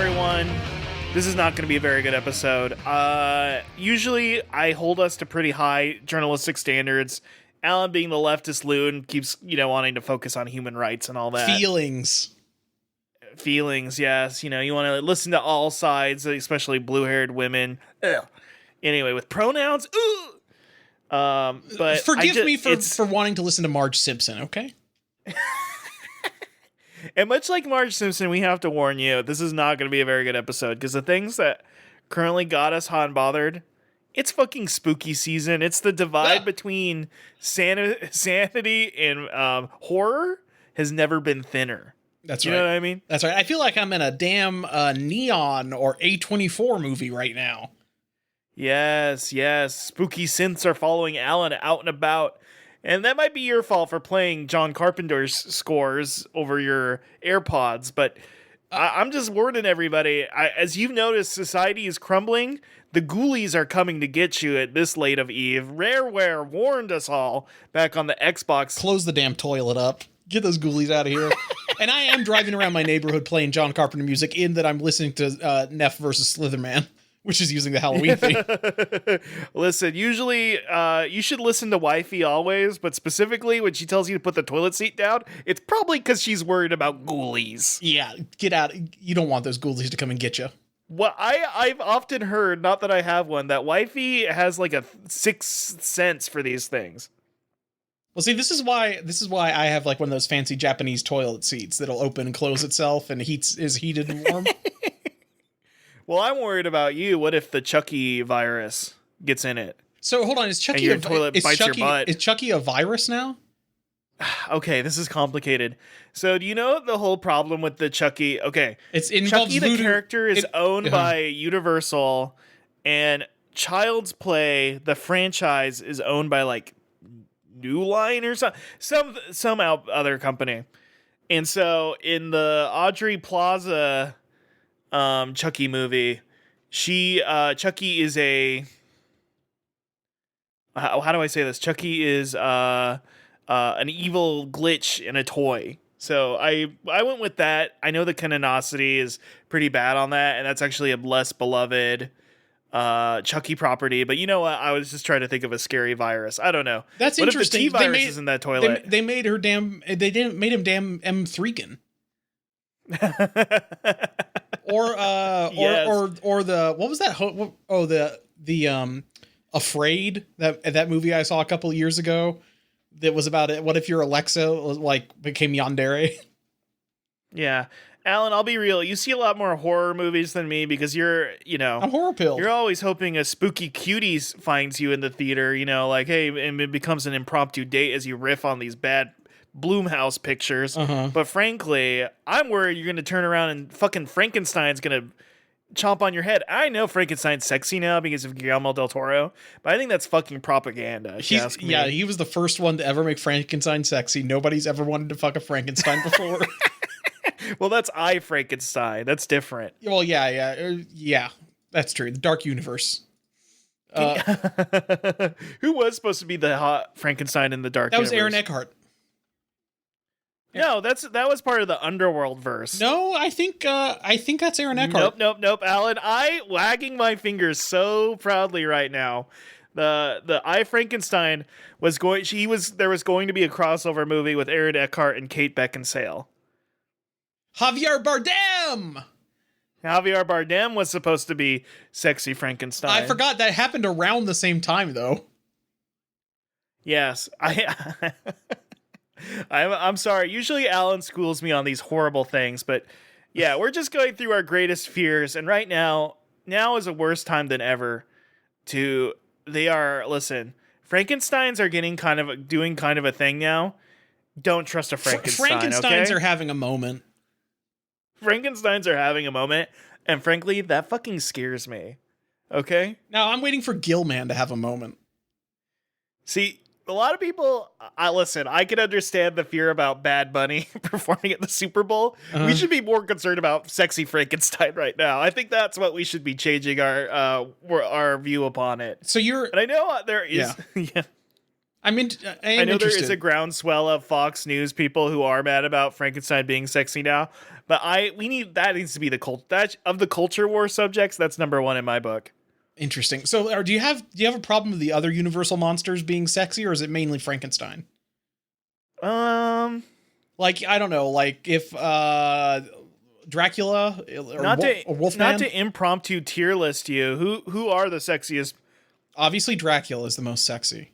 everyone. This is not going to be a very good episode. Usually, I hold us to pretty high journalistic standards. Alan, being the leftist loon, keeps wanting to focus on human rights and all that. Feelings, yes. You want to listen to all sides, especially blue-haired women. Ugh. Anyway, with pronouns, but forgive me for wanting to listen to Marge Simpson, okay? And much like Marge Simpson, we have to warn you, this is not going to be a very good episode, because the things that currently got us hot and bothered, it's fucking spooky season. It's the divide between sanity and horror has never been thinner. That's right. You know what I mean? That's right. I feel like I'm in a damn Neon or A24 movie right now. Yes. Spooky synths are following Alan out and about. And that might be your fault for playing John Carpenter's scores over your AirPods, but I'm just warning everybody. As you've noticed, society is crumbling. The ghoulies are coming to get you at this late of eve. Rareware warned us all back on the Xbox. Close the damn toilet up. Get those ghoulies out of here. And I am driving around my neighborhood playing John Carpenter music in that I'm listening to Neff versus Slitherman, which is using the Halloween theme. Listen, usually you should listen to wifey always, but specifically when she tells you to put the toilet seat down, it's probably because she's worried about ghoulies. Yeah, get out. You don't want those ghoulies to come and get you. Well, I've often heard, not that I have one, that wifey has like a sixth sense for these things. Well, see, this is why I have like one of those fancy Japanese toilet seats that'll open and close itself and is heated and warm. Well, I'm worried about you. What if the Chucky virus gets in it? So hold on, is Chucky your toilet bites your butt? Is Chucky a virus now? Okay, this is complicated. So, do you know the whole problem with the Chucky? Okay, Chucky the character is owned by Universal, and Child's Play, the franchise, is owned by like New Line or some other company. And so, in the Audrey Plaza Chucky movie, Chucky is a how do I say this? Chucky is an evil glitch in a toy. So I went with that. I know the canonicity is pretty bad on that, and that's actually a less beloved Chucky property. But you know what? I was just trying to think of a scary virus. I don't know. That's what interesting. If the T virus is in that toilet? They made her damn. They didn't made him damn M3gan. or the what was that? The Afraid, that movie I saw a couple of years ago. That was about it. What if your Alexa became Yandere? Yeah. Alan, I'll be real. You see a lot more horror movies than me because you're, I'm horror pilled. You're always hoping a spooky cutie finds you in the theater, like, hey, and it becomes an impromptu date as you riff on these bad Blumhouse pictures. But frankly, I'm worried you're going to turn around and fucking Frankenstein's going to chomp on your head. I know Frankenstein's sexy now because of Guillermo del Toro, but I think that's fucking propaganda. If you ask me. Yeah, he was the first one to ever make Frankenstein sexy. Nobody's ever wanted to fuck a Frankenstein before. Well, that's I Frankenstein. That's different. Well, yeah. That's true. The Dark Universe. Who was supposed to be the hot Frankenstein in the Dark Universe? That was Aaron Eckhart. No, that was part of the Underworld verse. No, I think that's Aaron Eckhart. Nope, Alan. I wagging my fingers so proudly right now. The I Frankenstein there was going to be a crossover movie with Aaron Eckhart and Kate Beckinsale. Javier Bardem was supposed to be sexy Frankenstein. I forgot that happened around the same time though. Yes, I'm sorry. Usually Alan schools me on these horrible things, but yeah, we're just going through our greatest fears, and right now is a worse time than ever. Listen, Frankensteins are doing kind of a thing now. Don't trust a Frankenstein. Frankensteins okay? are having a moment. Frankensteins are having a moment, and frankly, that fucking scares me. Okay? Now I'm waiting for Gilman to have a moment. See, a lot of people, listen, I can understand the fear about Bad Bunny performing at the Super Bowl. We should be more concerned about sexy Frankenstein right now. I think that's what we should be changing our view upon it. So and I know there is, yeah. I know there is a groundswell of Fox News people who are mad about Frankenstein being sexy now, But that needs to be the culture war subjects. That's number one in my book. Interesting. So, do you have a problem with the other Universal monsters being sexy, or is it mainly Frankenstein? Like, I don't know, like if Dracula or Wolfman. Not to impromptu tier list you. Who are the sexiest? Obviously, Dracula is the most sexy.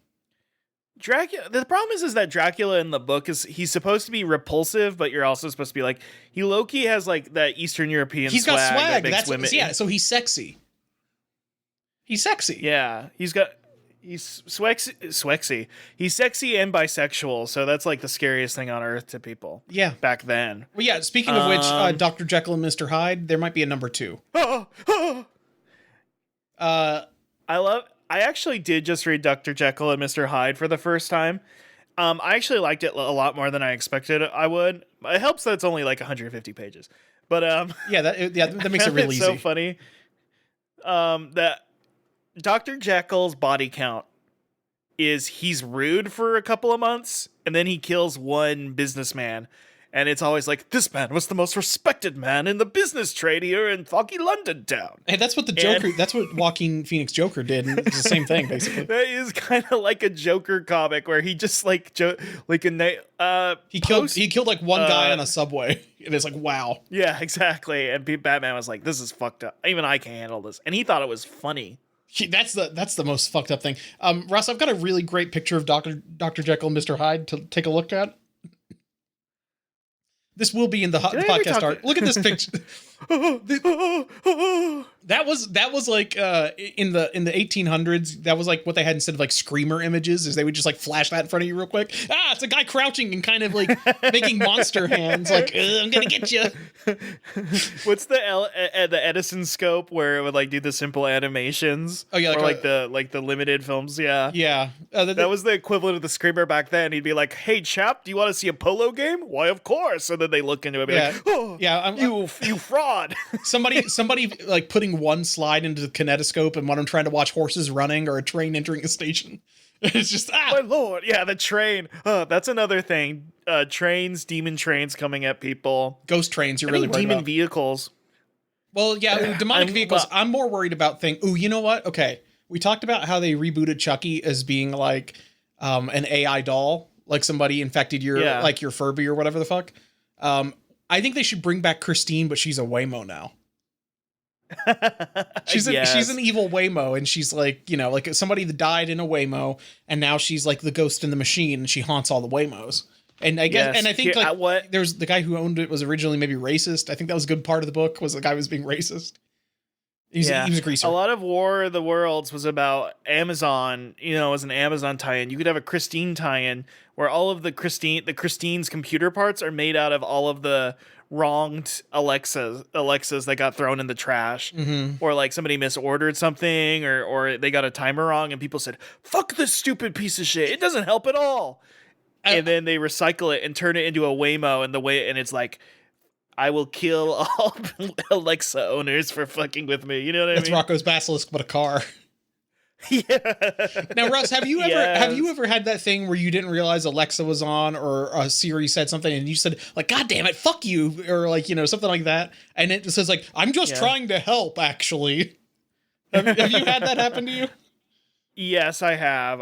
Dracula. The problem is that Dracula in the book he's supposed to be repulsive, but you're also supposed to be like he low-key has like that Eastern European. He's got swag. That makes women. Yeah, so he's sexy. He's sexy. Yeah, he's swexy. He's sexy and bisexual, so that's like the scariest thing on earth to people. Yeah, back then. Well, yeah. Speaking of which, Dr. Jekyll and Mr. Hyde, there might be a number 2. I actually did just read Dr. Jekyll and Mr. Hyde for the first time. I actually liked it a lot more than I expected I would. It helps that it's only like 150 pages, but that makes it really easy. So funny. That Dr. Jekyll's body count is he's rude for a couple of months, and then he kills one businessman. And it's always like, this man was the most respected man in the business trade here in foggy London town. Hey, that's what the Joker, that's what Joaquin Phoenix Joker did. And it's the same thing, basically. That is kind of like a Joker comic where he just he killed like one guy on a subway. And it's like, wow. Yeah, exactly. And Batman was like, this is fucked up. Even I can't handle this. And he thought it was funny. That's the most fucked up thing. Russ, I've got a really great picture of Dr. Jekyll and Mr. Hyde to take a look at. This will be in the podcast art. Look at this picture. That was like in the 1800s. That was like what they had instead of like screamer images. Is they would just like flash that in front of you real quick. It's a guy crouching and kind of like making monster hands. Like I'm gonna get you. What's the Edison scope where it would like do the simple animations? Oh yeah, like the limited films. Yeah, yeah. That was the equivalent of the screamer back then. He'd be like, "Hey chap, do you want to see a polo game? Why, of course." And then they look into it, and be like, "Oh, yeah, you fraud." Somebody like putting one slide into the kinetoscope and when I'm trying to watch horses running or a train entering a station. It's just my lord. Yeah, the train. That's another thing. Demon trains coming at people. Ghost trains. You're really worried demon about. Vehicles. Well, yeah, demonic vehicles. I'm more worried about things. Ooh, you know what? Okay, we talked about how they rebooted Chucky as being like an AI doll, like somebody infected your like your Furby or whatever the fuck. I think they should bring back Christine, but she's a Waymo now. She's an evil Waymo, and she's like, like somebody that died in a Waymo, and now she's like the ghost in the machine, and she haunts all the Waymos. And I guess, and I think there's the guy who owned it was originally maybe racist. I think that was a good part of the book was the guy was being racist. He was a greaser. A lot of War of the Worlds was about Amazon. It was an Amazon tie-in. You could have a Christine tie-in where all of the Christine's computer parts are made out of all of the wronged Alexas that got thrown in the trash, or like somebody misordered something, or they got a timer wrong, and people said, "Fuck this stupid piece of shit! It doesn't help at all." And then they recycle it and turn it into a Waymo, and it's like, I will kill all Alexa owners for fucking with me. You know what I mean? That's Rocco's Basilisk, but a car. Yeah. Now, Russ, have you ever had that thing where you didn't realize Alexa was on, or Siri said something and you said like, "God damn it, fuck you," or like something like that, and it says like, "I'm just trying to help." Actually, have you had that happen to you? Yes, I have.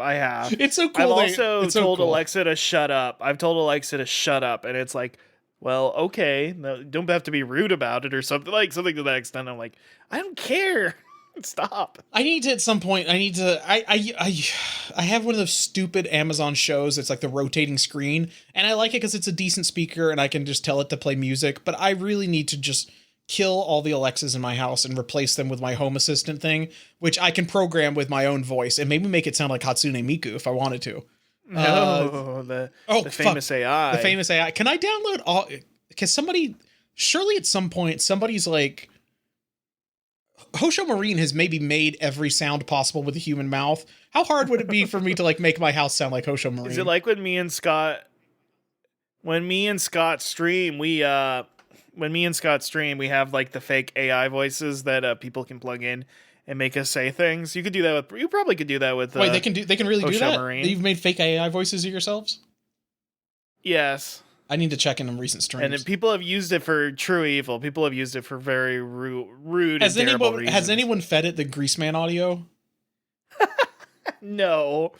It's so cool. I've also told Alexa to shut up. I've told Alexa to shut up, and it's like, well, okay, no, don't have to be rude about it or something to that extent. I'm like, I don't care. Stop. I need to at some point. I have one of those stupid Amazon shows. It's like the rotating screen, and I like it because it's a decent speaker, and I can just tell it to play music. But I really need to just kill all the Alexas in my house and replace them with my home assistant thing, which I can program with my own voice and maybe make it sound like Hatsune Miku if I wanted to. The famous AI. The famous AI. Can I download all? Because surely at some point, somebody's like, Hosho Marine has maybe made every sound possible with a human mouth. How hard would it be for me to like make my house sound like Hosho Marine? Is it like when me and Scott stream, we have like the fake AI voices that people can plug in and make us say things. You probably could do that with Wait, they can really do that? Marine. You've made fake AI voices of yourselves? Yes. I need to check in on recent streams. And then people have used it for true evil. People have used it for very rude and terrible reasons. Has anyone fed it the Greaseman audio? No,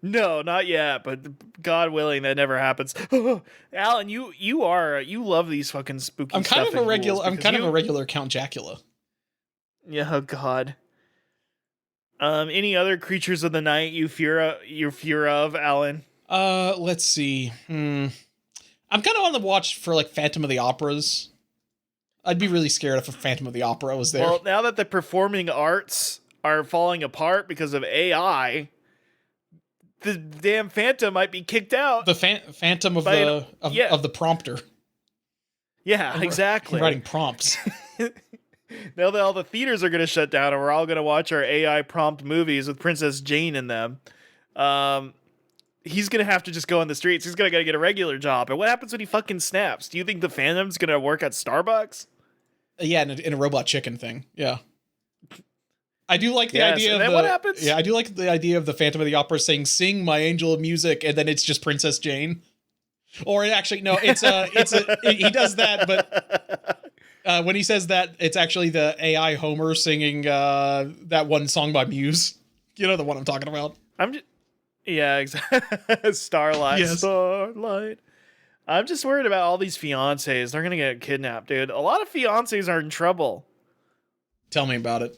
not yet. But God willing, that never happens. Alan, you love these fucking spooky. I'm kind of a regular Count Jacula. Yeah. Oh God. Any other creatures of the night you fear of, Alan? Let's see. I'm kind of on the watch for like Phantom of the Operas. I'd be really scared if a Phantom of the Opera was there. Well, now that the performing arts are falling apart because of AI, the damn Phantom might be kicked out. The Phantom of the prompter. Yeah, exactly. Writing prompts. Now that all the theaters are going to shut down and we're all going to watch our AI prompt movies with Princess Jane in them, he's going to have to just go on the streets. He's going to get a regular job. And what happens when he fucking snaps? Do you think the Phantom's going to work at Starbucks? Yeah, in a Robot Chicken thing. Yeah. I do like the idea of what happens? Yeah, I do like the idea of the Phantom of the Opera saying, "Sing my angel of music," and then it's just Princess Jane. Or actually, no, he does that, but when he says that, it's actually the AI Homer singing that one song by Muse. You know the one I'm talking about. Yeah, exactly. Starlight, yes. Starlight. I'm just worried about all these fiancés. They're gonna get kidnapped, dude. A lot of fiancés are in trouble. Tell me about it.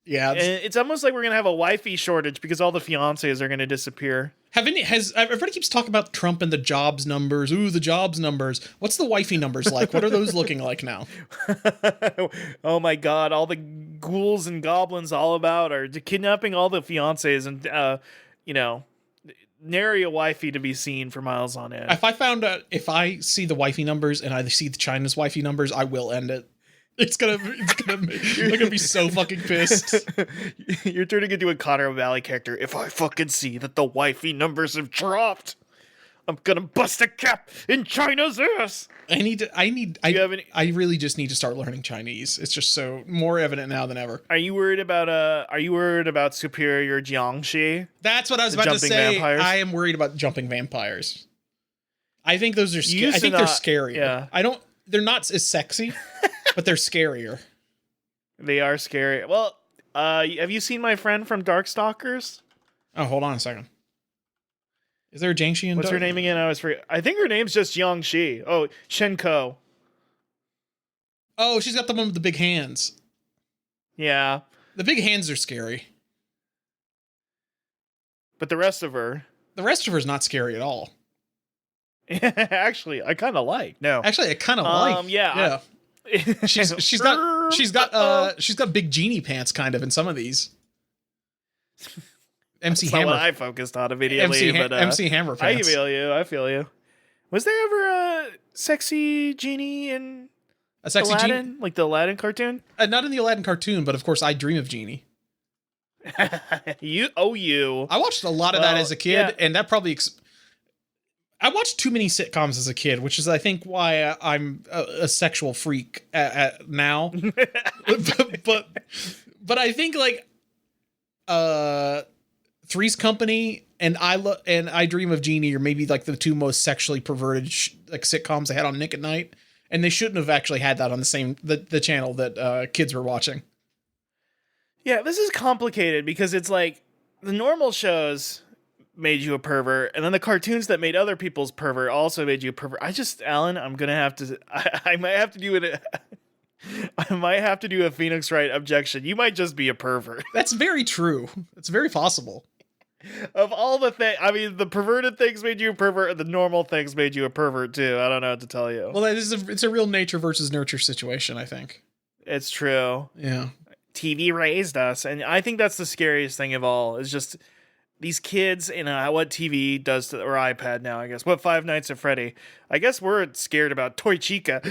Yeah, it's almost like we're gonna have a wifey shortage because all the fiancés are gonna disappear. Everybody keeps talking about Trump and the jobs numbers? Ooh, the jobs numbers. What's the wifey numbers like? What are those looking like now? Oh my God! All the ghouls and goblins all about are kidnapping all the fiancés and nary a wifey to be seen for miles on end. If I see the wifey numbers and I see the China's wifey numbers, I will end it. They're gonna be so fucking pissed. You're turning into a Connor O'Malley character. If I fucking see that the wifey numbers have dropped, I'm gonna bust a cap in China's ass. I really just need to start learning Chinese. It's just so more evident now than ever. Are you worried about superior Jiangxi? That's what I was about to say. Vampires? I am worried about jumping vampires. I think those are I think they're scary. Yeah. They're not as sexy, but they're scarier. They are scary. Well, have you seen my friend from Darkstalkers? Oh, hold on a second. Is there a Jiangxi in What's her name again? I think her name's just Jiangxi. Oh, Shenko. Oh, she's got the one with the big hands. Yeah. The big hands are scary. But the rest of her is not scary at all. Actually, I kind of like. No. Actually, I kind of like. Yeah. She's got big genie pants kind of in some of these. MC That's Hammer. not what I focused on immediately. MC Hammer pants. I feel you. Was there ever a sexy genie in Aladdin? Genie? Like the Aladdin cartoon? Not in the Aladdin cartoon, but of course I Dream of Genie. You. I watched a lot of that as a kid, and that probably... I watched too many sitcoms as a kid, which is, I think, why I'm a sexual freak now. but I think like Three's Company and I Dream of Jeannie are maybe like the two most sexually perverted sitcoms I had on Nick at Night, and they shouldn't have actually had that on the channel that kids were watching. Yeah, this is complicated because it's like the normal shows made you a pervert, and then the cartoons that made other people's pervert also made you a pervert. Alan, I'm gonna have to. I might have to do it. I might have to do a Phoenix Wright objection. You might just be a pervert. That's very true. It's very possible. Of all the things, I mean, the perverted things made you a pervert, and the normal things made you a pervert too. I don't know what to tell you. Well, it's a real nature versus nurture situation, I think. It's true. Yeah. TV raised us, and I think that's the scariest thing of all. Is just these kids and what TV does to, or iPad now, I guess. What Five Nights at Freddy? I guess we're scared about Toy Chica.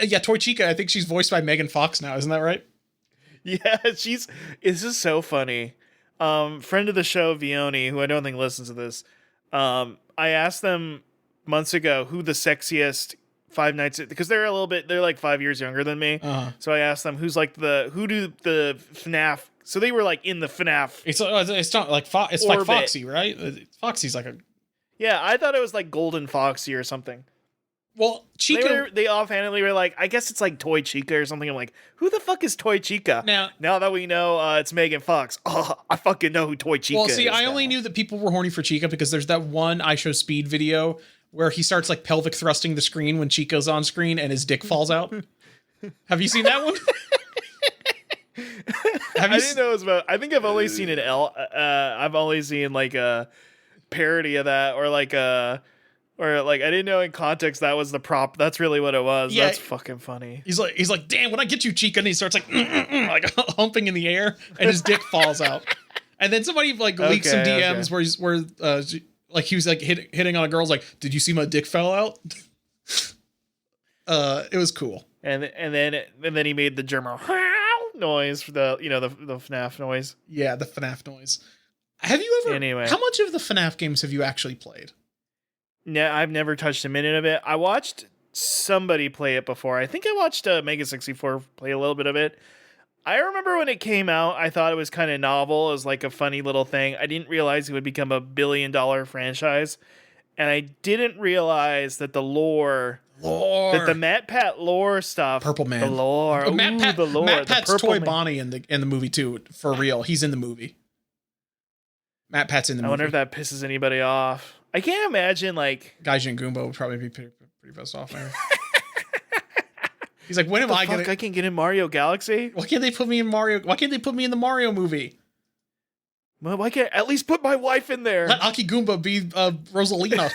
Yeah, Toy Chica. I think she's voiced by Megan Fox now. Isn't that right? Yeah, this is so funny. Friend of the show, Vioni, who I don't think listens to this. I asked them months ago who the sexiest Five Nights, because they're like 5 years younger than me. Uh-huh. So I asked them who do the FNAF. So they were like in the FNAF. It's not like it's like Foxy, right? Foxy's like a... Yeah, I thought it was like Golden Foxy or something. Well, Chica. They offhandedly were like, I guess it's like Toy Chica or something. I'm like, who the fuck is Toy Chica? Now that we know it's Megan Fox, I fucking know who Toy Chica is. Well, see, I only knew that people were horny for Chica because there's that one I Show Speed video where he starts like pelvic thrusting the screen when Chica's on screen and his dick falls out. Have you seen that one? I didn't know it was about. I think I've only seen I've only seen like a parody of that, or like I didn't know in context that was the prop. That's really what it was. Yeah, that's fucking funny. He's like, damn, when I get you, Chica, and he starts like like humping in the air, and his dick falls out. And then somebody like leaks some DMs where like he was like hitting on a girl's like, did you see my dick fell out? It was cool. And then he made the German noise for the the FNAF noise. Yeah, the FNAF noise. Have you ever? Anyway, how much of the FNAF games have you actually played? No, I've never touched a minute of it. I watched somebody play it before. I think I watched Mega 64 play a little bit of it. I remember when it came out, I thought it was kind of novel as like a funny little thing. I didn't realize it would become $1 billion franchise. And I didn't realize that the lore. That the MatPat lore stuff. Purple Man. The lore. Oh, the lore. MatPat's Toy Bonnie in the movie too, for real. He's in the movie. MatPat's in the movie. I wonder if that pisses anybody off. I can't imagine like Gaijin Goomba would probably be pretty pissed off there. He's like, when am I gonna? I can get in Mario Galaxy. Why can't they put me in Mario? Why can't they put me in the Mario movie? Well, why can't at least put my wife in there? Let Aki Goomba be Rosalina.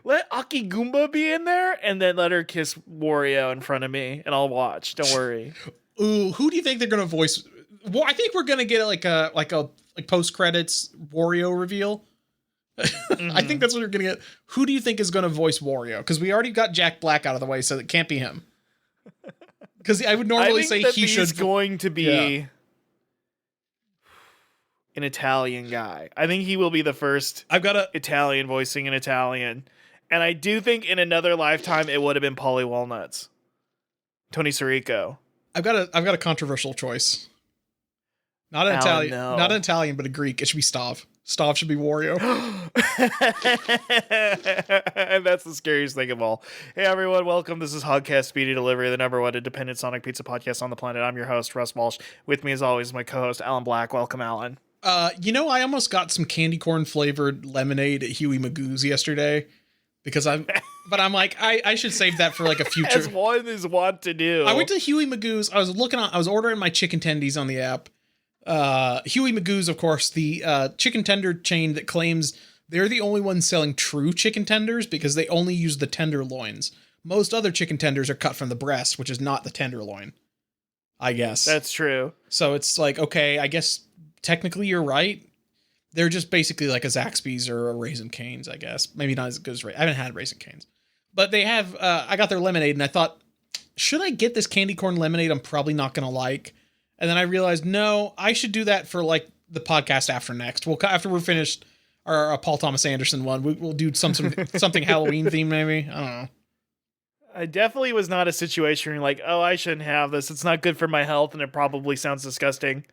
Let Aki Goomba be in there, and then let her kiss Wario in front of me, and I'll watch. Don't worry. Ooh, who do you think they're gonna voice? Well, I think we're gonna get like a post credits Wario reveal. Mm-hmm. I think that's what we're gonna get. Who do you think is gonna voice Wario? Because we already got Jack Black out of the way, so it can't be him. Because I would normally say he should. He's going to be an Italian guy. I think he will be the first. Italian voicing an Italian, and I do think in another lifetime it would have been Pauly Walnuts, Tony Sirico. I've got a controversial choice. Not an Italian, not an Italian, but a Greek. It should be Stav. Stav should be Wario. And that's the scariest thing of all. Hey everyone, welcome. This is Hogcast Speedy Delivery, the number one independent Sonic pizza podcast on the planet. I'm your host, Russ Walsh. With me as always, my co-host, Alan Black. Welcome, Alan. I almost got some candy corn flavored lemonade at Huey Magoo's yesterday because I'm like, I should save that for like a future. As one is wont to do. I went to Huey Magoo's. I was ordering my chicken tendies on the app. Huey Magoo's, of course, the chicken tender chain that claims they're the only ones selling true chicken tenders because they only use the tenderloins. Most other chicken tenders are cut from the breast, which is not the tenderloin, I guess. That's true. So it's like, okay, I guess technically you're right. They're just basically like a Zaxby's or a Raisin Cane's, I guess. Maybe not as good as I haven't had Raisin Cane's. But they have, I got their lemonade and I thought, should I get this candy corn lemonade I'm probably not going to like? And then I realized, no, I should do that for like the podcast after next. After we're finished our Paul Thomas Anderson one, we'll do something Halloween themed maybe. I don't know. I definitely was not a situation where you're like, oh, I shouldn't have this. It's not good for my health, and it probably sounds disgusting.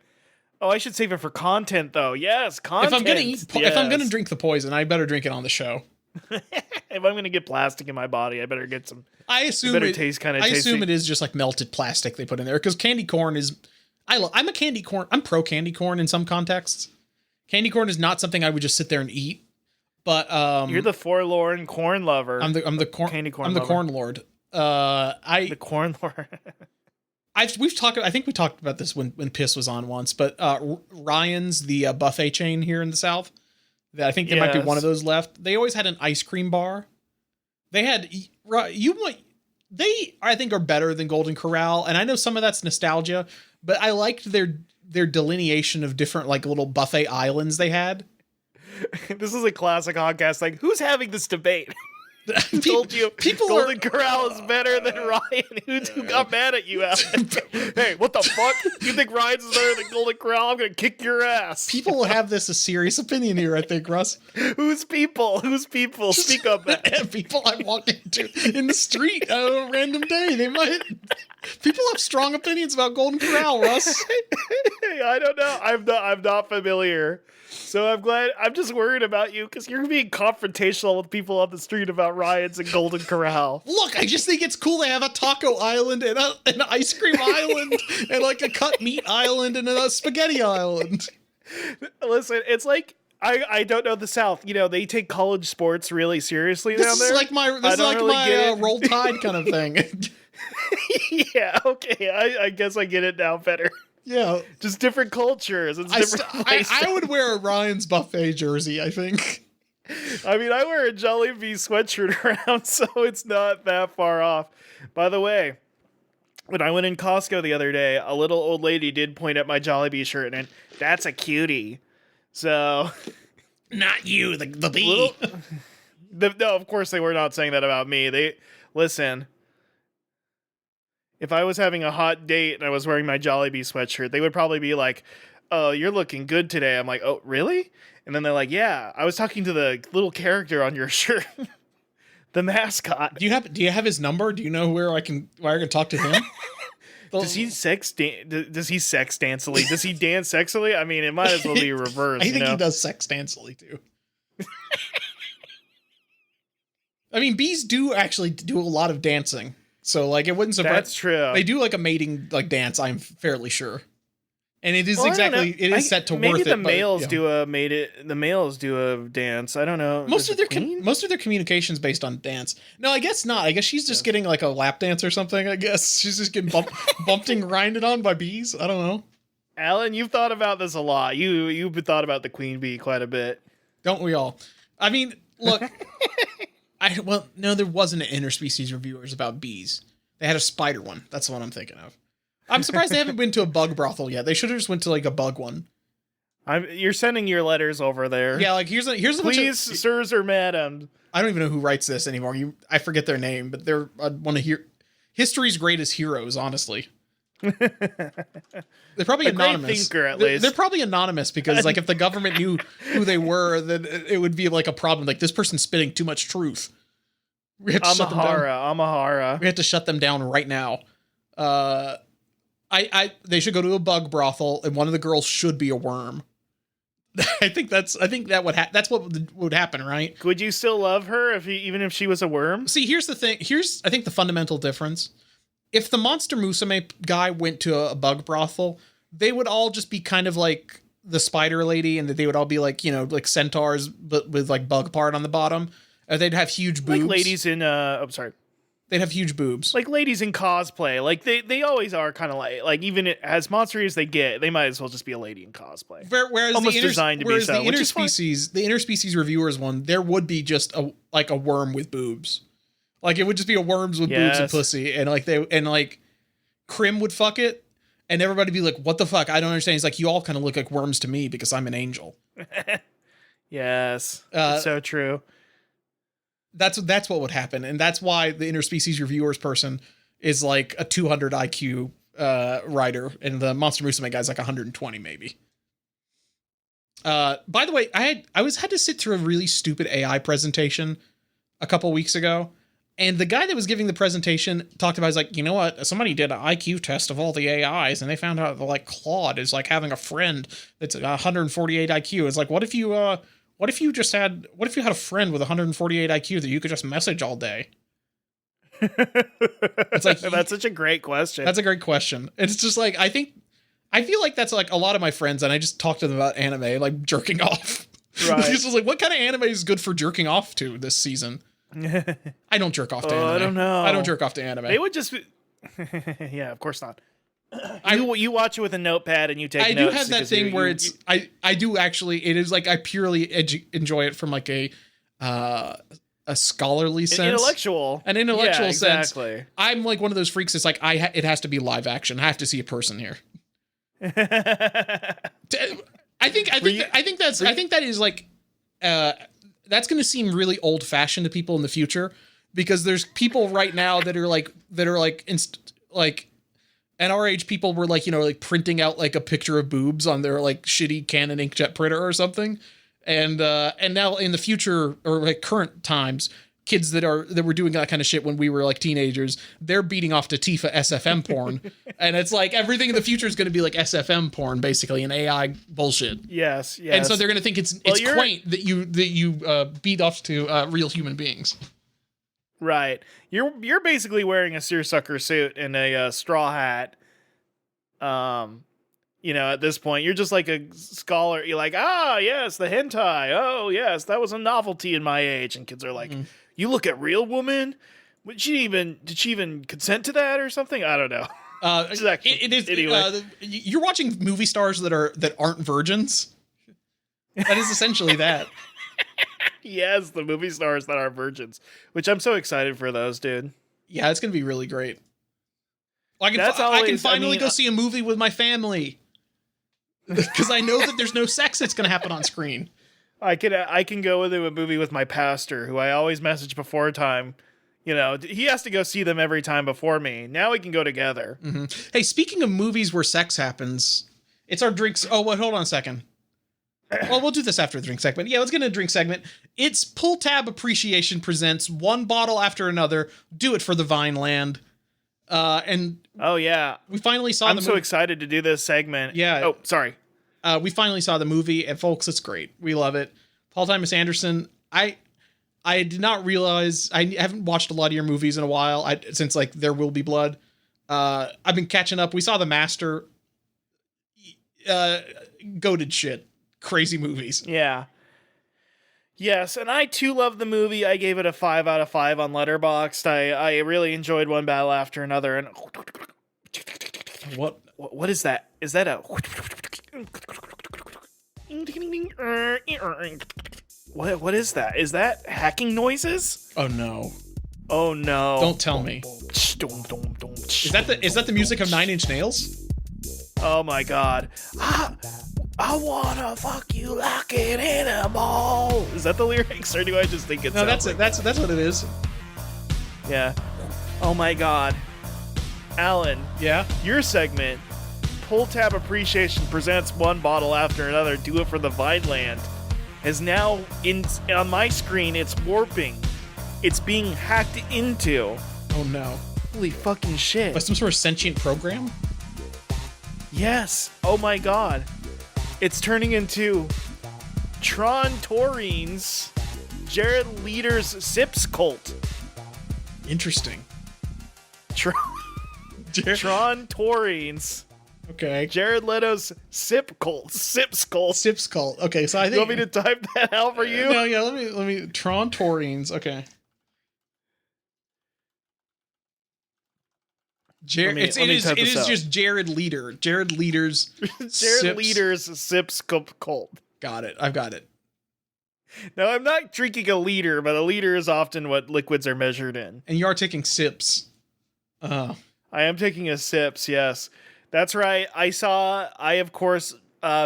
Oh, I should save it for content, though. Yes, content. If I'm gonna drink the poison, I better drink it on the show. If I'm gonna get plastic in my body, I better get some. I assume it is just like melted plastic they put in there because candy corn is. I'm pro candy corn in some contexts. Candy corn is not something I would just sit there and eat. But you're the forlorn corn lover. I'm the corn candy corn. I'm the corn lord. The corn lord. I think we talked about this when Piss was on once. But Ryan's, the buffet chain here in the South, I think there might be one of those left. They always had an ice cream bar. They had They, I think, are better than Golden Corral, and I know some of that's nostalgia, but I liked their delineation of different like little buffet islands they had. This is a classic podcast. Like, who's having this debate? Who told you Golden Corral is better than Ryan? Who got mad at you, Alan? Hey, what the fuck? You think Ryan's is better than Golden Corral? I'm gonna kick your ass. People will have this a serious opinion here, I think, Russ. Who's people? Speak up, man. People I walk into in the street on a random day. They might. People have strong opinions about Golden Corral, Russ. I don't know. I'm not familiar. So I'm glad. I'm just worried about you because you're being confrontational with people on the street about riots and Golden Corral. Look, I just think it's cool they have a taco island and an ice cream island and like a cut meat island and a spaghetti island. Listen, it's like I don't know the South. You know, they take college sports really seriously down there. This is like my Roll Tide kind of thing. Yeah, okay. I guess I get it now better. Yeah. Just different cultures. It's different I would wear a Ryan's Buffet jersey, I think. I mean, I wear a Jollibee sweatshirt around, so it's not that far off. By the way, when I went in Costco the other day, a little old lady did point at my Jollibee shirt and that's a cutie. So... Not you, the bee. No, of course they were not saying that about me. Listen... If I was having a hot date and I was wearing my Jollibee sweatshirt, they would probably be like, "Oh, you're looking good today." I'm like, "Oh, really?" And then they're like, "Yeah, I was talking to the little character on your shirt, the mascot." Do you have his number? Do you know where I can talk to him? Does he sex dancily? Does he dance sexily? I mean, it might as well be reversed. I think he does sex dancily too. I mean, bees do actually do a lot of dancing. So, like, it wouldn't surprise... That's true. They do, like, a mating, like, dance, I'm fairly sure. And it is it is set to maybe worth it. Maybe the males do a dance. I don't know. Most of their communication's based on dance. No, I guess not. I guess she's just getting, like, a lap dance or something, I guess. She's just getting bumped and grinded on by bees. I don't know. Alan, you've thought about this a lot. You've thought about the queen bee quite a bit. Don't we all? I mean, look... there wasn't an interspecies reviewers about bees. They had a spider one. That's the one I'm thinking of. I'm surprised they haven't been to a bug brothel yet. They should have just went to like a bug one. You're sending your letters over there. Yeah, like here's a please, sirs or madam. I don't even know who writes this anymore. I forget their name, but they're one of history's greatest heroes. Honestly, they're probably anonymous. Great thinker, at least. They're probably anonymous because like if the government knew who they were, then it would be like a problem. Like this person's spitting too much truth. We have to shut them down. Amahara. We have to shut them down right now. They should go to a bug brothel, and one of the girls should be a worm. I think that's what would happen, right? Would you still love her even if she was a worm? See, here's the thing. I think the fundamental difference. If the Monster Musume guy went to a bug brothel, they would all just be kind of like the spider lady, and that they would all be like, like centaurs, but with like bug part on the bottom. They'd have huge boobs. Like ladies in sorry. They'd have huge boobs. Like ladies in cosplay. Like they always are kind of like even as monstery as they get, they might as well just be a lady in cosplay. Whereas almost designed to be so. The interspecies reviewers one, there would be just a worm with boobs. Like it would just be a worms with boobs and pussy, and like Krim would fuck it, and everybody would be like, "What the fuck? I don't understand." He's like, "You all kind of look like worms to me because I'm an angel." Yes, it's so true. That's what would happen, and that's why the interspecies reviewers person is like a 200 IQ writer, and the Monster Musume guy's like 120 maybe. By the way, I had to sit through a really stupid AI presentation a couple weeks ago, and the guy that was giving the presentation talked about, he's like, you know what? Somebody did an IQ test of all the AIs, and they found out that like Claude is like having a friend that's 148 IQ. It's like, what if you had a friend with 148 IQ that you could just message all day? It's like that's such a great question. That's a great question. It's just like I feel like that's like a lot of my friends, and I just talk to them about anime, like jerking off. Right. It's just like, what kind of anime is good for jerking off to this season? I don't jerk off to anime. I don't know. I don't jerk off to anime. They would just be... Yeah, of course not. You watch it with a notepad and you take notes. I do have that thing where I do actually, it is like I purely enjoy it from like a scholarly sense. An intellectual sense. Exactly. I'm like one of those freaks. It's like it has to be live action. I have to see a person here. I think that is like that's going to seem really old fashioned to people in the future, because there's people right now that are like at our age, people were like, like printing out like a picture of boobs on their like shitty Canon inkjet printer or something. And now in the future, or like current times, kids that were doing that kind of shit when we were like teenagers, they're beating off to Tifa SFM porn. And it's like everything in the future is going to be like SFM porn, basically, and AI bullshit. Yes. And so they're going to think it's quaint that you beat off to real human beings. Right. You're basically wearing a seersucker suit and a straw hat. At this point, you're just like a scholar. You're like, yes, the hentai. Oh, yes, that was a novelty in my age. And kids are like, you look at real woman? Did she even consent to that or something? I don't know. It is. Anyway. You're watching movie stars that aren't virgins. That is essentially that. Yes, the movie stars that are virgins, which I'm so excited for those, dude. Yeah, it's gonna be really great. I can finally go see a movie with my family because I know that there's no sex that's gonna happen on screen. I can go to a movie with my pastor, who I always message before time. He has to go see them every time before me. Now we can go together. Mm-hmm. Hey, speaking of movies where sex happens, it's our drinks. Oh, wait, hold on a second. Well, we'll do this after the drink segment. Yeah, let's get into the drink segment. It's Pull Tab Appreciation presents One Bottle After Another. Do it for the Vineland. And oh yeah, we finally saw. I'm so excited to do this segment. Yeah. Oh, sorry. We finally saw the movie, and folks, it's great. We love it. Paul Thomas Anderson. I did not realize I haven't watched a lot of your movies in a while. Since like There Will Be Blood. I've been catching up. We saw The Master. Goated shit. Crazy movies. Yeah. Yes, and I too love the movie. I gave it a 5 out of 5 on Letterboxd. I really enjoyed One Battle After Another. And what is that? Is that a what is that? Is that hacking noises? Oh no. Oh no. Don't tell me. Is that the music of Nine Inch Nails? Oh my god. I wanna fuck you like an animal. Is that the lyrics, or do I just think it's? No, that's it. That's what it is. Yeah. Oh my god, Alan. Yeah. Your segment, Pull Tab Appreciation presents One Bottle After Another. Do it for the Vineland. Is now on my screen. It's warping. It's being hacked into. Oh no. Holy fucking shit. By some sort of sentient program? Yes. Oh my god. It's turning into Tron Taurine's Jared Leder's Sips cult. Interesting. Tron Taurine's. Okay. Jared Leto's Sips cult. Sips cult. Okay, so I think. You want me to type that out for you? No, yeah. Let me. Tron Taurine's. Okay. It is just Jared Leder. Jared Leder's Sips cult. Got it. I've got it. Now, I'm not drinking a liter, but a liter is often what liquids are measured in. And you are taking sips. I am taking a sips, yes. That's right. I of course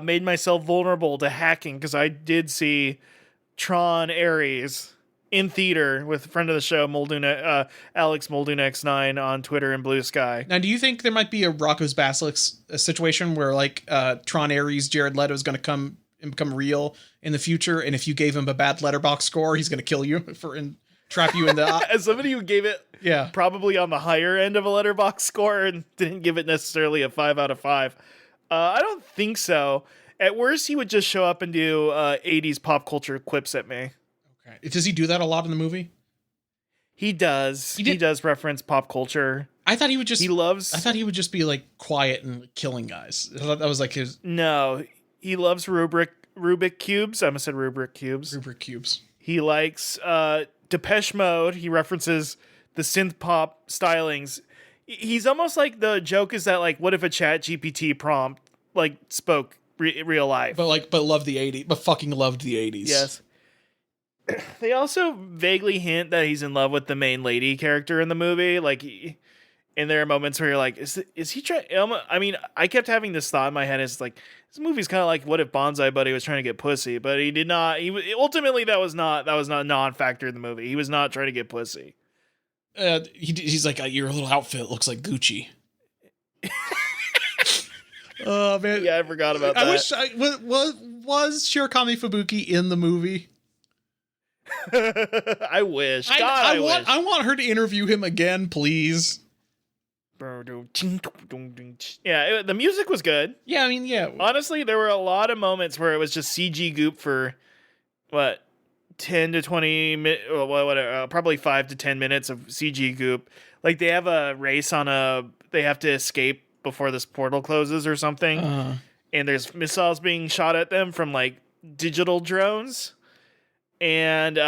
made myself vulnerable to hacking because I did see Tron Ares in theater with a friend of the show, Alex Moldunex9 on Twitter and Blue Sky. Now, do you think there might be a Rocco's Basilisk situation where like Tron Ares, Jared Leto is going to become real in the future, and if you gave him a bad letterbox score, he's going to kill you and trap you in the... As somebody who gave it probably on the higher end of a letterbox score and didn't give it necessarily a 5 out of 5, I don't think so. At worst, he would just show up and do 80s pop culture quips at me. Okay. Does he do that a lot in the movie? He does. He does reference pop culture. I thought he would just... I thought he would just be like quiet and killing guys. I thought that was like his... No, he loves Rubik cubes. I almost said rubric cubes. Rubric cubes. He likes Depeche Mode. He references the synth pop stylings. He's almost like the joke is that like, what if a Chat GPT prompt like spoke real life? But loved the 80s. But fucking loved the 80s. Yes. They also vaguely hint that he's in love with the main lady character in the movie. Like, and there are moments where you're like, is he trying? I mean, I kept having this thought in my head. It's like, this movie's kind of like, what if Bonsai Buddy was trying to get pussy? But he did not. Ultimately, that was not a non-factor in the movie. He was not trying to get pussy. He's like, your little outfit looks like Gucci. Oh man, yeah, I forgot about that. I wish was Shirakami Fubuki in the movie? I wish. God, I wish. I want her to interview him again, please. Yeah, the music was good. Yeah, I mean, yeah. Honestly, there were a lot of moments where it was just CG goop for what 10 to 20 minutes, probably 5 to 10 minutes of CG goop. Like they have a race they have to escape before this portal closes or something. And there's missiles being shot at them from like digital drones. And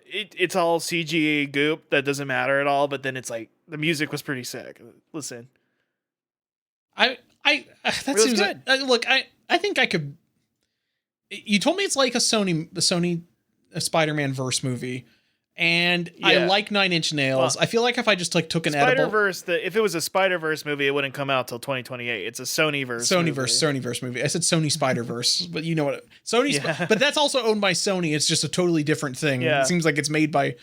it's all CG goop that doesn't matter at all, but then it's like the music was pretty sick. Listen. That seems good. Look, I think I could. You told me it's like a Sony Spider-Man verse movie, and I like 9 Inch Nails. Well, I feel like if I just like took an Spider-Verse, if it was a Spider-Verse movie, it wouldn't come out till 2028. It's a Sonyverse movie. I said Sony Spider-Verse, but you know what? But that's also owned by Sony. It's just a totally different thing. Yeah. It seems like it's made by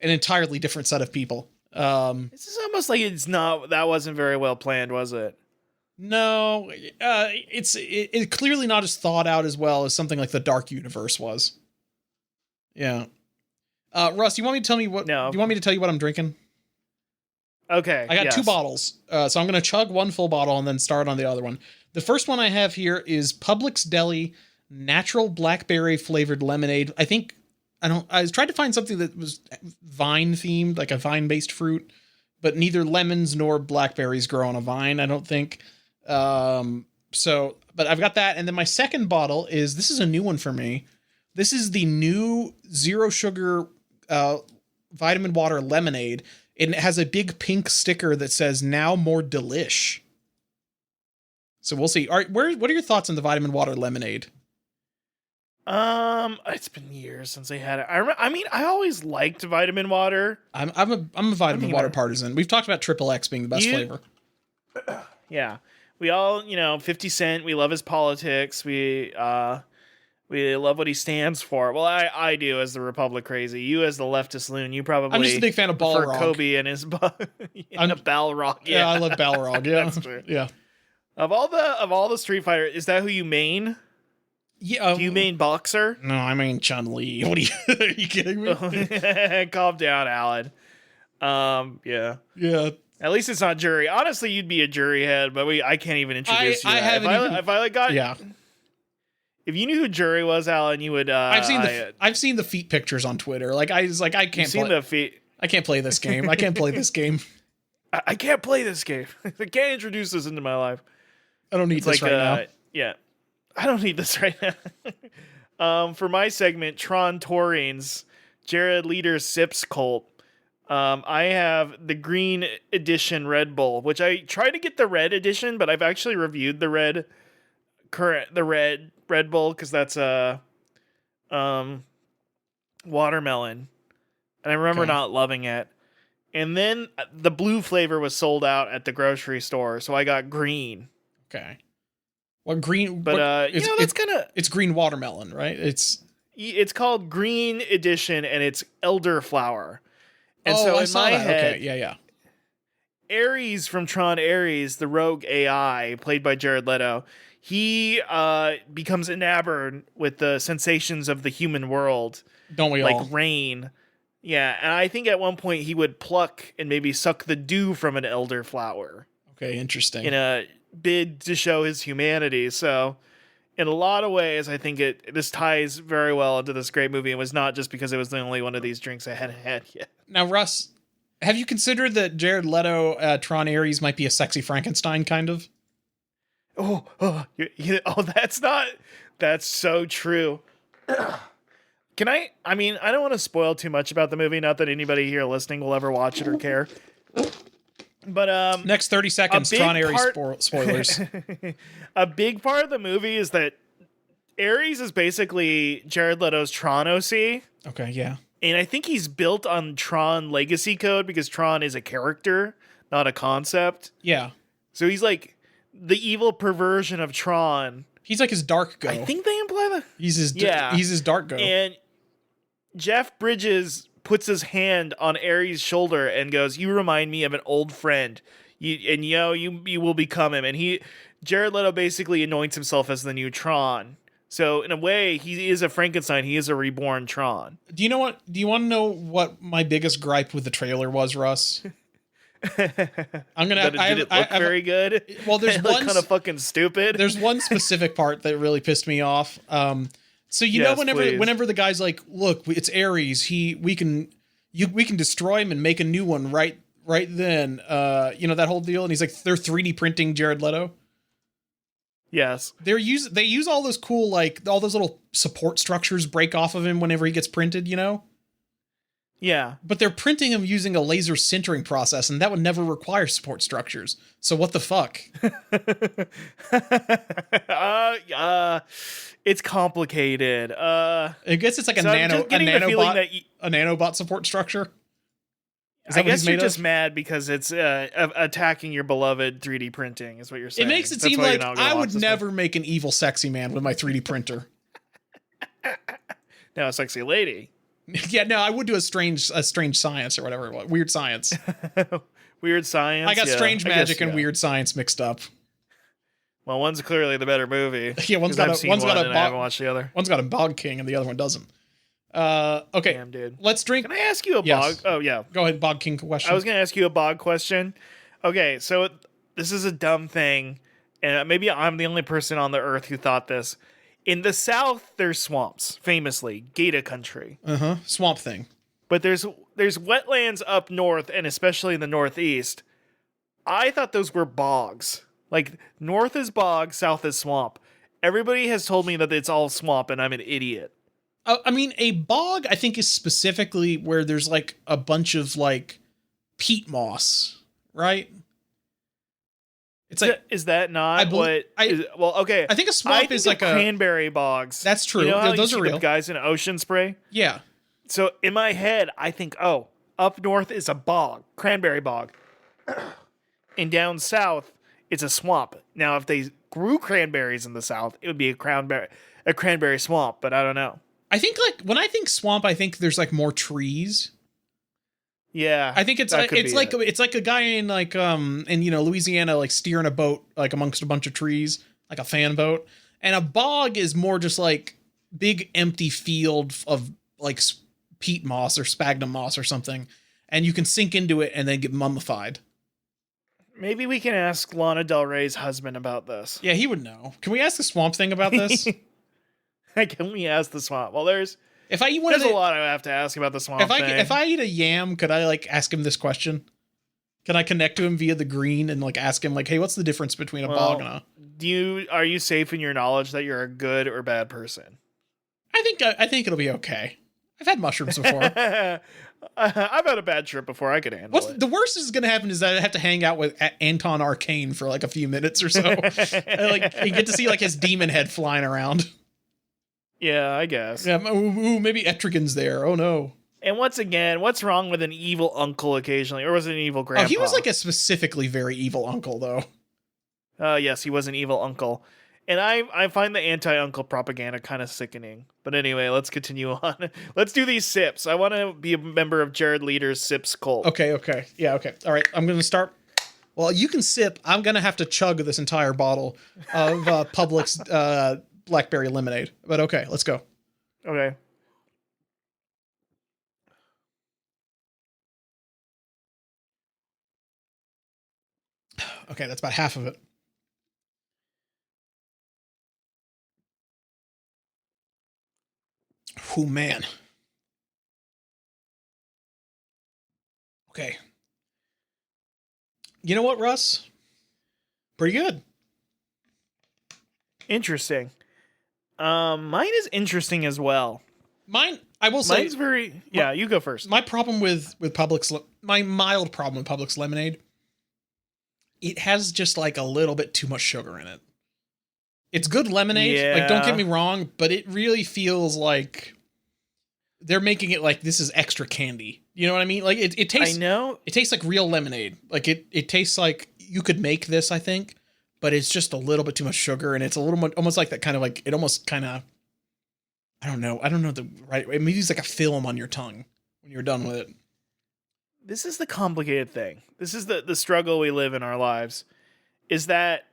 an entirely different set of people. It's almost like that wasn't very well planned, was it? No, it's clearly not as thought out as well as something like the Dark Universe was. Yeah. Russ, do you want me to tell you what I'm drinking? Okay. I got 2 bottles. So I'm going to chug 1 full bottle and then start on the other one. The first one I have here is Publix Deli Natural Blackberry Flavored Lemonade. I tried to find something that was vine themed, like a vine based fruit, but neither lemons nor blackberries grow on a vine, I don't think. But I've got that. And then my second bottle this is a new one for me. This is the new 0 sugar vitamin water lemonade. And it has a big pink sticker that says "Now more delish." So we'll see. All right, what are your thoughts on the vitamin water lemonade? It's been years since I had it. I always liked vitamin water. I'm a vitamin water partisan. We've talked about Triple X being the best flavor. Yeah, we all 50 Cent. We love his politics. We love what he stands for. Well, I do as the Republic crazy. You as the leftist loon. You probably. I'm just a big fan of Balrog. Kobe and his Balrog. Yeah, I love Balrog. Yeah, that's true. Yeah. Of all the Street Fighter, is that who you main? Yeah. Do you mean Boxer? No, I mean Chun-Li. What are you kidding me? Calm down, Alan. Yeah. Yeah. At least it's not Jury. Honestly, you'd be a Jury head, but I can't even introduce you. If you knew who Jury was, Alan, you would. I've seen the feet pictures on Twitter. Like I can't. Seen the feet. I can't play this game. I can't play this game. I can't play this game. I can't introduce this into my life. I don't need this right now. Yeah. I don't need this right now. For my segment, Tron Taurines, Jared Leader Sips Cult. I have the green edition Red Bull, which I tried to get the red edition, but I've actually reviewed the red Bull because that's a watermelon, and I remember not loving it. And then the blue flavor was sold out at the grocery store, so I got green. Okay. What green? But it's green watermelon, right? It's called Green Edition, and it's elderflower. And so in my head, yeah. Ares from Tron Ares, the rogue AI played by Jared Leto, he becomes enamored with the sensations of the human world. Don't we all? Like rain. Yeah, and I think at one point he would pluck and maybe suck the dew from an elderflower. Okay, interesting. In a bid to show his humanity. So in a lot of ways, I think this ties very well into this great movie, and was not just because it was the only one of these drinks I hadn't had yet. Now, Russ, have you considered that Jared Leto, Tron Ares might be a sexy Frankenstein, kind of? That's so true. Can I don't want to spoil too much about the movie, not that anybody here listening will ever watch it or care. But next 30 seconds, Tron Ares spoilers. A big part of the movie is that Ares is basically Jared Leto's Tron OC. Okay, yeah. And I think he's built on Tron legacy code because Tron is a character, not a concept. Yeah. So he's like the evil perversion of Tron. He's like his dark go. I think they imply that. He's his dark go. And Jeff Bridges puts his hand on Ares' shoulder and goes, "You remind me of an old friend. You will become him." And Jared Leto basically anoints himself as the new Tron So in a way, he is a Frankenstein. He is a reborn Tron. Do you know what? Do you want to know what my biggest gripe with the trailer was, Russ? I'm gonna. Did it look very good? Well, there's it one kind of fucking stupid. There's one specific part that really pissed me off. So you know, whenever the guy's like, "Look, it's Ares. We can destroy him and make a new one right then." You know that whole deal, and he's like, they're 3D printing Jared Leto. Yes, they use all those cool, like, all those little support structures break off of him whenever he gets printed. You know. Yeah. But they're printing him using a laser sintering process, and that would never require support structures. So what the fuck? It's complicated. I guess it's like so a nanobot support structure. I guess you're just mad because it's attacking your beloved 3D printing, is what you're saying. It makes it seem like I would never make an evil sexy man with my 3D printer. No, a sexy lady. Yeah, no, I would do a strange science or whatever it was. Weird science. Weird science. I got strange magic and weird science mixed up. Well, one's clearly the better movie. Yeah, one's got I haven't watched the other. One's got a Bog King and the other one doesn't. Okay. Damn, dude. Let's drink. Can I ask you a Bog? Oh, yeah. Go ahead, Bog King question. I was going to ask you a Bog question. Okay, so this is a dumb thing, and maybe I'm the only person on the earth who thought this. In the South, there's swamps, famously, Gaeta country. Swamp thing. But there's wetlands up north, and especially in the Northeast. I thought those were bogs. Like, north is bog, south is swamp. Everybody has told me that it's all swamp, and I'm an idiot. I mean, a bog, I think, is specifically where there's, like, a bunch of, like, peat moss, right? It's like, is that not okay. I think a swamp is like cranberry bogs. That's true. You know how those are real. The guys in Ocean Spray. Yeah. So in my head, I think, up north is a bog, cranberry bog, and down south it's a swamp. Now, if they grew cranberries in the South, it would be a cranberry swamp. But I don't know. I think, like, when I think swamp, I think there's, like, more trees. Yeah, I think it's like a guy in, like, Louisiana, like, steering a boat, like, amongst a bunch of trees, like a fan boat. And a bog is more just like big empty field of, like, peat moss or sphagnum moss or something, and you can sink into it and then get mummified. Maybe we can ask Lana Del Rey's husband about this. Yeah, he would know. Can we ask the Swamp Thing about this? Can we ask the Swamp? Well, there's a lot I have to ask about the Swamp Thing. If I eat a yam, could I, like, ask him this question? Can I connect to him via the green and, like, ask him, like, hey, what's the difference between a bog and a... Are you safe in your knowledge that you're a good or bad person? I think it'll be okay. I've had mushrooms before. I've had a bad trip before. I could handle it. The worst is going to happen is that I have to hang out with Anton Arcane for, like, a few minutes or so. And, like, you get to see, like, his demon head flying around. Yeah, I guess. Yeah, maybe Etrigan's there. Oh, no. And once again, what's wrong with an evil uncle occasionally? Or was it an evil grandpa? Oh, he was, like, a specifically very evil uncle, though. Yes, he was an evil uncle. And I find the anti-uncle propaganda kind of sickening. But anyway, let's continue on. Let's do these sips. I want to be a member of Jared Leader's sips cult. Okay. Yeah, okay. All right, I'm going to start. Well, you can sip. I'm going to have to chug this entire bottle of Publix blackberry lemonade. But okay, let's go. Okay. Okay, that's about half of it. Oh, man. Okay. You know what, Russ? Pretty good. Interesting. Mine is interesting as well. I will say... Mine's very... Yeah, you go first. My problem with Publix... My mild problem with Publix lemonade... It has just, like, a little bit too much sugar in it. It's good lemonade. Yeah. Like, don't get me wrong, but it really feels like they're making it like this is extra candy. You know what I mean? Like, it tastes... I know. It tastes like real lemonade. Like, it tastes like you could make this, I think, but it's just a little bit too much sugar, and it's a little more, almost like that kind of, like, it almost kind of... I don't know the right... It maybe it's like a film on your tongue when you're done with it. This is the complicated thing. This is the struggle we live in our lives. Is that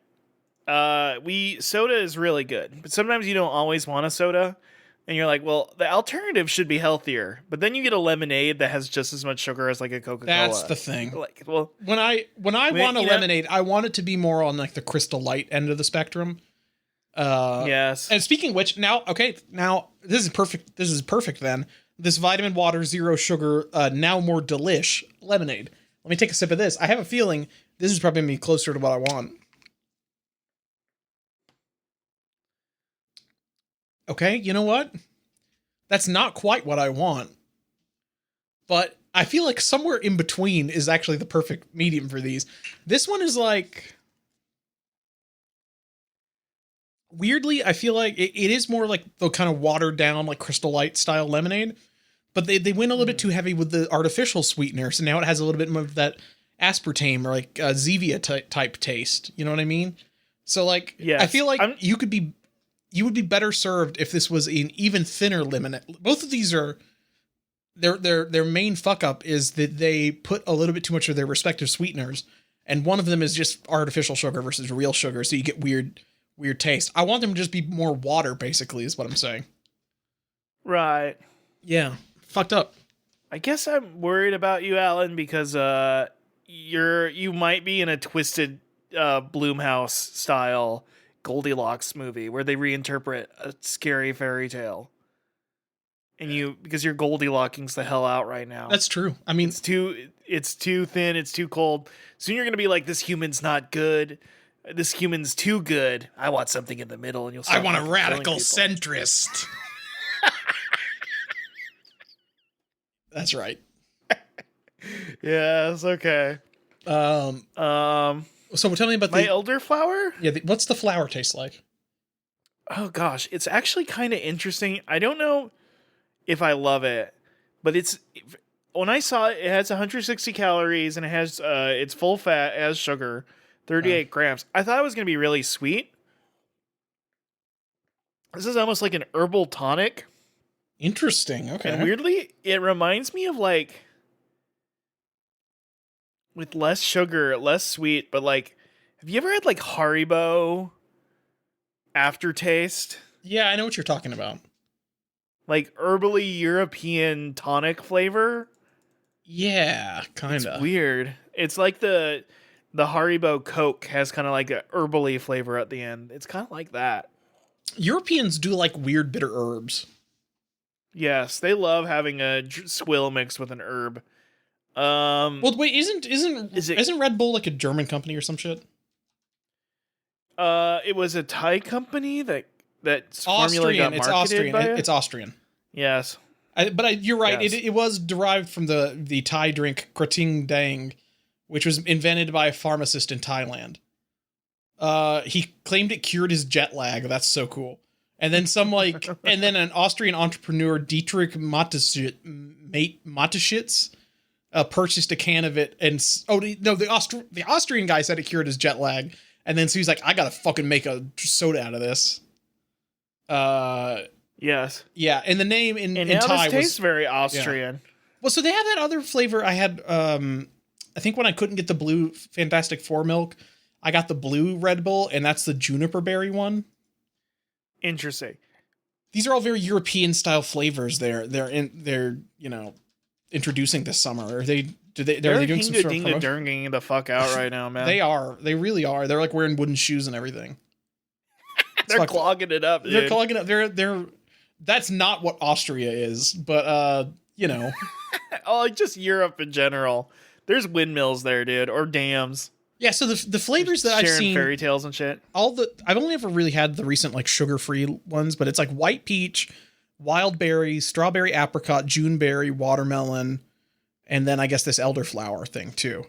Soda is really good, but sometimes you don't always want a soda, and you're like, well, the alternative should be healthier. But then you get a lemonade that has just as much sugar as like a Coca-Cola. That's the thing. Like, well, When I want a lemonade, I want it to be more on like the Crystal Light end of the spectrum. Yes. And speaking of which, now this is perfect. This is perfect then. This vitamin water, zero sugar, now more delish lemonade. Let me take a sip of this. I have a feeling this is probably gonna be closer to what I want. Okay, you know what? That's not quite what I want. But I feel like somewhere in between is actually the perfect medium for these. This one is like... Weirdly, I feel like it is more like the kind of watered down, like Crystal Light style lemonade. But they went a little bit too heavy with the artificial sweetener. So now it has a little bit more of that aspartame or like Zevia type taste. You know what I mean? So like, yes. I feel like you would be better served if this was an even thinner lemonade. Both of these are... Their main fuck up is that they put a little bit too much of their respective sweeteners, and one of them is just artificial sugar versus real sugar, so you get weird taste. I want them to just be more water, basically, is what I'm saying. Right. Yeah. Fucked up. I guess I'm worried about you, Alan, because you might be in a twisted Blumhouse style Goldilocks movie where they reinterpret a scary fairy tale. And because you're Goldilocking's the hell out right now. That's true. I mean, it's too thin, it's too cold. Soon you're gonna be like, this human's not good. This human's too good. I want something in the middle, and I want a radical centrist. That's right. Yes. Okay. So tell me about my elderflower. Yeah. What's the flower taste like? Oh gosh, it's actually kind of interesting. I don't know if I love it, but when I saw it, it has 160 calories and it has it's full fat, it has sugar, 38 grams. I thought it was gonna be really sweet. This is almost like an herbal tonic. Interesting. Okay. And weirdly, it reminds me of like with less sugar, less sweet, but like, have you ever had like Haribo aftertaste? Yeah, I know what you're talking about. Like herbally European tonic flavor. Yeah, kind of. It's weird. It's like the Haribo Coke has kind of like a herbally flavor at the end. It's kind of like that. Europeans do like weird bitter herbs. Yes, they love having a swill mixed with an herb. Well, wait, isn't Red Bull like a German company or some shit? It was a Thai company that's formula got marketed by it. It's Austrian. Yes. You're right. Yes. It was derived from the Thai drink Krating Dang, which was invented by a pharmacist in Thailand. He claimed it cured his jet lag. That's so cool. And then and then an Austrian entrepreneur, Dietrich Mateschitz, purchased a can of it. And the Austrian guy said it cured his jet lag. And then so he's like, I gotta fucking make a soda out of this. Yes. Yeah, and the name in now Thai this tastes very Austrian. Yeah. Well, so they have that other flavor. I had, I think when I couldn't get the blue Fantastic Four milk, I got the blue Red Bull, and that's the juniper berry one. Interesting. These are all very European style flavors. They're introducing this summer. Are they doing some sort of promotion? The fuck out right now, man. They are. They really are. They're like wearing wooden shoes and everything. They're clogging it up, dude. They're clogging up. They're that's not what Austria is, but oh, just Europe in general. There's windmills there, dude, or dams. Yeah, so the flavors that I've seen, fairy tales and shit. I've only ever really had the recent like sugar-free ones, but it's like white peach, wild berry, strawberry apricot, June berry, watermelon, and then I guess this elderflower thing too.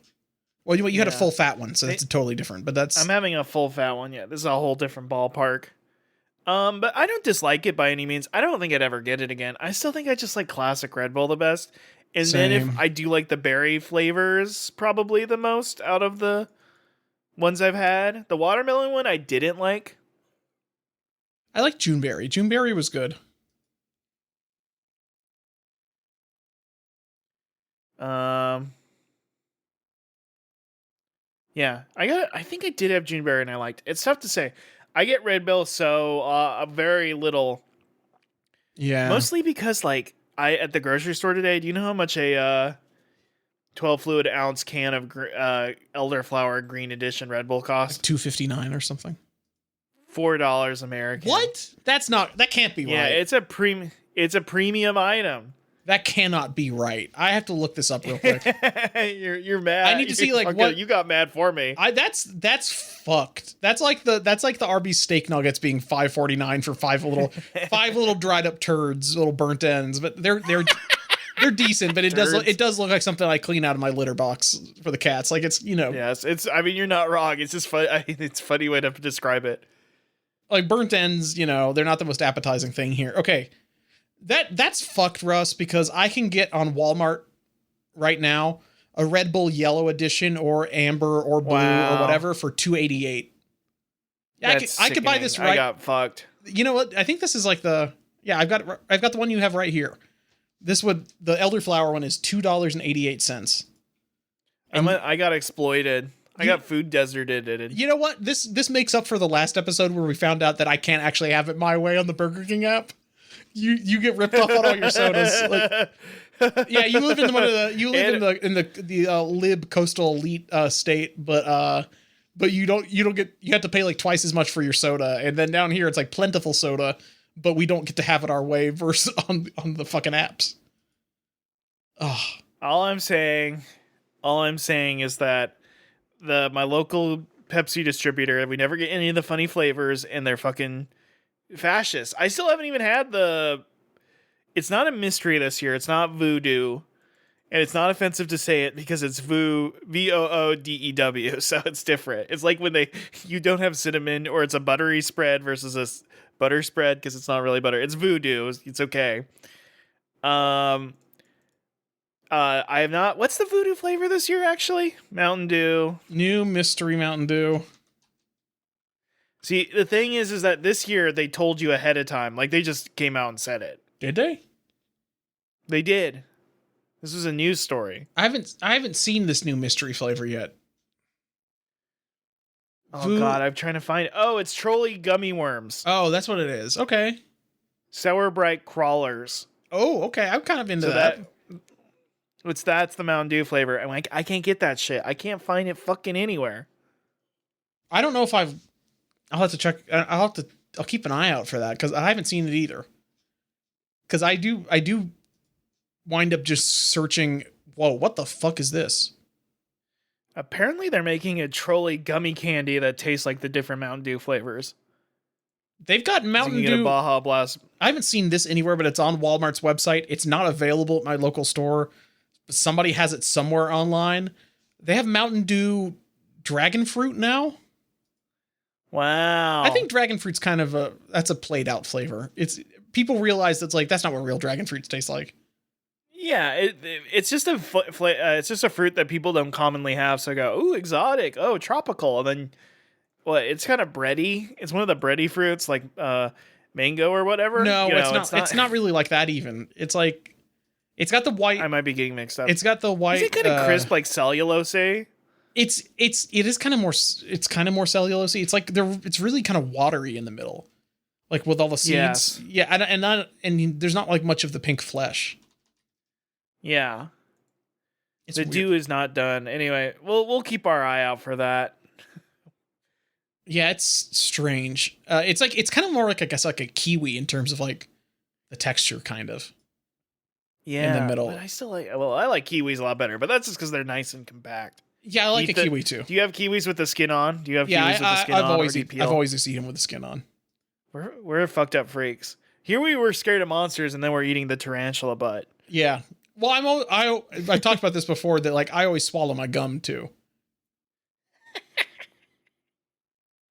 Well, you had a full fat one, so that's totally different. But I'm having a full fat one. Yeah, this is a whole different ballpark. But I don't dislike it by any means. I don't think I'd ever get it again. I still think I just like classic Red Bull the best. And Same. Then if I do like the berry flavors probably the most out of the ones I've had. The watermelon one I didn't like. I like Juneberry. Juneberry was good. Yeah, I think I did have June Berry and I liked it. It's tough to say. I get Red Bull so very little, Yeah. mostly because like I at the grocery store today. Do you know how much a 12 fluid ounce can of elderflower green edition Red Bull Like cost? 259 or something. $4 American. What? That can't be Yeah, right. it's a premium item. That cannot be right. I have to look this up real quick. You're mad. I need to see, like, Fucking- what- you got mad for me. That's fucked. That's like the Arby's steak nuggets being $5.49 for five little dried up turds, little burnt ends. But they're decent. But it does look like something I clean out of my litter box for the cats. Like it's Yes, it's. I mean, you're not wrong. It's just fun. It's a funny way to describe it. like burnt ends. They're not the most appetizing thing here. Okay, that's fucked, Russ, because I can get on Walmart right now a Red Bull Yellow Edition or Amber or Blue or whatever for $2.88. I could buy this right. I got fucked. You know what? I think this is like I've got the one you have right here. The elderflower one is $2.88. I got exploited. I got food deserted. You know what? This makes up for the last episode where we found out that I can't actually have it my way on the Burger King app. You get ripped off on all your sodas. Like, yeah, you live in in the lib coastal elite state, but you have to pay like twice as much for your soda, and then down here it's like plentiful soda, but we don't get to have it our way versus on the fucking apps. Oh. All I'm saying is that my local Pepsi distributor, we never get any of the funny flavors, and they're fucking fascist. I still haven't even had it's not a mystery this year. It's not voodoo, and it's not offensive to say it because it's VOODEW, so it's different. It's like when you don't have cinnamon, or it's a buttery spread versus a butter spread because it's not really butter. It's voodoo. It's okay. I have not. What's the voodoo flavor this year? Actually, Mountain Dew. New mystery Mountain Dew. See, the thing is that this year they told you ahead of time. Like, they just came out and said it. Did they? They did. This was a news story. I haven't seen this new mystery flavor yet. Oh God, I'm trying to find it. Oh, it's Trolley gummy worms. Oh, that's what it is. Okay. Sour Bright crawlers. Oh, okay. I'm kind of into that. That's the Mountain Dew flavor. I'm like, I can't get that shit. I can't find it fucking anywhere. I don't know if I'll have to check. I'll keep an eye out for that because I haven't seen it either. Because I do wind up just searching. Whoa, what the fuck is this? Apparently, they're making a Trolley gummy candy that tastes like the different Mountain Dew flavors. They've got Mountain Dew. Get a Baja Blast. I haven't seen this anywhere, but it's on Walmart's website. It's not available at my local store. But somebody has it somewhere online. They have Mountain Dew dragon fruit now. Wow. I think dragon fruit's kind of that's a played out flavor. People realize that's not what real dragon fruits taste like. Yeah, it's just a fruit that people don't commonly have. So I go, ooh, exotic, oh, tropical, and then it's kind of bready. It's one of the bready fruits, like mango or whatever. No, it's not. It's not really like that. Even it's like it's got the white. I might be getting mixed up. It's got the white. Is it kind of crisp, like cellulose? It is kind of more. It's kind of more cellulosey. It's like it's really kind of watery in the middle, like with all the seeds. Yes. Yeah, and there's not like much of the pink flesh. Yeah, it's the weird. dew is not done. Anyway, we'll keep our eye out for that. Yeah, it's strange. It's kind of more like, I guess, like a kiwi in terms of like the texture, kind of. Yeah, in the middle. But I like kiwis a lot better, but that's just because they're nice and compact. Yeah, I like a kiwi too. Do you have kiwis with the skin on? Kiwis with the skin on? I've always just eaten with the skin on. We're fucked up freaks. Here we were scared of monsters, and then we're eating the tarantula butt. Yeah. Well, I've talked about this before that like I always swallow my gum too.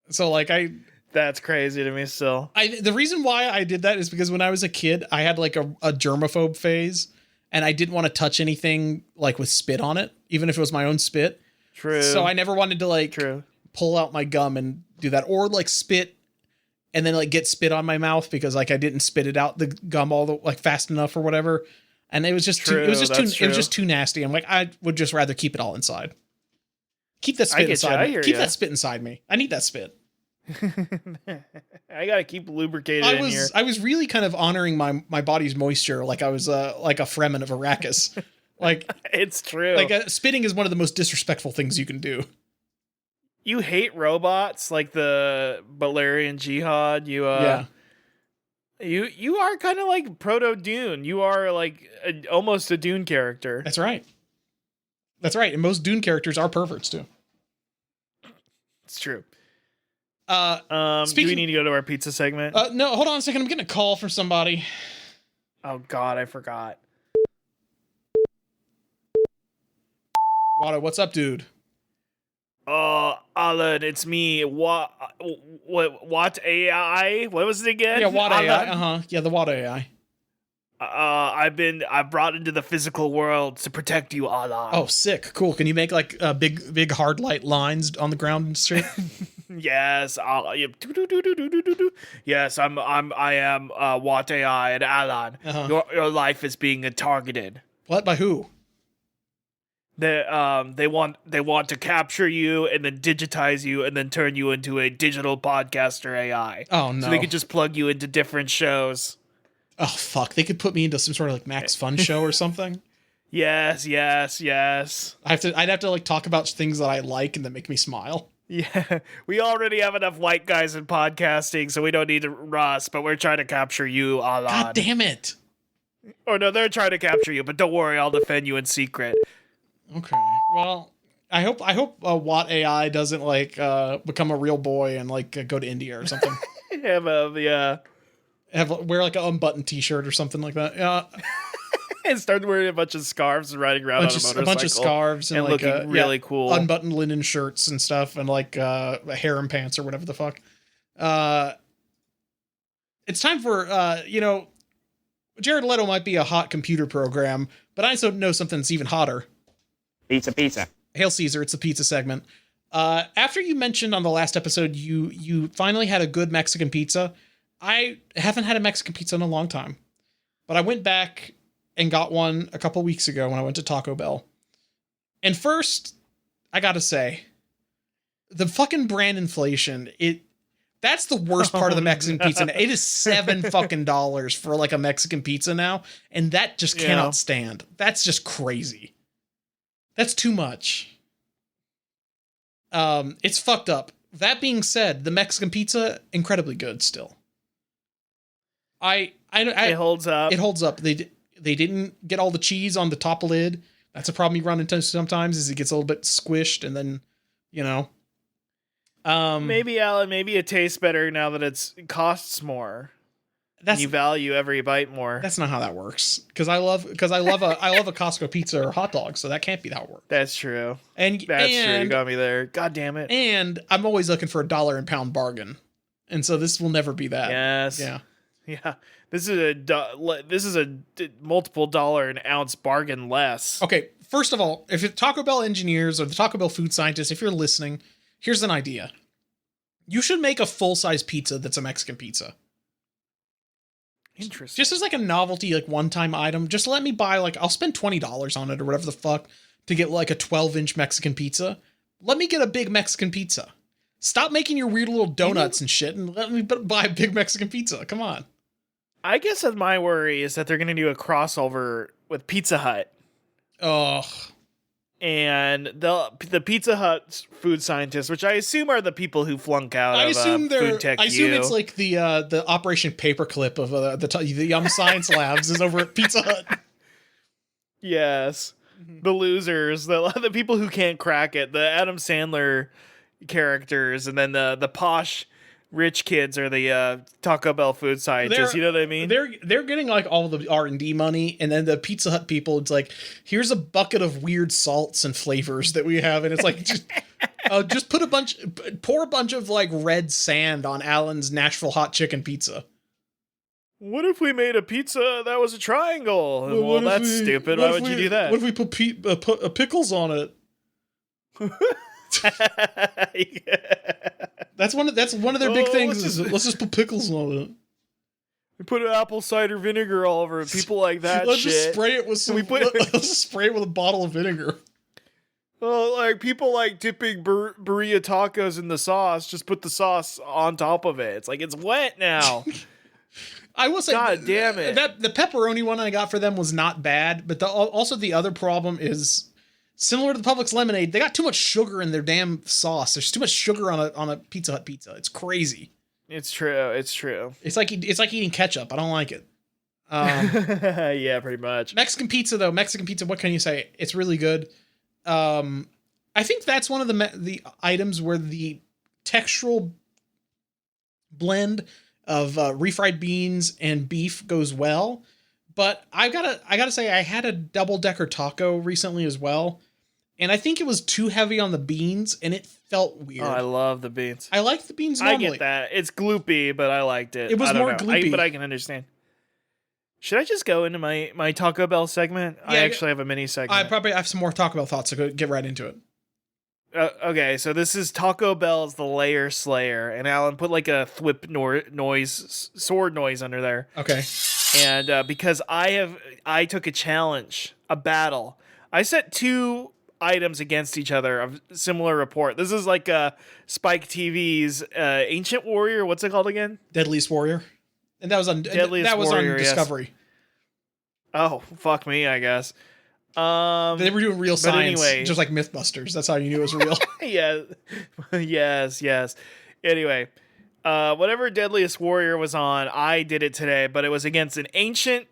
So like that's crazy to me still. The reason why I did that is because when I was a kid, I had like a germaphobe phase, and I didn't want to touch anything like with spit on it, even if it was my own spit. True. So I never wanted to pull out my gum and do that, or like spit and then like get spit on my mouth because like I didn't spit it out the gum fast enough or whatever. And it was just too nasty. I'm like, I would just rather keep it all inside. Keep that I spit get inside you. I me. hear Keep ya. that spit inside me. I need that spit. I gotta keep lubricated in here. I was really kind of honoring my body's moisture, like I was like a Fremen of Arrakis. Like It's true. spitting is one of the most disrespectful things you can do. You hate robots like the Balerian Jihad. Yeah, You are kind of like proto Dune. You are like almost a Dune character. that's right. That's right. And most Dune characters are perverts too. It's true. Uh, Do we need to go to our pizza segment? no, hold on a second. I'm getting a call from somebody. Oh God, I forgot. Wado, what's up, dude? Alan, it's me. What AI? What was it again? Yeah, Wado AI. Alan? Yeah, the Wado AI. I've brought into the physical world to protect you, Alan. Oh, sick. Cool. Can you make like big hard light lines on the ground and shit? Yes, yes, I am Wat AI and Alan. Uh-huh. Your life is being targeted. What? By who? They want to capture you and then digitize you and then turn you into a digital podcaster AI. Oh no. So they could just plug you into different shows. Oh fuck. They could put me into some sort of like Max Fun show or something. Yes. I'd have to like talk about things that I like and that make me smile. Yeah, we already have enough white guys in podcasting, so we don't need Russ, but we're trying to capture you, Alan. God damn it. Oh no, they're trying to capture you, but don't worry, I'll defend you in secret. Okay. Well, I hope Watt AI doesn't like become a real boy and like go to India or something. Wear like an unbuttoned T-shirt or something like that. Yeah. And start wearing a bunch of scarves and riding around on a motorcycle. A bunch of scarves and like looking really cool. Unbuttoned linen shirts and stuff and like harem pants or whatever the fuck. It's time for Jared Leto might be a hot computer program, but I also know something that's even hotter. Pizza. Hail Caesar, it's the pizza segment. After you mentioned on the last episode you finally had a good Mexican pizza, I haven't had a Mexican pizza in a long time. But I went back and got one a couple weeks ago when I went to Taco Bell. And first, I gotta say, the fucking brand inflation, that's the worst part of the Mexican pizza. It is $7 for like a Mexican pizza now, and that just cannot stand. That's just crazy. That's too much. It's fucked up. That being said, the Mexican pizza, incredibly good still. It holds up. It holds up. They didn't get all the cheese on the top lid. That's a problem you run into sometimes, is it gets a little bit squished and then, maybe Alan, maybe it tastes better now that it costs more. You value every bite more. That's not how that works. Because I love a Costco pizza or hot dog, so that can't be how it works. That's true. That's true. You got me there. God damn it. And I'm always looking for $1 and pound bargain, and so this will never be that. Yes. Yeah. This is a multiple dollar an ounce bargain less. Okay. First of all, if it's Taco Bell engineers or the Taco Bell food scientists, if you're listening, here's an idea. You should make a full-size pizza that's a Mexican pizza. Interesting. Just as like a novelty, like one-time item, just let me buy I'll spend $20 on it or whatever the fuck to get like a 12-inch Mexican pizza. Let me get a big Mexican pizza. Stop making your weird little donuts and shit and let me buy a big Mexican pizza. Come on. I guess that my worry is that they're going to do a crossover with Pizza Hut. Ugh. And the Pizza Hut food scientists, which I assume are the people who flunk out I assume it's like the Operation Paperclip of the Yum Science Labs is over at Pizza Hut. Yes. The losers, the people who can't crack it, the Adam Sandler characters, and then the posh rich kids are the Taco Bell food scientists. You know what I mean? They're getting like all the R&D money, and then the Pizza Hut people, it's like, here's a bucket of weird salts and flavors that we have, and it's like just pour a bunch of like red sand on Alan's Nashville hot chicken pizza. What if we made a pizza that was a triangle? Well, that's stupid. Why would you do that? What if we put pickles on it? That's one of their big things. Let's just put pickles on it. We put apple cider vinegar all over it. People like that. Let's just spray it with let's just spray it with a bottle of vinegar. Well, like people like dipping burrito tacos in the sauce. Just put the sauce on top of it. It's like it's wet now. I will say, God damn it. that the pepperoni one I got for them was not bad, but also the other problem is similar to the Publix lemonade. They got too much sugar in their damn sauce. There's too much sugar on a Pizza Hut pizza. It's crazy. It's true. It's true. It's like eating ketchup. I don't like it. Yeah, pretty much. Mexican pizza though. Mexican pizza. What can you say? It's really good. I think that's one of the items where the textural blend of refried beans and beef goes well. But I gotta say, I had a double-decker taco recently as well, and I think it was too heavy on the beans, and it felt weird. Oh, I love the beans. I like the beans normally. I get that. It's gloopy, but I liked it. It was more gloopy. But I can understand. Should I just go into my Taco Bell segment? Yeah, I actually have a mini segment. I probably have some more Taco Bell thoughts, so go get right into it. Okay, so this is Taco Bell's The Layer Slayer, and Alan put like a thwip sword noise under there. Okay. And because I took a challenge, a battle. I set two items against each other of similar report. This is like Spike TV's Ancient Warrior. What's it called again? Deadliest Warrior. And that was on Warrior, on Discovery. Yes. Oh, fuck me, I guess. They were doing real science, anyway. just like Mythbusters. That's how you knew it was real. Yeah. Yes. Anyway, whatever Deadliest Warrior was on, I did it today, but it was against an ancient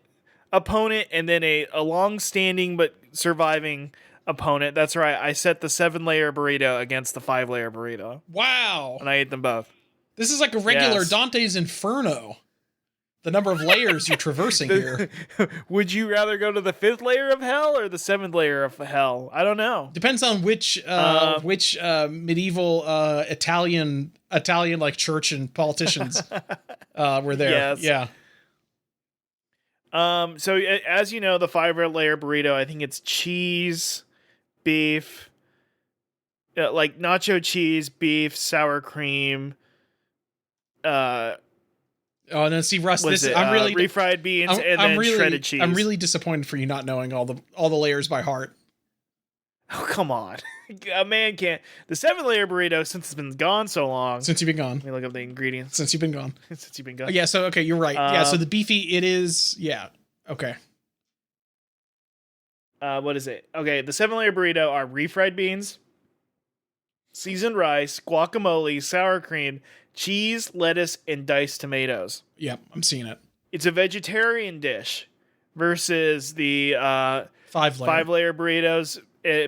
opponent and then a long-standing but surviving opponent. That's right. I set the 7-layer burrito against the 5-layer burrito. Wow. And I ate them both. This is like a regular Dante's Inferno. The number of layers you're traversing here. Would you rather go to the 5th layer of hell or the 7th layer of hell? I don't know. Depends on which medieval Italian like church and politicians were there. Yes. Yeah. So as you know, the 5-layer burrito, I think it's cheese, beef, like nacho cheese, beef, sour cream, Oh no! See, Russ, I'm really refried beans and then shredded cheese. I'm really disappointed for you not knowing all the layers by heart. Oh come on, a man can't. The 7-layer burrito, since it's been gone so long. Since you've been gone. Let me look up the ingredients. Since you've been gone. Since you've been gone. Yeah. So okay, you're right. Yeah. So the beefy, it is. Yeah. Okay. What is it? Okay, the 7-layer burrito are refried beans, seasoned rice, guacamole, sour cream, cheese, lettuce, and diced tomatoes. Yep, I'm seeing it. It's a vegetarian dish versus the 5-layer burritos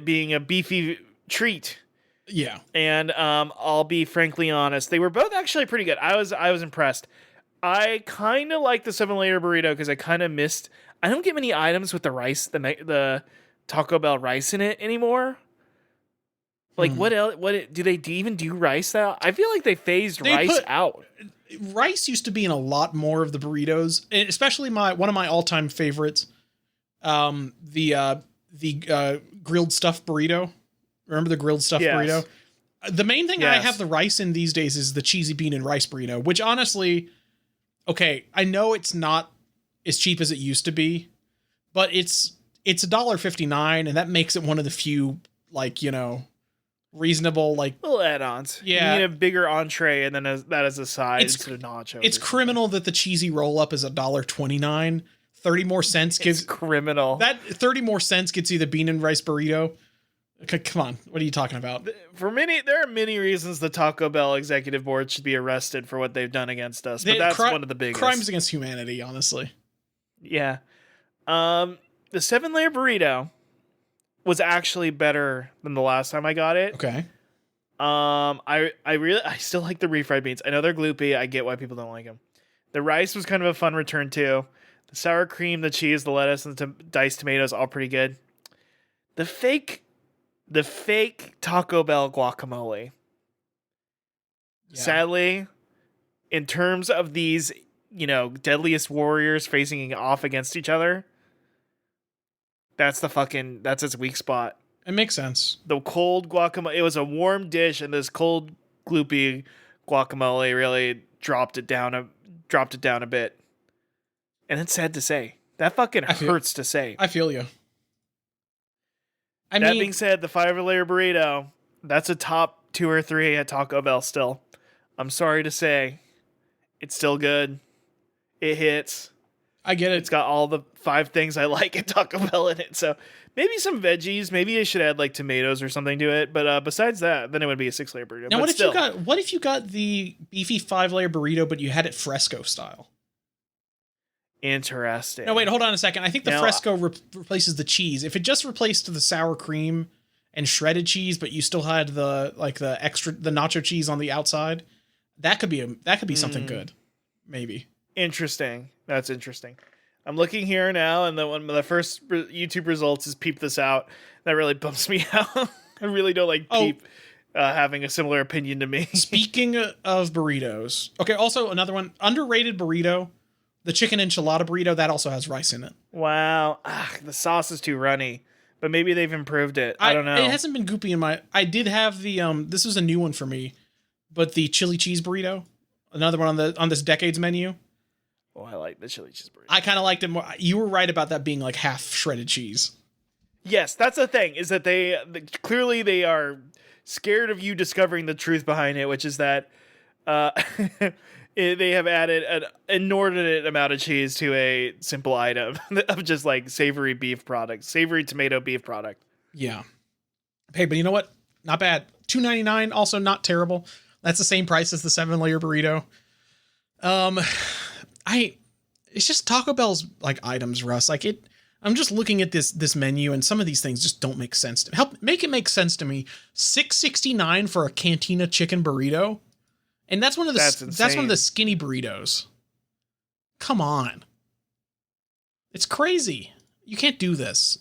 being a beefy treat. Yeah. And I'll be frankly honest, they were both actually pretty good. I was impressed. I kind of like the 7-layer burrito because I kind of missed. I don't get many items with the rice, the Taco Bell rice in it anymore. Like what else? Do they even do rice now? I feel like they phased rice out. Rice used to be in a lot more of the burritos, especially one of my all-time favorites, the grilled stuffed burrito. Remember the grilled stuffed burrito? The main thing I have the rice in these days is the cheesy bean and rice burrito, which honestly, okay, I know it's not as cheap as it used to be, but it's $1.59, and that makes it one of the few, like, you know, reasonable, like, little add-ons. Yeah, you need a bigger entree and then that as a side instead of nachos. It's criminal that the cheesy roll-up is $1.29. 30 more cents gives criminal. That 30 more cents gets you the bean and rice burrito. Okay, come on, what are you talking about? There are many reasons the Taco Bell executive board should be arrested for what they've done against us, but that's one of the biggest crimes against humanity, honestly. Yeah. The 7-layer burrito was actually better than the last time I got it. Okay. I still like the refried beans. I know they're gloopy. I get why people don't like them. The rice was kind of a fun return too. The sour cream, the cheese, the lettuce, and the diced tomatoes, all pretty good. The fake Taco Bell guacamole. Yeah. Sadly, in terms of these, you know, deadliest warriors facing off against each other, that's its weak spot. It makes sense. The cold guacamole, it was a warm dish, and this cold, gloopy guacamole really dropped it down a bit. And it's sad to say. That fucking hurts to say. I feel you. That being said, the 5-layer burrito, that's a top 2 or 3 at Taco Bell still. I'm sorry to say, it's still good. It hits. I get it. It's got all the 5 things I like at Taco Bell in it. So maybe some veggies. Maybe I should add like tomatoes or something to it. But besides that, then it would be a 6-layer burrito. Now, but what if you got the beefy 5-layer burrito, but you had it fresco style? Interesting. No, wait, hold on a second. I think the fresco replaces the cheese. If it just replaced the sour cream and shredded cheese, but you still had the nacho cheese on the outside, that could be something good. Maybe. Interesting. That's interesting. I'm looking here now, and one of the first YouTube results is Peep This Out. That really bumps me out. I really don't like Peep having a similar opinion to me. Speaking of burritos, okay. Also, another one, underrated burrito. The chicken enchilada burrito, that also has rice in it. Wow. The sauce is too runny. But maybe they've improved it. I don't know. It hasn't been goopy in my... I did have the... This was a new one for me. But the chili cheese burrito. Another one on this decade's menu. Oh, I like the chili cheese burrito. I kind of liked it more. You were right about that being like half shredded cheese. Yes, that's the thing. Is that clearly they are scared of you discovering the truth behind it, which is that... they have added an inordinate amount of cheese to a simple item of just like savory tomato beef product. Yeah. Hey, but you know what? Not bad. $2.99, also not terrible. That's the same price as the 7-layer burrito. It's just Taco Bell's like items, Russ. Like I'm just looking at this menu, and some of these things just don't make sense. Make it make sense to me. $6.69 for a Cantina chicken burrito. And that's one of the skinny burritos. Come on. It's crazy. You can't do this.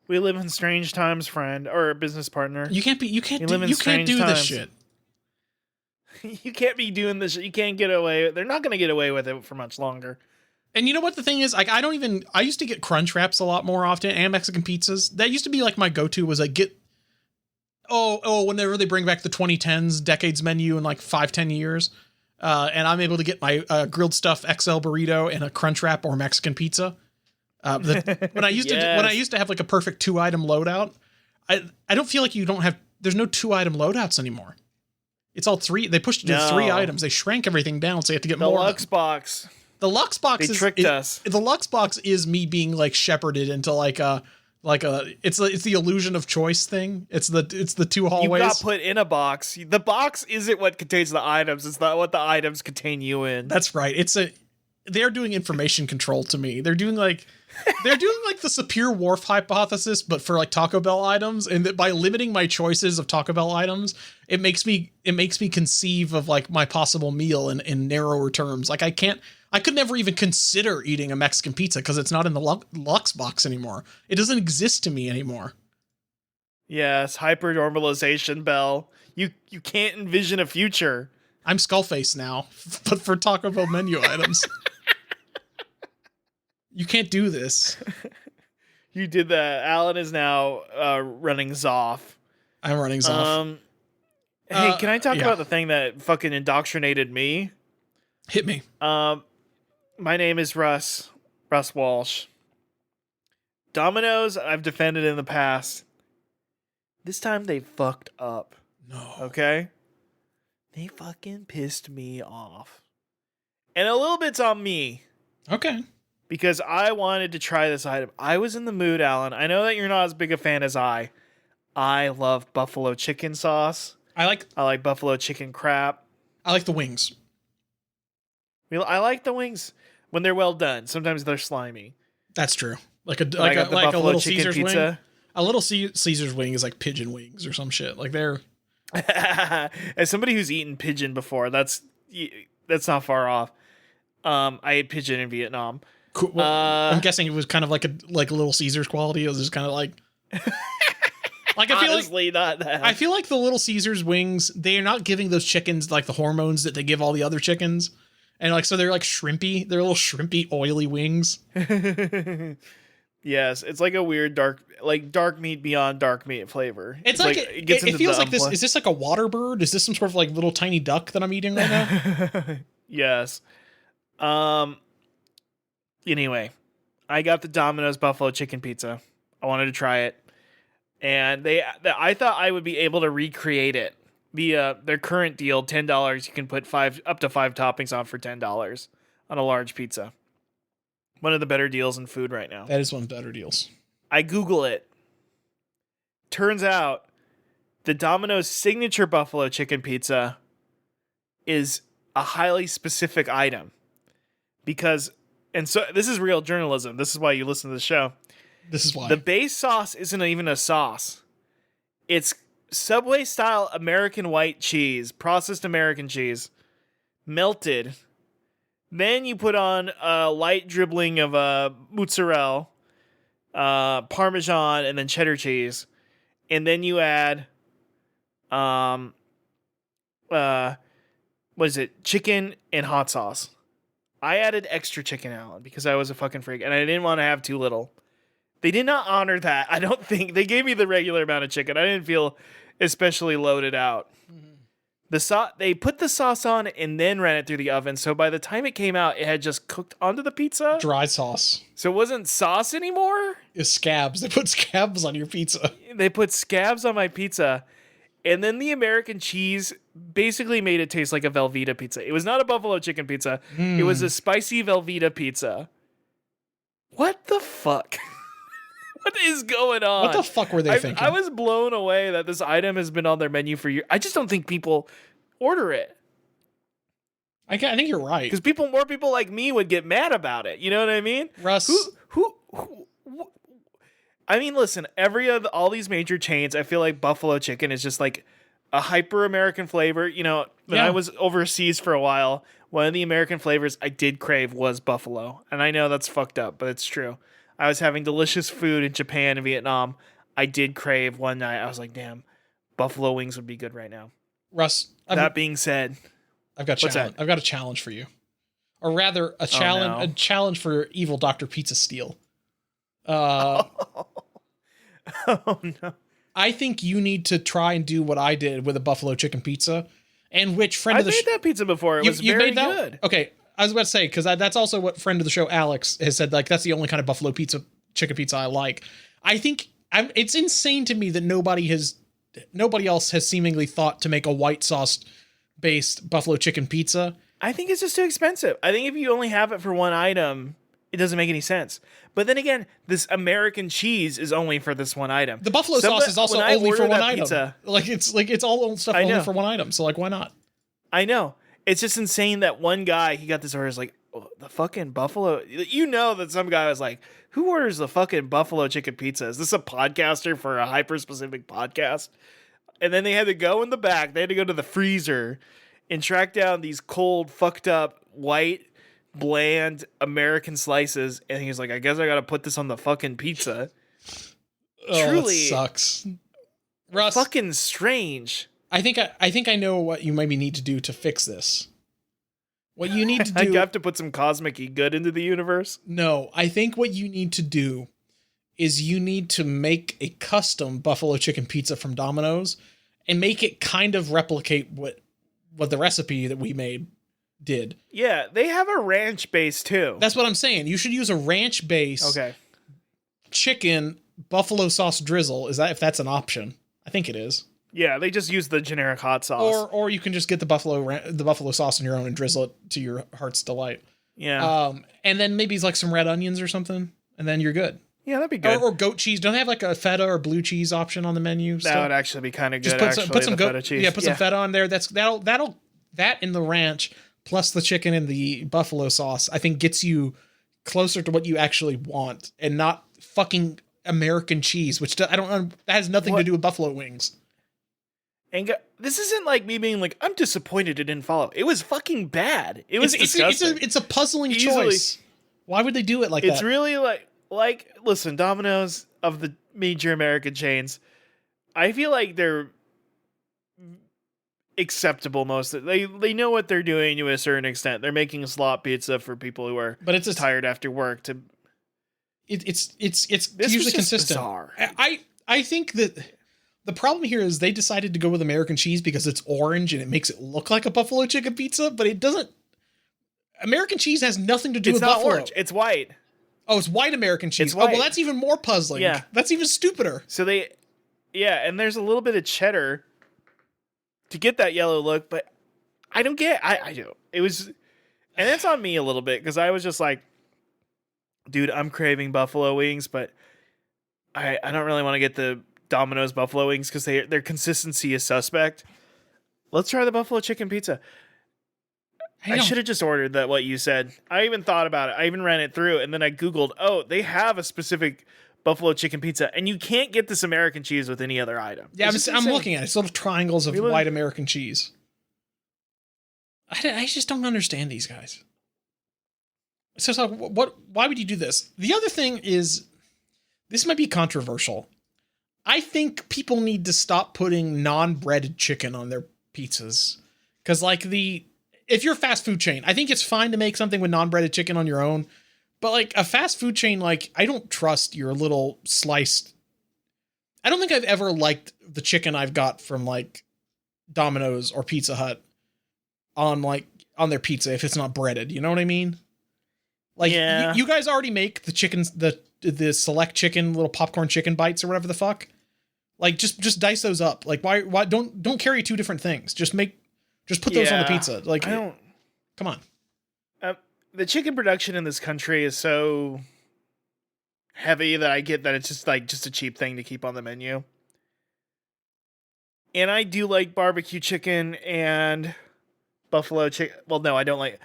We live in strange times, friend, or business partner. You can't do this shit. You can't be doing this. You can't get away. They're not going to get away with it for much longer. And you know what the thing is? Like, I used to get crunch wraps a lot more often, and Mexican pizzas. That used to be like my go-to, was like whenever they bring back the 2010s decades menu in like 5-10 years, and I'm able to get my grilled stuff XL burrito and a crunch wrap or Mexican pizza. When I used to have like a perfect 2-item loadout, I don't feel like there's no 2-item loadouts anymore. It's all 3. They pushed it to 3 items. They shrank everything down, so you have to get more. The Lux box. The Lux box tricked us. The Lux box is me being like shepherded into it's the illusion of choice thing. It's the 2 hallways. You got put in a box. The box isn't what contains the items. It's not what the items contain you in. That's right. They're doing information control to me. They're doing like the Sapir Whorf hypothesis, but for like Taco Bell items. And that by limiting my choices of Taco Bell items, it makes me conceive of like my possible meal in narrower terms. Like I could never even consider eating a Mexican pizza because it's not in the Lux box anymore. It doesn't exist to me anymore. Yes, hyper normalization, Bell. You can't envision a future. I'm Skullface now, but for Taco Bell menu items. You can't do this. You did that. Alan is now running Zoff. I'm running Zoff. Hey, can I talk about the thing that fucking indoctrinated me? Hit me. My name is Russ Walsh. Domino's, I've defended in the past. This time they fucked up. No. Okay? They fucking pissed me off. And a little bit's on me. Okay. Because I wanted to try this item. I was in the mood, Alan. I know that you're not as big a fan as I. I love buffalo chicken sauce. I like buffalo chicken crap. I like the wings. I like the wings when they're well done. Sometimes they're slimy. That's true. Like a little Caesar's pizza. Wing. A little Caesar's wing is like pigeon wings or some shit. Like they're. As somebody who's eaten pigeon before, that's not far off. I ate pigeon in Vietnam. Cool. Well, I'm guessing it was kind of like a Little Caesars quality. It was just kind of like. Like I feel honestly, not that. I feel like the Little Caesars wings, they are not giving those chickens like the hormones that they give all the other chickens. And like, so they're like shrimpy. They're little shrimpy, oily wings. Yes, it's like a weird dark meat beyond dark meat flavor. It's like it feels like this. Is this like a water bird? Is this some sort of like little tiny duck that I'm eating right now? Yes. Anyway, I got the Domino's buffalo chicken pizza. I wanted to try it. and I thought I would be able to recreate it. Their current deal, $10, you can put up to 5 toppings on for $10 on a large pizza. One of the better deals in food right now. That is one of the better deals. I Google it. Turns out the Domino's signature buffalo chicken pizza is a highly specific item. Because, and so this is real journalism. This is why you listen to the show. This is why. The base sauce isn't even a sauce. It's Subway style American white cheese, processed American cheese, melted. Then you put on a light dribbling of mozzarella, Parmesan, and then cheddar cheese. And then you add, what is it? Chicken and hot sauce. I added extra chicken, Alan, because I was a fucking freak, and I didn't want to have too little. They did not honor that. I don't think they gave me the regular amount of chicken. I didn't feel especially loaded out. Mm-hmm. They put the sauce on and then ran it through the oven. So by the time it came out, it had just cooked onto the pizza. Dry sauce. So it wasn't sauce anymore. It's scabs. They put scabs on your pizza. They put scabs on my pizza. And then the American cheese basically made it taste like a Velveeta pizza. It was not a buffalo chicken pizza. It was a spicy Velveeta pizza. What the fuck? What is going on? What the fuck were they thinking? I was blown away that this item has been on their menu for years. I just don't think people order it. I think you're right. Because more people like me would get mad about it. You know what I mean? Russ. Who I mean, listen, all these major chains, I feel like buffalo chicken is just like a hyper American flavor. You know, when I was overseas for a while, one of the American flavors I did crave was buffalo. And I know that's fucked up, but it's true. I was having delicious food in Japan and Vietnam. I did crave one night. I was like, damn, buffalo wings would be good right now. Russ. That being said, I've got a challenge for you. Or rather, a challenge for evil Dr. Pizza Steel. Oh no. I think you need to try and do what I did with a buffalo chicken pizza, and which friend of the I've made that pizza before. It was very good. Okay, I was about to say, because that's also what friend of the show Alex has said. Like, that's the only kind of buffalo chicken pizza I like. I think it's insane to me that nobody else has seemingly thought to make a white sauce based buffalo chicken pizza. I think it's just too expensive. I think if you only have it for one item, it doesn't make any sense. But then again, this American cheese is only for this one item. The buffalo sauce is also only for one item. Pizza, it's all stuff only for one item. So like, why not? I know. It's just insane that one guy, he got this order, is like, oh, the fucking buffalo. You know that some guy was like, who orders the fucking buffalo chicken pizza? Is this a podcaster for a hyper-specific podcast? And then they had to go in the back. They had to go to the freezer and track down these cold, fucked up, white, bland American slices. And he was like, I guess I got to put this on the fucking pizza. Truly. That sucks. Russ, fucking strange. I think I know what you maybe need to do to fix this. What you need to do... I have to put some cosmic-y good into the universe? No, I think what you need to do is you need to make a custom buffalo chicken pizza from Domino's and make it kind of replicate what the recipe that we made did. Yeah, they have a ranch base too. That's what I'm saying. You should use a ranch base chicken buffalo sauce drizzle. If that's an option? I think it is. Yeah, they just use the generic hot sauce. Or you can just get the buffalo sauce on your own and drizzle it to your heart's delight. Yeah. And then maybe like some red onions or something, and then you're good. Yeah, that'd be good. Or goat cheese. Don't they have like a feta or blue cheese option on the menu? That would actually be kind of good. Just put some goat feta cheese. Yeah, put some feta on there. That in the ranch plus the chicken and the buffalo sauce, I think gets you closer to what you actually want, and not fucking American cheese, which that has nothing to do with buffalo wings. And this isn't like me being like, I'm disappointed it didn't follow. It was fucking bad. It was disgusting. It's a puzzling choice. Why would they do it like that? It's really like listen, Domino's, of the major American chains, I feel like they're acceptable they know what they're doing to a certain extent. They're making a slot pizza for people who are tired after work to it's usually consistent. Bizarre. I think that the problem here is they decided to go with American cheese because it's orange and it makes it look like a buffalo chicken pizza, but it doesn't. American cheese has nothing to do with buffalo. It's not orange. It's white. Oh, it's white American cheese. It's white. Oh, well, that's even more puzzling. Yeah. That's even stupider. So they and there's a little bit of cheddar to get that yellow look, but I don't get. I do. It was, and it's on me a little bit because I was just like, dude, I'm craving buffalo wings, but I don't really want to get the Domino's buffalo wings because their consistency is suspect. Let's try the buffalo chicken pizza. I should have just ordered that. What you said. I even thought about it. I even ran it through, and then I Googled. Oh, they have a specific buffalo chicken pizza, and you can't get this American cheese with any other item. Yeah, I'm looking at it. It's little triangles of white American cheese. I just don't understand these guys. So it's like, why would you do this? The other thing is, this might be controversial. I think people need to stop putting non-breaded chicken on their pizzas. Because, like, if you're a fast food chain, I think it's fine to make something with non-breaded chicken on your own. But, like, a fast food chain, like, I don't trust your little sliced... I don't think I've ever liked the chicken I've got from, like, Domino's or Pizza Hut on their pizza if it's not breaded. You know what I mean? Like, yeah. You guys already make the chickens, the select chicken, little popcorn chicken bites or whatever the fuck. Like, just dice those up. Like, why don't carry two different things? Just put those on the pizza. Like, come on. The chicken production in this country is so heavy that I get that it's just a cheap thing to keep on the menu. And I do like barbecue chicken and buffalo chicken. Well, no, I don't like.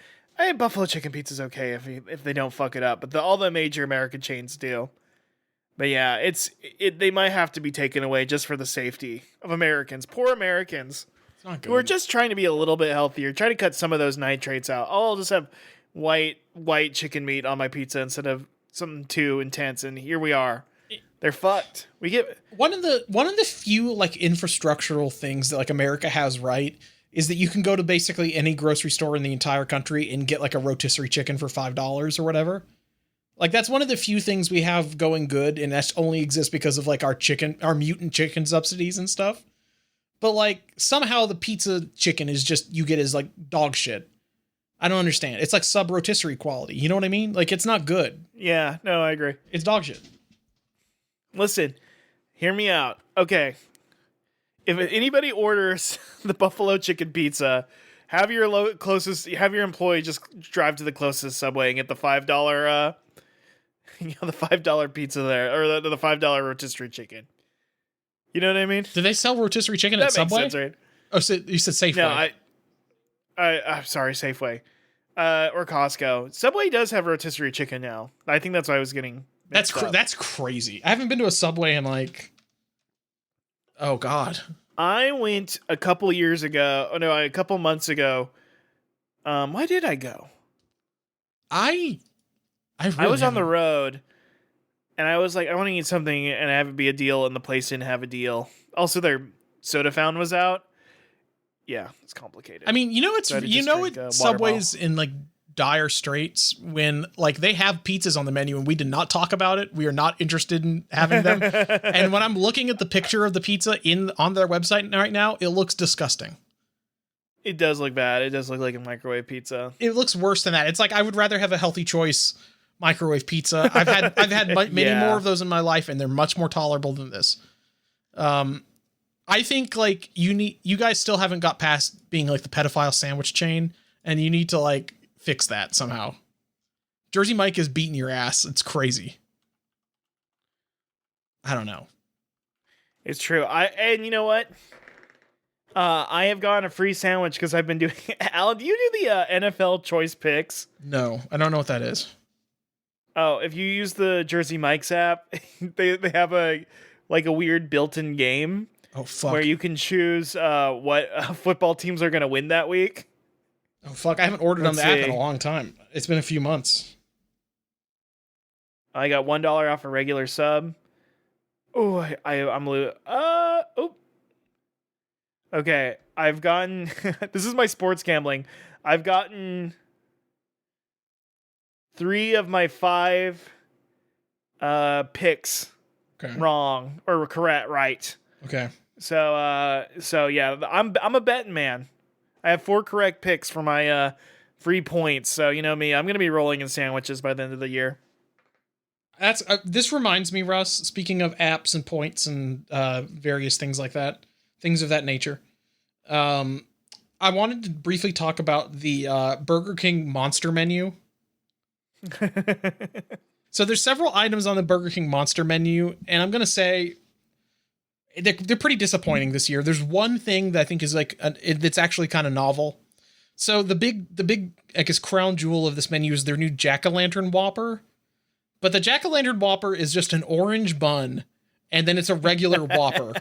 Buffalo chicken pizza's okay if they don't fuck it up, but all the major American chains do. But yeah, they might have to be taken away just for the safety of Americans, poor Americans, who are just trying to be a little bit healthier, trying to cut some of those nitrates out. I'll just have white chicken meat on my pizza instead of something too intense, and here we are. They're fucked. We get one of the few like infrastructural things that like America has right is that you can go to basically any grocery store in the entire country and get like a rotisserie chicken for $5 or whatever. Like, that's one of the few things we have going good, and that only exists because of like our mutant chicken subsidies and stuff. But like, somehow the pizza chicken is just, you get as like dog shit. I don't understand. It's like sub rotisserie quality. You know what I mean? Like, it's not good. Yeah, no, I agree. It's dog shit. Listen, hear me out. Okay. If anybody orders the buffalo chicken pizza, have your employee just drive to the closest Subway and get the $5 the $5 pizza there, or the $5 rotisserie chicken. You know what I mean? Do they sell rotisserie chicken at Subway? Makes sense, right? Oh, so you said Safeway. No, I'm sorry, Safeway. Or Costco. Subway does have rotisserie chicken now. I think that's why I was getting That's crazy. I haven't been to a Subway in like, oh God. I went a couple months ago. Why did I go? I was on the road, and I was like, I want to eat something and have it be a deal, and the place didn't have a deal. Also, their soda fountain was out. Yeah, it's complicated. I mean, Subway's in like dire straits when like they have pizzas on the menu and we did not talk about it. We are not interested in having them. And when I'm looking at the picture of the pizza on their website right now, it looks disgusting. It does look bad. It does look like a microwave pizza. It looks worse than that. It's like I would rather have a Healthy Choice microwave pizza. I've had many more of those in my life, and they're much more tolerable than this. I think like you guys still haven't got past being like the pedophile sandwich chain, and you need to like fix that somehow. Jersey Mike is beating your ass. It's crazy. I don't know. It's true. And you know what? I have gotten a free sandwich because I've been doing. Alan, do you do the NFL choice picks? No, I don't know what that is. Oh, if you use the Jersey Mike's app, they have a weird built-in game. Oh fuck! Where you can choose what football teams are going to win that week. Oh fuck! I haven't ordered on the app in a long time. It's been a few months. I got $1 off a regular sub. Oh, I'm okay. I've gotten. This is my sports gambling. I've gotten 3 of my 5 picks wrong or correct, right? Okay. So yeah, I'm a betting man. I have 4 correct picks for my free points. So you know me, I'm gonna be rolling in sandwiches by the end of the year. That's this reminds me, Russ. Speaking of apps and points and various things like that, things of that nature. Um, I wanted to briefly talk about the Burger King Monster menu. So there's several items on the Burger King Monster menu, and I'm gonna say they're pretty disappointing this year. There's one thing that I think is like that's actually kind of novel. So the big I guess crown jewel of this menu is their new Jack-o'-lantern Whopper. But the Jack-o'-lantern Whopper is just an orange bun, and then it's a regular Whopper.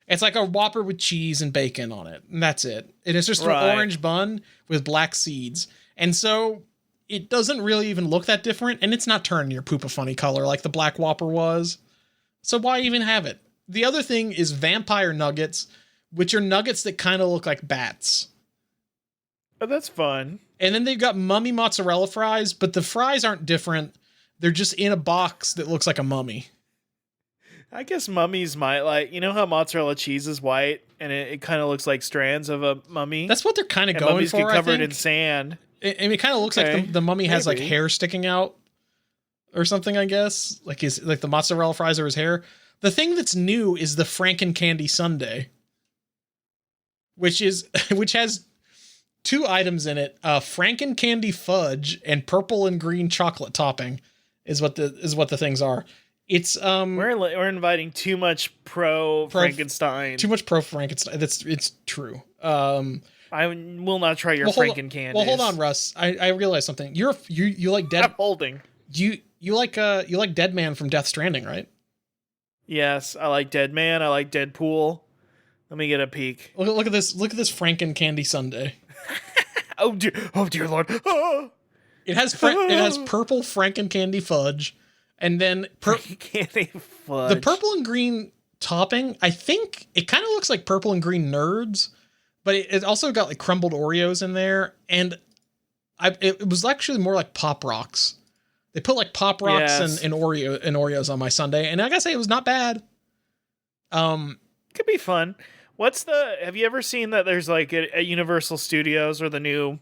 It's like a Whopper with cheese and bacon on it, and that's it. And it's just an orange bun with black seeds. And so it doesn't really even look that different, and it's not turning your poop a funny color like the black Whopper was. So why even have it? The other thing is vampire nuggets, which are nuggets that kind of look like bats. Oh, that's fun. And then they've got mummy mozzarella fries, but the fries aren't different. They're just in a box that looks like a mummy. I guess mummies might like, you know how mozzarella cheese is white and it kind of looks like strands of a mummy? That's what they're kind of and going mummies for, get covered I think. in sand. It kind of looks like the mummy has like hair sticking out or something, I guess. Like the mozzarella fries are his hair. The thing that's new is the Franken candy sundae, which has two items in it: Franken candy fudge and purple and green chocolate topping is what the things are. It's we're inviting too much pro Frankenstein. Too much pro Frankenstein. It's true. I will not try your Franken candies. Well, hold on, Russ. I realized something. You like dead. I'm holding. You like Dead Man from Death Stranding, right? Yes, I like Dead Man. I like Deadpool. Let me get a peek. Look at this. Look at this Franken candy sundae. Oh dear Lord. Oh. It has purple Franken candy fudge, and then candy fudge. The purple and green topping. I think it kind of looks like purple and green nerds, but it also got like crumbled Oreos in there, and it was actually more like Pop Rocks. They put like Pop Rocks and Oreos on my sundae, and I gotta say it was not bad. Could be fun. Have you ever seen that there's like a Universal Studios or the new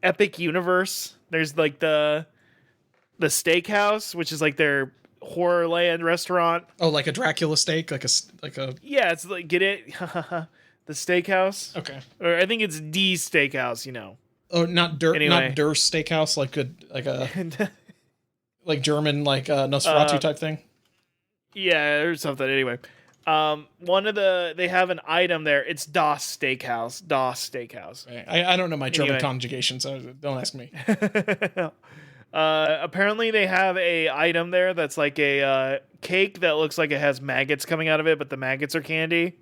Epic Universe? There's like the steakhouse, which is like their Horrorland restaurant. Oh, like a Dracula steak, like a yeah, it's like get it the steakhouse. Okay, or I think it's D Steakhouse. You know. Oh, not Durst Steakhouse, like a like German, like Nosferatu type thing. Yeah, or something. Anyway, they have an item there. It's Das Steakhouse. Right. I don't know my German conjugation, so don't ask me. Apparently they have a item there that's like a cake that looks like it has maggots coming out of it, but the maggots are candy.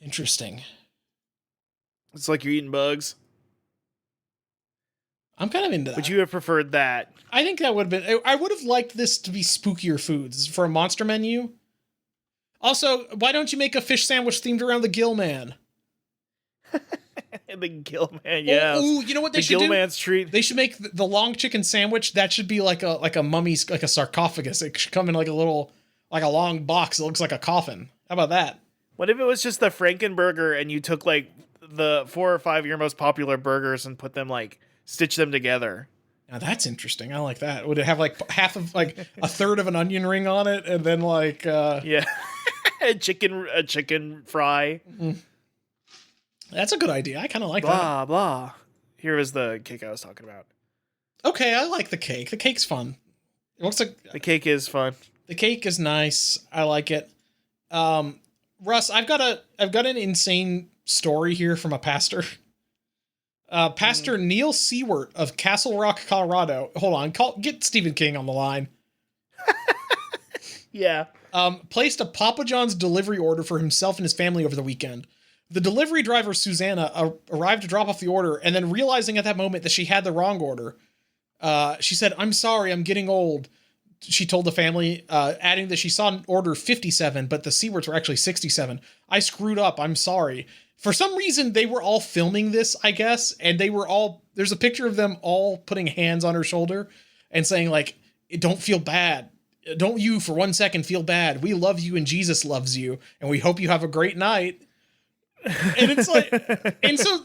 Interesting. It's like you're eating bugs. I'm kind of into that. Would you have preferred that? I think that would have been... I would have liked this to be spookier foods for a monster menu. Also, why don't you make a fish sandwich themed around the Gill Man? The Gill Man, yeah. Ooh, you know what they should do? The Gill Man's treat. They should make the long chicken sandwich. That should be like a mummy's, like a sarcophagus. It should come in like a long box that looks like a coffin. How about that? What if it was just the Frankenburger and you took like the 4 or 5 of your most popular burgers and put them stitch them together? Now that's interesting. I like that. Would it have like half of like a third of an onion ring on it, and then like yeah, a chicken fry? Mm-hmm. That's a good idea. I kind of like that. Blah blah. Here was the cake I was talking about. Okay, I like the cake. The cake's fun. It looks like the cake is fun. The cake is nice. I like it. Russ, I've got an insane story here from a pastor. Pastor Neil Seward of Castle Rock, Colorado. Hold on, get Stephen King on the line. Yeah. Placed a Papa John's delivery order for himself and his family over the weekend. The delivery driver, Susanna, arrived to drop off the order, and then realizing at that moment that she had the wrong order, she said, "I'm sorry, I'm getting old." She told the family, adding that she saw an order 57, but the Seawards were actually 67. "I screwed up. I'm sorry." For some reason, they were all filming this, I guess, and there's a picture of them all putting hands on her shoulder and saying, like, "Don't feel bad. Don't you for 1 second feel bad. We love you and Jesus loves you, and we hope you have a great night." And it's like, and so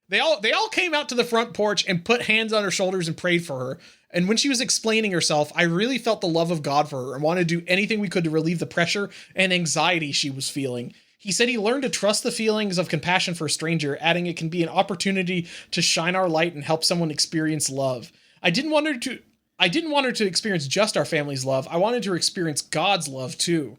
they all came out to the front porch and put hands on her shoulders and prayed for her. And when she was explaining herself, I really felt the love of God for her and wanted to do anything we could to relieve the pressure and anxiety she was feeling. He said he learned to trust the feelings of compassion for a stranger, adding it can be an opportunity to shine our light and help someone experience love. I didn't want her to experience just our family's love. I wanted her to experience God's love too.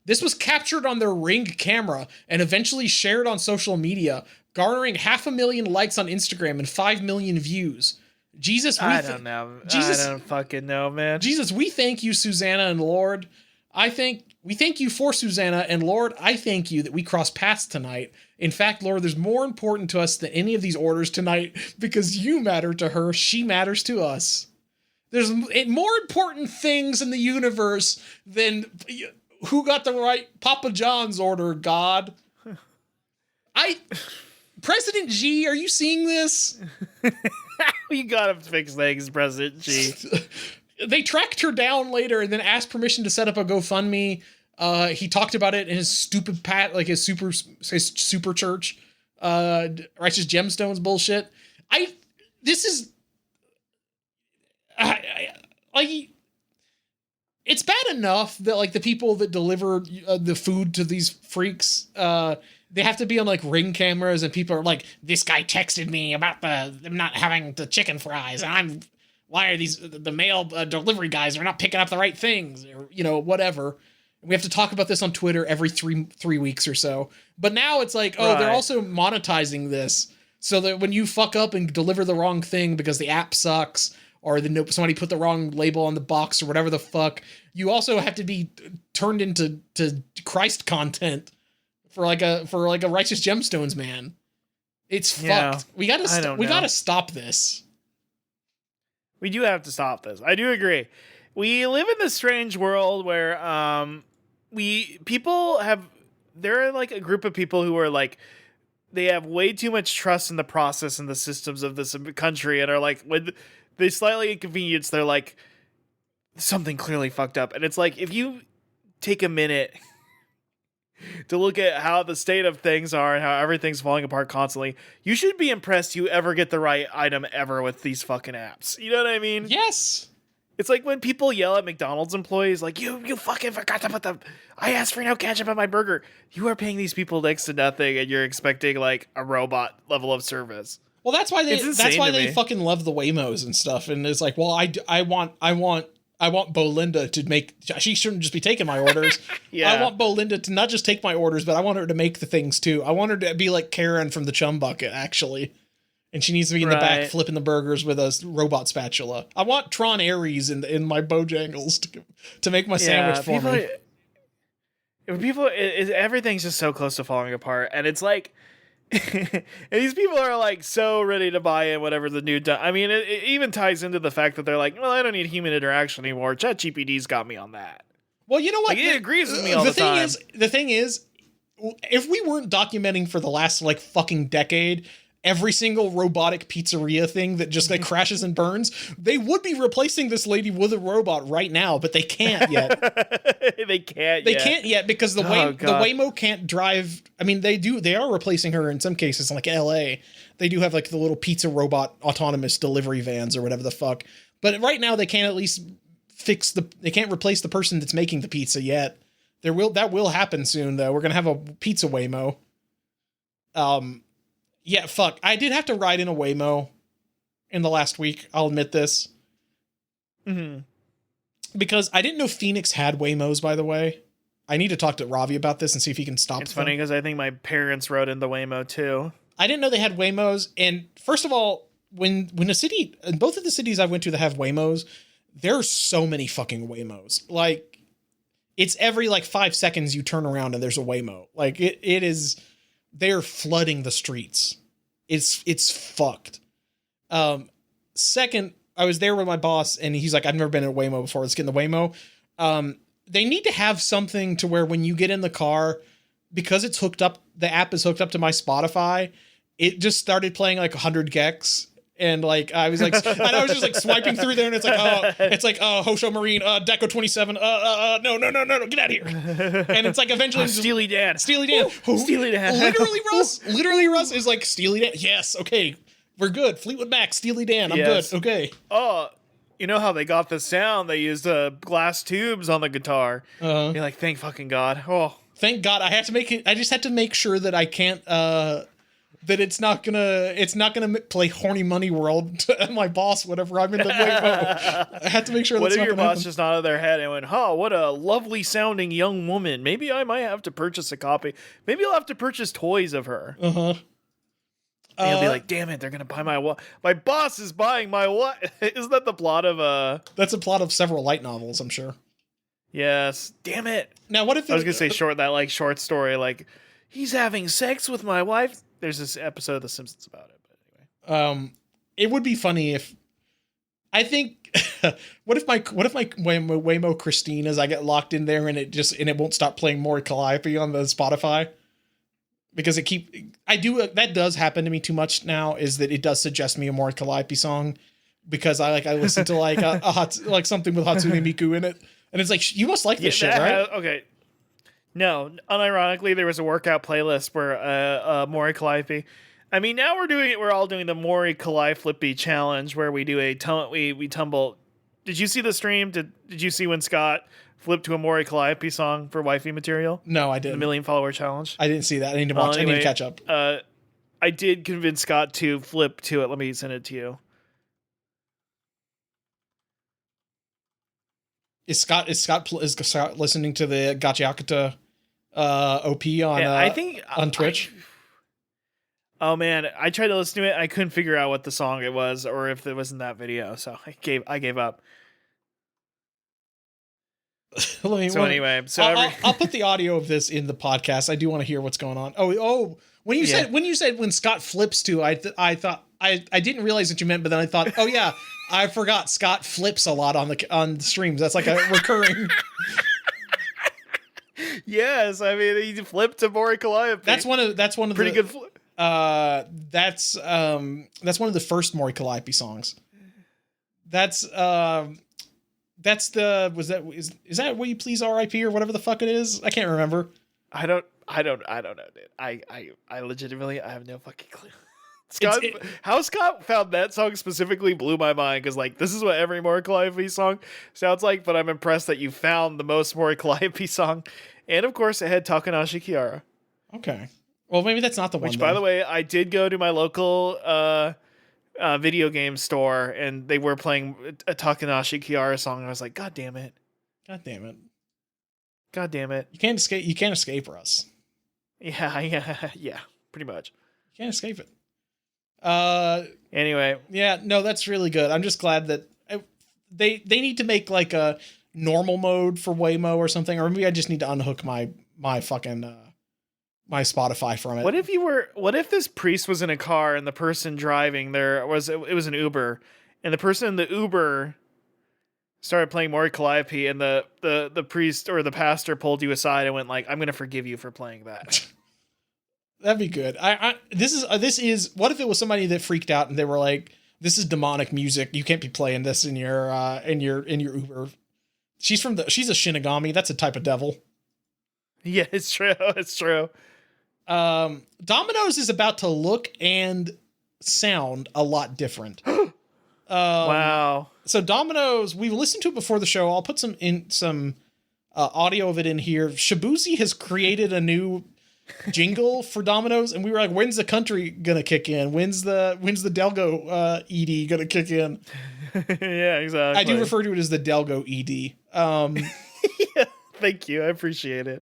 This was captured on their Ring camera and eventually shared on social media, garnering 500,000 likes on Instagram and 5 million views. Jesus, I don't know. I don't fucking know, man. Jesus, we thank you, Susanna and Lord. We thank you for Susanna, and Lord, I thank you that we crossed paths tonight. In fact, Lord, there's more important to us than any of these orders tonight because you matter to her. She matters to us. There's more important things in the universe than who got the right Papa John's order, God. President G, are you seeing this? You gotta fix things, President G. They tracked her down later and then asked permission to set up a GoFundMe. He talked about it in his stupid his super church, Righteous Gemstones bullshit. It's bad enough that like the people that deliver the food to these freaks, they have to be on like Ring cameras and people are like, this guy texted me about them not having the chicken fries and why are the mail delivery guys are not picking up the right things or, whatever. We have to talk about this on Twitter every three weeks or so. But now it's like, oh, right. They're also monetizing this so that when you fuck up and deliver the wrong thing because the app sucks or somebody put the wrong label on the box or whatever the fuck, you also have to be turned into Christ content for like a Righteous Gemstones man. It's fucked. We gotta stop this. We do have to stop this. I do agree. We live in this strange world where there are like a group of people who are like, they have way too much trust in the process and the systems of this country and are like, when they slightly inconvenience, they're like, something clearly fucked up. And it's like, if you take a minute to look at how the state of things are and how everything's falling apart constantly, you should be impressed you ever get the right item ever with these fucking apps. You know what I mean? Yes. It's like when people yell at McDonald's employees, like, you fucking forgot to put I asked for no ketchup on my burger. You are paying these people next to nothing and you're expecting like a robot level of service. Well, that's why they fucking love the Waymos and stuff. And it's like, well, I want Belinda to make, she shouldn't just be taking my orders. Yeah. I want Belinda to not just take my orders, but I want her to make the things too. I want her to be like Karen from the Chum Bucket, actually. And she needs to be in the back flipping the burgers with a robot spatula. I want Tron Ares in my Bojangles to make my sandwich for me. Everything's just so close to falling apart. And it's like, and these people are like so ready to buy in whatever the new I mean, it even ties into the fact that they're like, well, I don't need human interaction anymore. ChatGPT's got me on that. Well, you know what? Like, it agrees with me all the time. The thing is, if we weren't documenting for the last like fucking decade every single robotic pizzeria thing that just like crashes and burns, they would be replacing this lady with a robot right now, but they can't yet. They can't yet because the Waymo can't drive. I mean, they are replacing her in some cases, like LA. They do have like the little pizza robot autonomous delivery vans or whatever the fuck. But right now they can't at least they can't replace the person that's making the pizza yet. That will happen soon though. We're going to have a pizza Waymo. Yeah, fuck. I did have to ride in a Waymo in the last week. I'll admit this. Mm-hmm. Because I didn't know Phoenix had Waymos, by the way. I need to talk to Ravi about this and see if he can stop It's funny because I think my parents rode in the Waymo too. I didn't know they had Waymos. And first of all, when a city, in both of the cities I went to that have Waymos, there's so many fucking Waymos. Like, it's every like 5 seconds you turn around and there's a Waymo. Like, it is... They're flooding the streets. It's fucked. Second, I was there with my boss and he's like, I've never been in a Waymo before. Let's get in the Waymo. They need to have something to where when you get in the car, because it's hooked up, the app is hooked up to my Spotify, it just started playing like 100 gecs. And like, I was just like swiping through there and it's like, Hosho Marine, Deco 27, no, get out of here. And it's like eventually Steely Dan. Steely Dan. Steely Dan. Literally Russ is like Steely Dan. Yes. Okay. We're good. Fleetwood Mac, Steely Dan. I'm good. Okay. Oh, you know how they got the sound? They used glass tubes on the guitar. You're like, thank fucking God. Oh, thank God. I have to make it. I just have to make sure that I can't. That it's not gonna play Horny Money World to my boss whenever I'm in the Waymo. I have to make sure what that's if not your gonna boss happen. just nodded their head and went, "Oh, what a lovely sounding young woman. Maybe I might have to purchase a copy. Maybe I'll have to purchase toys of her." And you'll be like, "Damn it, they're gonna buy my what? My boss is buying my what?" Isn't that the plot of That's a plot of several light novels, I'm sure. Yes. Damn it. Now, what if I was gonna say short story like he's having sex with my wife. There's this episode of The Simpsons about it, but anyway. It would be funny if I think what if my Waymo Christine as I get locked in there and it won't stop playing more Calliope on the Spotify because that does happen to me too much now is that it does suggest me a more Calliope song because I listen to like like something with Hatsune Miku in it and it's like you must like this shit, right? Okay. No, unironically, there was a workout playlist where Mori Calliope. I mean, now we're all doing the Mori Calliope Flippy challenge where we do we tumble. Did you see the stream? Did you see when Scott flipped to a Mori Calliope song for wifey material? No, I The didn't. 1,000,000 follower challenge. I didn't see that. I need to watch. Anyway, I need to catch up. I did convince Scott to flip to it. Let me send it to you. Is Scott listening to the Gachiakuta OP on I think on Twitch? Oh man, I tried to listen to it. I couldn't figure out what the song it was or if it was in that video, so I gave up. Anyway, I'll put the audio of this in the podcast. I do want to hear what's going on. When you said when Scott flips to, I thought I didn't realize what you meant, but then I thought, oh yeah, I forgot Scott flips a lot on streams. That's like a recurring. Yes, I mean he flipped to Mori Calliope. That's one of pretty good flip. That's one of the first Mori Calliope songs. Is that Will You Please R.I.P. or whatever the fuck it is? I can't remember. I don't know, dude. I legitimately I have no fucking clue. How Scott found that song specifically blew my mind because like this is what every Mori Calliope song sounds like, but I'm impressed that you found the most Mori Calliope song, and of course it had Takanashi Kiara. Okay, well maybe that's not the one. Which, by the way, I did go to my local video game store and they were playing a Takanashi Kiara song, and I was like, God damn it! God damn it! God damn it! You can't escape us. Yeah, pretty much. You can't escape it. Anyway, yeah, no, that's really good. I'm just glad that they need to make like a normal mode for Waymo or something, or maybe I just need to unhook my fucking my Spotify from it. What if this priest was in a car and the person driving it was an Uber, and the person in the Uber started playing Mori Calliope, and the priest or the pastor pulled you aside and went like, "I'm gonna forgive you for playing that." That'd be good. This is. What if it was somebody that freaked out and they were like, "This is demonic music. You can't be playing this in your Uber." She's a Shinigami. That's a type of devil. Yeah, it's true. It's true. Domino's is about to look and sound a lot different. Wow. So Domino's, we've listened to it before the show. I'll put some audio of it in here. Shabuzi has created a new jingle for Domino's, and we were like, when's the country gonna kick in? When's the Delgo ED gonna kick in? Yeah, exactly. I do refer to it as the Delgo ED. Yeah, thank you. I appreciate it.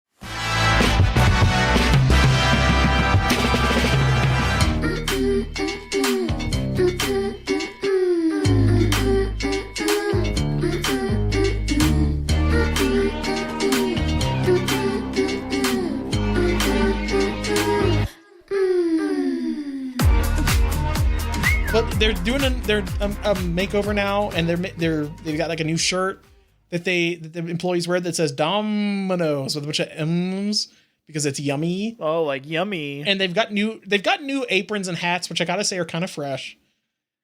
But they're doing a makeover now, and they've got like a new shirt that the employees wear that says Domino's with a bunch of M's because it's yummy. Oh, like yummy. And they've got new aprons and hats, which I gotta say are kind of fresh.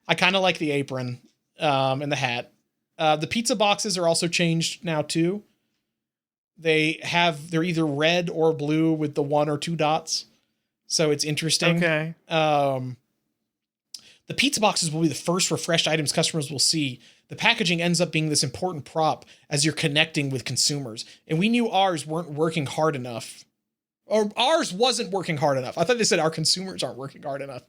I kind of like the apron and the hat. The pizza boxes are also changed now too. They're either red or blue with the 1 or 2 dots, so it's interesting. Okay. The pizza boxes will be the first refreshed items customers will see. The packaging ends up being this important prop as you're connecting with consumers. And we knew ours weren't working hard enough. Or ours wasn't working hard enough. I thought they said our consumers aren't working hard enough.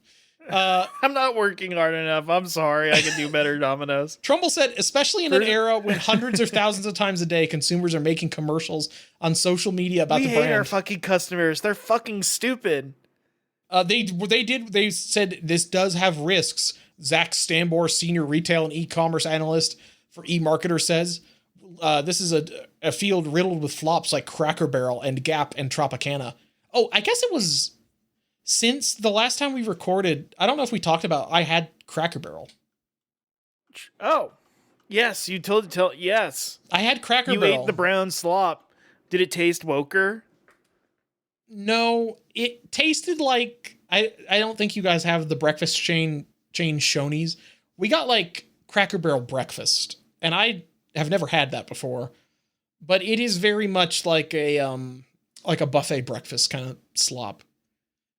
I'm not working hard enough. I'm sorry. I can do better, Domino's. Trumbull said, especially in an era when hundreds or thousands of times a day, consumers are making commercials on social media about the brand. We hate our fucking customers. They're fucking stupid. They said this does have risks. Zach Stambor, senior retail and e-commerce analyst for eMarketer, says this is a field riddled with flops like Cracker Barrel and Gap and Tropicana. Oh, I guess it was since the last time we recorded. I don't know if we talked about. I had Cracker Barrel. Oh, yes, you yes. I had Cracker You Barrel. ate the brown slop. Did it taste woker? No, it tasted like I don't think you guys have the breakfast chain Shoney's. We got like Cracker Barrel breakfast, and I have never had that before. But it is very much like a buffet breakfast kind of slop.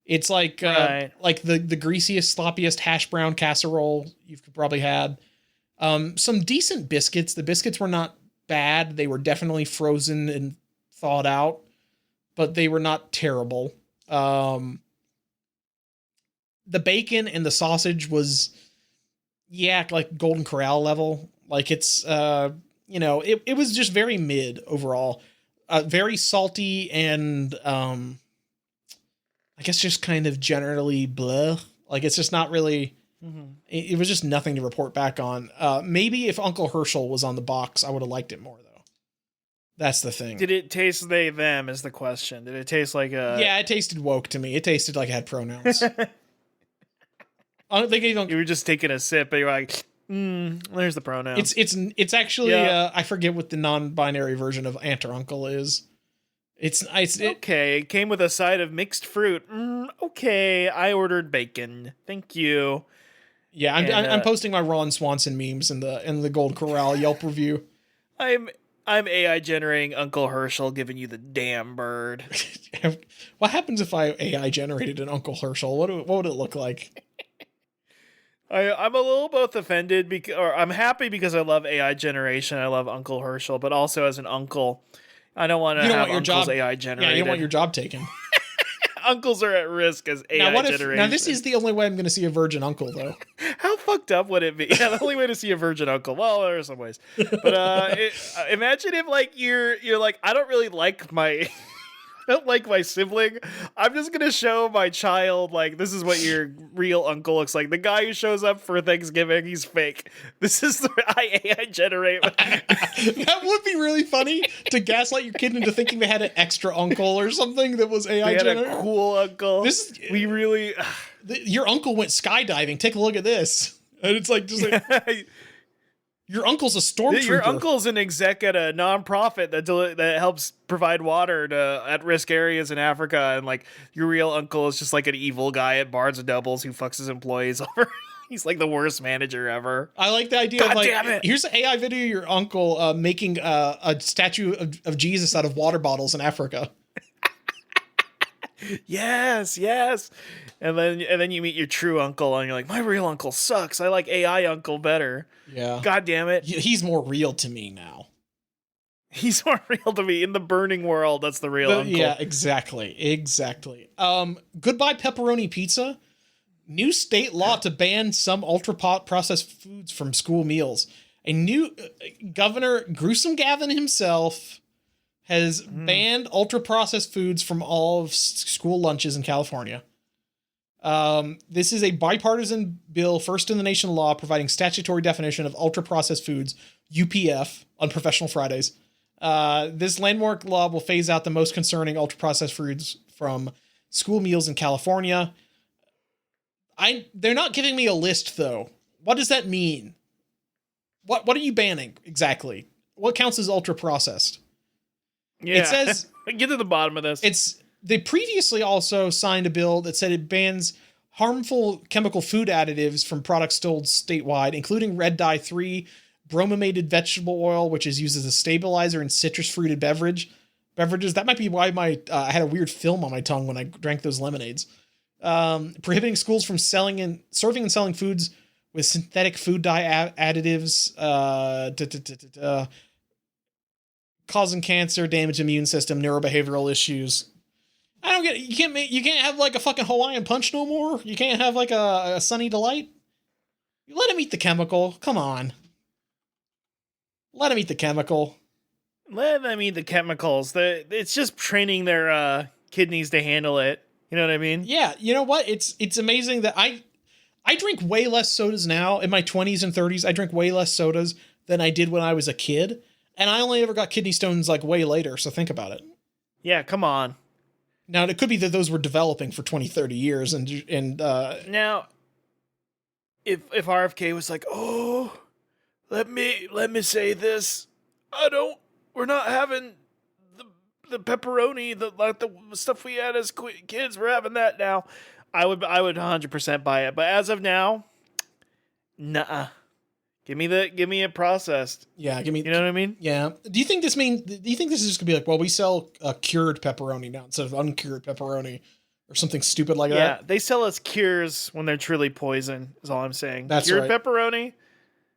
It's like like the greasiest, sloppiest hash brown casserole you've probably had. Some decent biscuits. The biscuits were not bad. They were definitely frozen and thawed out, but they were not terrible. The bacon and the sausage was, like Golden Corral level. Like it's, it was just very mid overall. Very salty and, I guess just kind of generally blah. Like it's just not really, it was just nothing to report back on. Maybe if Uncle Herschel was on the box, I would have liked it more though. That's the thing. Did it taste they, them is the question. Did it taste like a... Yeah, it tasted woke to me. It tasted like it had pronouns. You were just taking a sip, but you're like, there's the pronoun. It's actually, I forget what the non-binary version of aunt or uncle is. Okay, it came with a side of mixed fruit. Okay, I ordered bacon. Thank you. Yeah, I'm posting my Ron Swanson memes in the Gold Corral Yelp review. I'm AI generating Uncle Herschel giving you the damn bird. What happens if I AI generated an Uncle Herschel? What would it look like? I'm a little both offended or I'm happy because I love AI generation. I love Uncle Herschel, but also as an uncle, I don't want to have your uncles AI generated. Yeah, you don't want your job taken. Uncles are at risk as AI generation. Now this is the only way I'm going to see a virgin uncle, though. How fucked up would it be? Yeah, the only way to see a virgin uncle. Well, there are some ways, but imagine if like you're like, I don't really like my. I don't like my sibling. I'm just gonna show my child like this is what your real uncle looks like. The guy who shows up for Thanksgiving, he's fake. This is the AI generate. That would be really funny to gaslight your kid into thinking they had an extra uncle or something that was AI generated. They had a cool uncle. Your uncle went skydiving. Take a look at this, and it's like just like. Your uncle's a stormtrooper. Your uncle's an exec at a nonprofit that helps provide water to at-risk areas in Africa, and like your real uncle is just like an evil guy at Barnes and Nobles who fucks his employees over. He's like the worst manager ever. I like the idea of like, here's an AI video of your uncle making a statue of Jesus out of water bottles in Africa. Yes. And then you meet your true uncle and you're like, my real uncle sucks. I like AI uncle better. Yeah. God damn it. He's more real to me now. He's more real to me in the burning world. That's the real uncle. Yeah, exactly. Goodbye pepperoni pizza. New state law to ban some ultra processed foods from school meals. A new Governor Gruesome Gavin himself has banned ultra processed foods from all of school lunches in California. This is a bipartisan bill, first in the nation law, providing statutory definition of ultra processed foods, UPF, on professional Fridays. This landmark law will phase out the most concerning ultra processed foods from school meals in California. They're not giving me a list though. What does that mean? What are you banning exactly? What counts as ultra processed? Yeah. It says get to the bottom of this. They previously also signed a bill that said it bans harmful chemical food additives from products sold statewide, including red dye 3, brominated vegetable oil, which is used as a stabilizer in citrus fruited beverages. That might be why I had a weird film on my tongue when I drank those lemonades. Prohibiting schools from serving and selling foods with synthetic food dye additives, causing cancer, damage immune system, neurobehavioral issues. I don't get it. You can't have like a fucking Hawaiian punch no more. You can't have like a Sunny Delight. You let him eat the chemical. Come on. Let him eat the chemical. Let them eat the chemicals. It's just training their kidneys to handle it. You know what I mean? Yeah, you know what? It's amazing that I drink way less sodas now. In my 20s and 30s, I drink way less sodas than I did when I was a kid. And I only ever got kidney stones like way later, so think about it. Yeah, come on. Now, it could be that those were developing for 20, 30 years. Now, if RFK was like, oh, let me say this. We're not having the pepperoni, the stuff we had as kids. We're having that now. I would 100% buy it. But as of now, nah. Give me a processed. Yeah, give me. You know what I mean? Yeah. Do you think this is just gonna be like, well, we sell cured pepperoni now instead of uncured pepperoni, or something stupid like that? Yeah, they sell us cures when they're truly poison. Is all I'm saying. That's cured right. Pepperoni.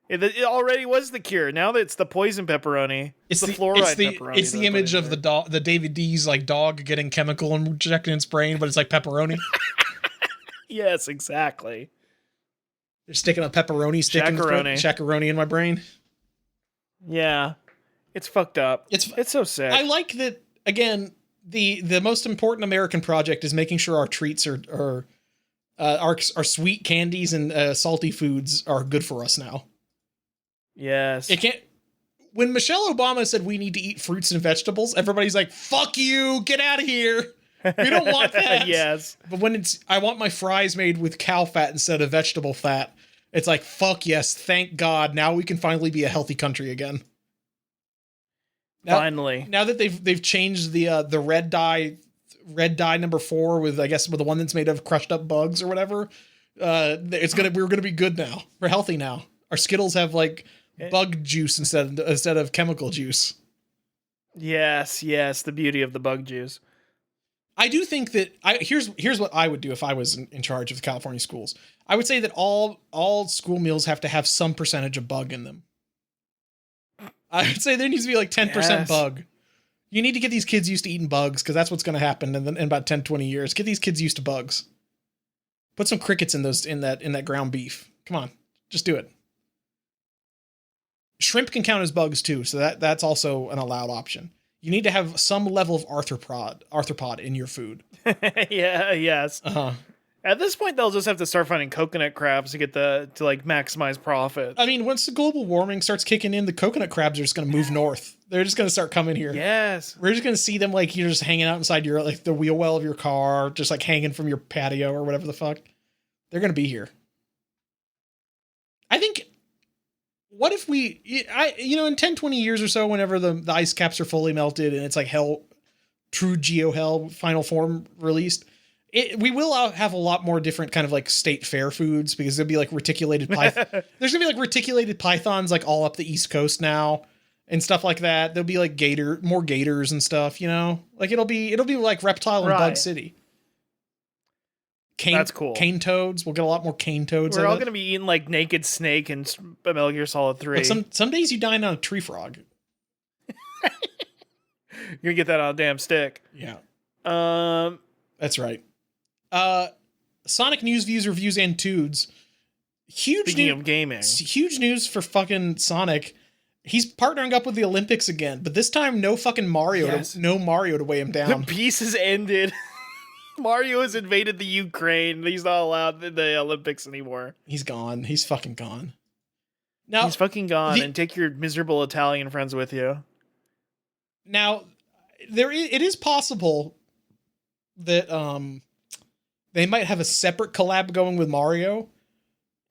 It already was the cure. Now that it's the poison pepperoni. It's the fluoride pepperoni. It's the image of the David D's like dog getting chemical injected in its brain, but it's like pepperoni. Yes, exactly. They're sticking a pepperoni stick chacaroni in my brain. Yeah. It's fucked up. It's so sick. I like that, again, the most important American project is making sure our treats are our sweet candies and salty foods are good for us now. Yes. It can't. When Michelle Obama said we need to eat fruits and vegetables, everybody's like, fuck you, get out of here. We don't want that. Yes. But when I want my fries made with cow fat instead of vegetable fat, it's like, fuck yes, thank God. Now we can finally be a healthy country again. Finally. Now that they've changed the red dye number 4 with the one that's made of crushed up bugs or whatever, we're gonna be good now. We're healthy now. Our Skittles have like bug juice instead of chemical juice. Yes, the beauty of the bug juice. I do think that here's what I would do if I was in charge of the California schools. I would say that all school meals have to have some percentage of bug in them. I would say there needs to be like 10% bug. You need to get these kids used to eating bugs, because that's what's going to happen in about 10, 20 years. Get these kids used to bugs. Put some crickets in that ground beef. Come on, just do it. Shrimp can count as bugs too, so that's also an allowed option. You need to have some level of arthropod in your food. Yeah, yes. Uh-huh. At this point, they'll just have to start finding coconut crabs to maximize profit. I mean, once the global warming starts kicking in, the coconut crabs are just going to move north. They're just going to start coming here. Yes. We're just going to see them like you're just hanging out inside your like the wheel well of your car, just like hanging from your patio or whatever the fuck. They're going to be here. I think. What if in 10, 20 years or so, whenever the ice caps are fully melted and it's like hell, true Geo Hell final form released, we will have a lot more different kind of like state fair foods, because there'll be like reticulated there's gonna be like reticulated pythons like all up the East Coast now and stuff like that. There'll be like more gators and stuff, like it'll be like Reptile and Bug City. That's cool. Cane toads. We'll get a lot more cane toads. We're all going to be eating like Naked Snake and Metal Gear Solid 3. But some days you dine on a tree frog. You're going to get that on a damn stick. Yeah. That's right. Sonic news, views, reviews, and tudes. Speaking of gaming. Huge news for fucking Sonic. He's partnering up with the Olympics again, but this time no fucking Mario. Yes. No Mario to weigh him down. The peace has ended. Mario has invaded the Ukraine. He's not allowed in the Olympics anymore. He's gone. He's fucking gone. Now he's fucking gone, and take your miserable Italian friends with you. Now, it is possible that they might have a separate collab going with Mario,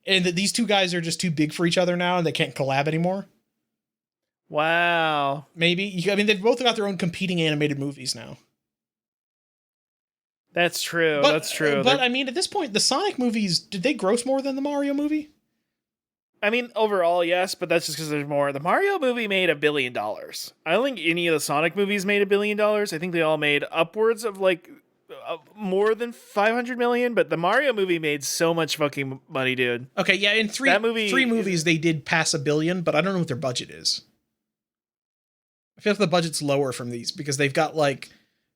and that these two guys are just too big for each other now, and they can't collab anymore. Wow. Maybe. I mean, they've both got their own competing animated movies now. That's true. That's true. But I mean, at this point, the Sonic movies, did they gross more than the Mario movie? I mean, overall, yes, but that's just because there's more. The Mario movie made $1 billion. I don't think any of the Sonic movies made $1 billion. I think they all made upwards of like more than 500 million, but the Mario movie made so much fucking money, dude. Okay, yeah, in three movies they did pass $1 billion, but I don't know what their budget is. I feel like the budget's lower from these because they've got like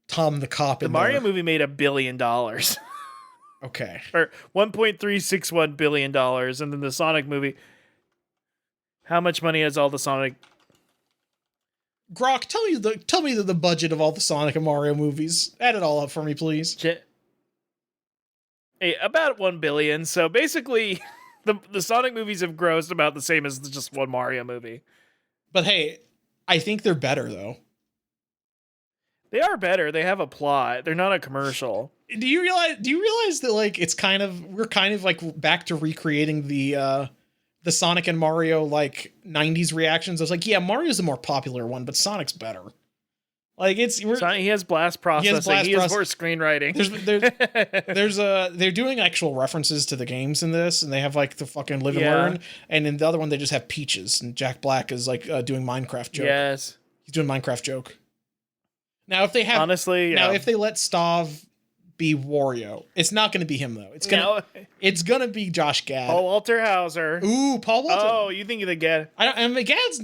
Tom the Cop in The Mario there. movie made $1 billion. Okay. Or $1.361 billion, and then the Sonic movie. How much money has all the Sonic? Grok, tell me the budget of all the Sonic and Mario movies. Add it all up for me, please. Hey, about 1 billion. So basically, the Sonic movies have grossed about the same as just one Mario movie. But hey, I think they're better though. They are better. They have a plot. They're not a commercial. Do you realize that like we're kind of like back to recreating the Sonic and Mario like 90s reactions? I was like, yeah, Mario's the more popular one, but Sonic's better. Like he has blast processing. He has more screenwriting. They're doing actual references to the games in this, and they have like the fucking live and learn, and in the other one they just have Peaches, and Jack Black is like doing Minecraft joke. Yes, he's doing Minecraft joke. Now if they have if they let Stav be Wario, it's not going to be him though. It's gonna be Josh Gad. Paul Walter Hauser. Ooh, Paul Walter. Oh, you think of the Gad? Gad's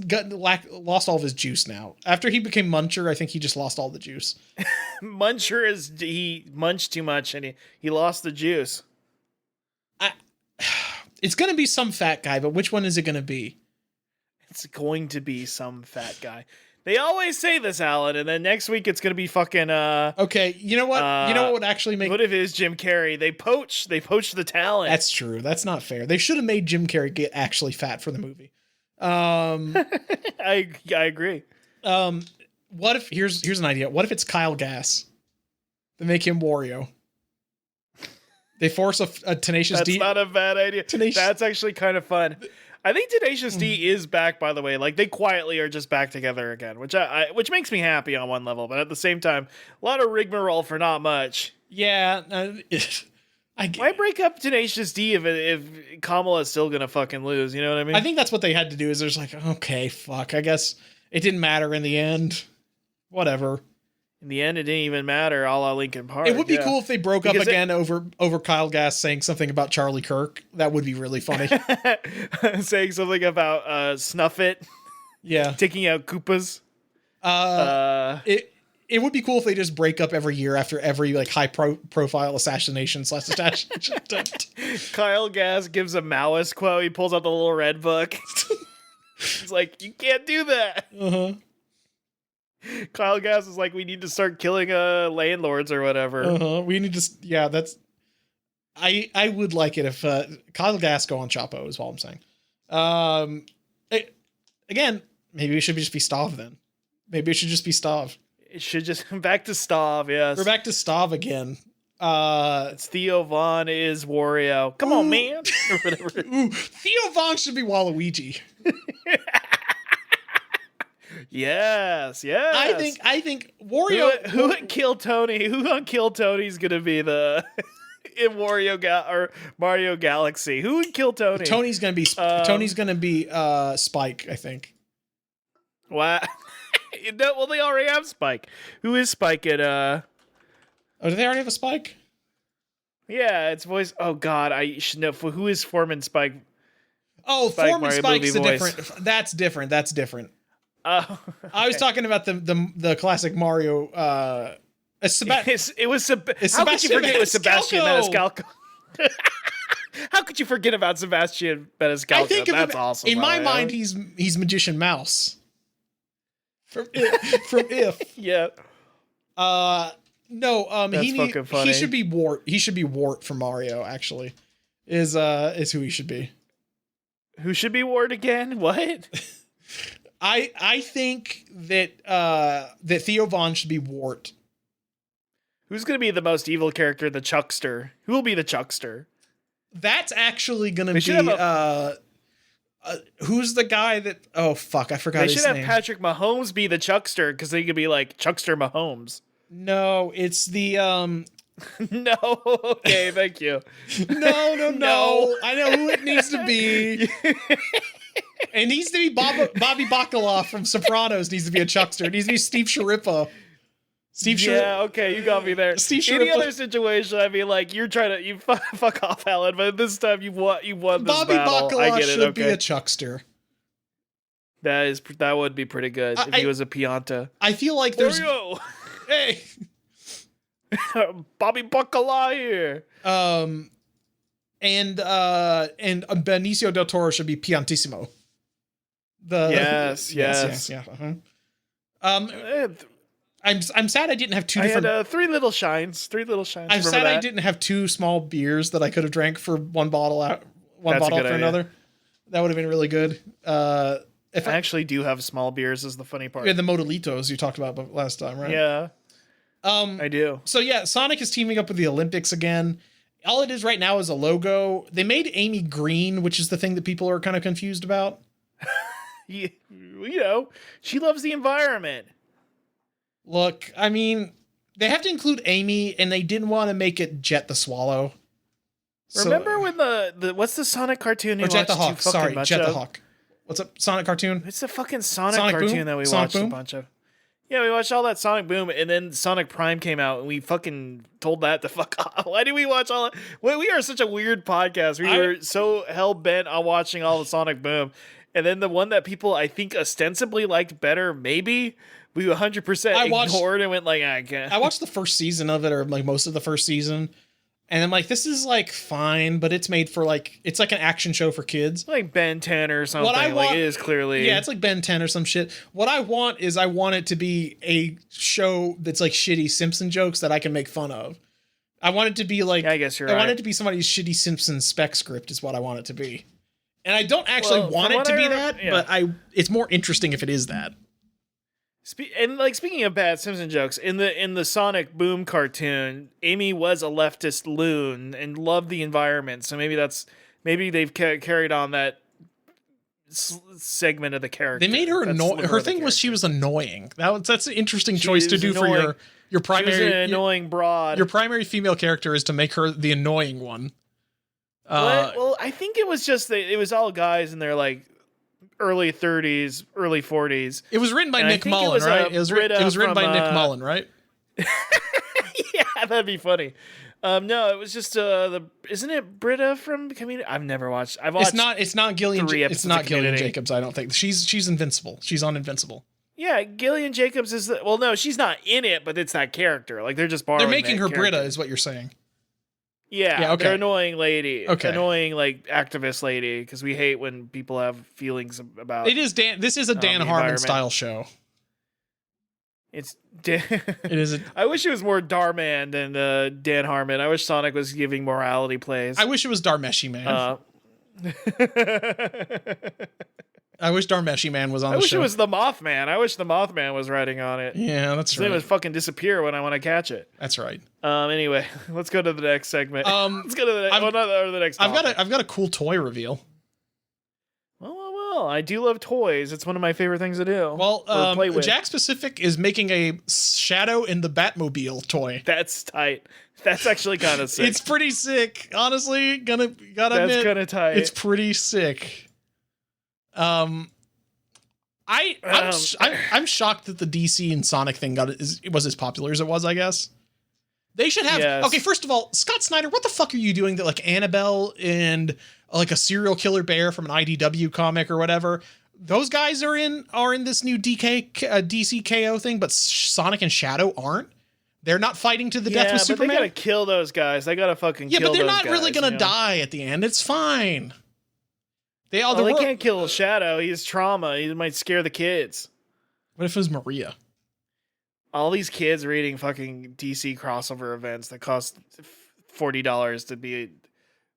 lost all of his juice now. After he became Muncher, I think he just lost all the juice. Muncher he munched too much and he lost the juice. It's gonna be some fat guy, but which one is it gonna be? It's going to be some fat guy. They always say this, Alan, and then next week it's gonna be fucking. Okay, you know what? You know what would actually make? What if it is Jim Carrey? They poach the talent. That's true. That's not fair. They should have made Jim Carrey get actually fat for the movie. I agree. What if here's an idea? What if it's Kyle Gass? They make him Wario. They force a Tenacious D. That's not a bad idea. That's actually kind of fun. I think Tenacious D is back, by the way. Like, they quietly are just back together again, which makes me happy on one level, but at the same time, a lot of rigmarole for not much. Yeah. Why break up Tenacious D if Kamala's still gonna fucking lose? You know what I mean? I think that's what they had to do, is there's like, okay, fuck. I guess it didn't matter in the end. Whatever. In the end, it didn't even matter, a la Linkin Park. It would be cool if they broke up again over Kyle Gass saying something about Charlie Kirk. That would be really funny. Saying something about Snuff It. Yeah. Taking out Koopas. It would be cool if they just break up every year after every like high profile assassination / Kyle Gass gives a Maoist quote. He pulls out the little red book. It's like, you can't do that. Uh-huh. Kyle Gass is like, we need to start killing landlords or whatever. We need to. Yeah, that's. I would like it if Kyle Gass go on Chapo is all I'm saying. Again, maybe it should just be Stav then. Maybe it should just be Stav. It should just back to Stav. Yes, we're back to Stav again. It's Theo Von is Wario. Come on, man. Or whatever. Theo Von should be Waluigi. Yes. I think Wario. Who would kill Tony? Who on Kill Tony's gonna be the in or Mario Galaxy? Who would kill Tony? Tony's gonna be Spike, I think. Wow. No, well, they already have Spike. Who is Spike at? Oh, do they already have a Spike? Yeah, it's voice. Oh God, I should know. Who is Foreman Spike? Oh, Foreman Spike's a different. That's different. Oh, okay. I was talking about the classic Mario. How could you forget it was Sebastian Maniscalco? How could you forget about Sebastian Maniscalco? That's awesome. In my mind, he's Magician Mouse from If. Yeah. No. That's fucking funny. He should be Wart. He should be Wart for Mario. Actually, is who he should be. Who should be Wart again? What? I think that Theo Von should be Wart. Who's going to be the most evil character? The Chuckster. Who will be the Chuckster? That's actually going to be who's the guy that? Oh fuck, I forgot his name. They should have Patrick Mahomes be the Chuckster because they could be like Chuckster Mahomes. No, it's the No, okay, thank you. No. I know who it needs to be. It needs to be Bobby Bacala from Sopranos. Needs to be a Chuckster. It needs to be Steve Sharippa. Steve okay, you got me there. Any other situation, I'd be like, you're trying to fuck off, Alan. But this time you won this Bobby battle. Bacala I get it. should be a chuckster. That would be pretty good if he was a Pianta. I feel like there's hey Bobby Bacala here. And Benicio del Toro should be Piantissimo. Yes. Yeah. I'm sad I didn't have two different. I had three little shines. I'm sad I didn't have two small beers that I could have drank for one bottle after another. That would have been really good. If I actually do have small beers, is the funny part. Yeah, the Modelitos you talked about last time, right? Yeah. I do. So yeah, Sonic is teaming up with the Olympics again. All it is right now is a logo. They made Amy green, which is the thing that people are kind of confused about. You know, she loves the environment. Look, I mean, they have to include Amy, and they didn't want to make it Jet the Swallow. Remember when the what's the Sonic cartoon you Jet watched the Hawk? Sorry, Jet the Hawk. What's up, Sonic cartoon? It's the fucking Sonic cartoon Boom? that we Sonic watched Boom? a bunch of. Yeah, we watched all that Sonic Boom, and then Sonic Prime came out, and we fucking told that to fuck off. Why did we watch all that? Well, we are such a weird podcast. We were so hell-bent on watching all the Sonic Boom. And then the one that people, I think, ostensibly liked better, maybe, we 100% ignored and went like, I can't. I watched the first season of it, or like most of the first season, and I'm like, this is like fine, but it's made for like, it's like an action show for kids. Like Ben 10 or something. Like it is clearly. Yeah, it's like Ben 10 or some shit. What I want is I want it to be a show that's like shitty Simpson jokes that I can make fun of. I want it to be like, I guess you're right. I want it to be somebody's shitty Simpson spec script is what I want it to be. And I don't actually want it to be that, but it's more interesting if it is that. And like speaking of bad Simpson jokes, in the Sonic Boom cartoon, Amy was a leftist loon and loved the environment. So maybe they've carried on that segment of the character. They made her annoying. Her thing was she was annoying. That's an interesting choice to do for your primary. She was an annoying broad. Your primary female character is to make her the annoying one. Well, I think it was just it was all guys in their like early 30s, early 40s. It was written by Nick Mullen, right? It was written by Nick Mullen, right? Yeah, that'd be funny. No, it was just isn't it Britta from Community? I've never watched. It's not Gillian. It's not Gillian Jacobs. I don't think she's Invincible. She's on Invincible. Yeah, Gillian Jacobs is no, she's not in it, but it's that character. Like they're just borrowing. They're making her character. Britta, is what you're saying. Yeah, okay. They're annoying lady. Okay. Annoying like activist lady because we hate when people have feelings about. It is Dan. This is a Dan Harmon style show. It's it is. I wish it was more Darman than Dan Harmon. I wish Sonic was giving morality plays. I wish it was Darmeshi Man. I wish Darmeshi Man was on the show. I wish it was the Mothman. I wish the Mothman was writing on it. Yeah, that's right. His name would fucking disappear when I want to catch it. That's right. Anyway, let's go to the next segment. Let's go to the next. I've got a cool toy reveal. Well, I do love toys. It's one of my favorite things to do. Well, play with. Jack Specific is making a Shadow in the Batmobile toy. That's tight. That's actually kind of sick. It's pretty sick. Honestly, gotta admit, that's kind of tight. It's pretty sick. I'm shocked that the DC and Sonic thing was as popular as it was, I guess. They should have. Yes. Okay, first of all, Scott Snyder, what the fuck are you doing that like Annabelle and like a serial killer bear from an IDW comic or whatever? Those guys are in this new DC KO thing, but Sonic and Shadow aren't. They're not fighting to the death with Superman. They gotta kill those guys. They gotta fucking kill those guys. Yeah, but they're not really gonna die at the end. It's fine. They can't kill Shadow. He's trauma. He might scare the kids. What if it was Maria? All these kids reading fucking DC crossover events that cost $40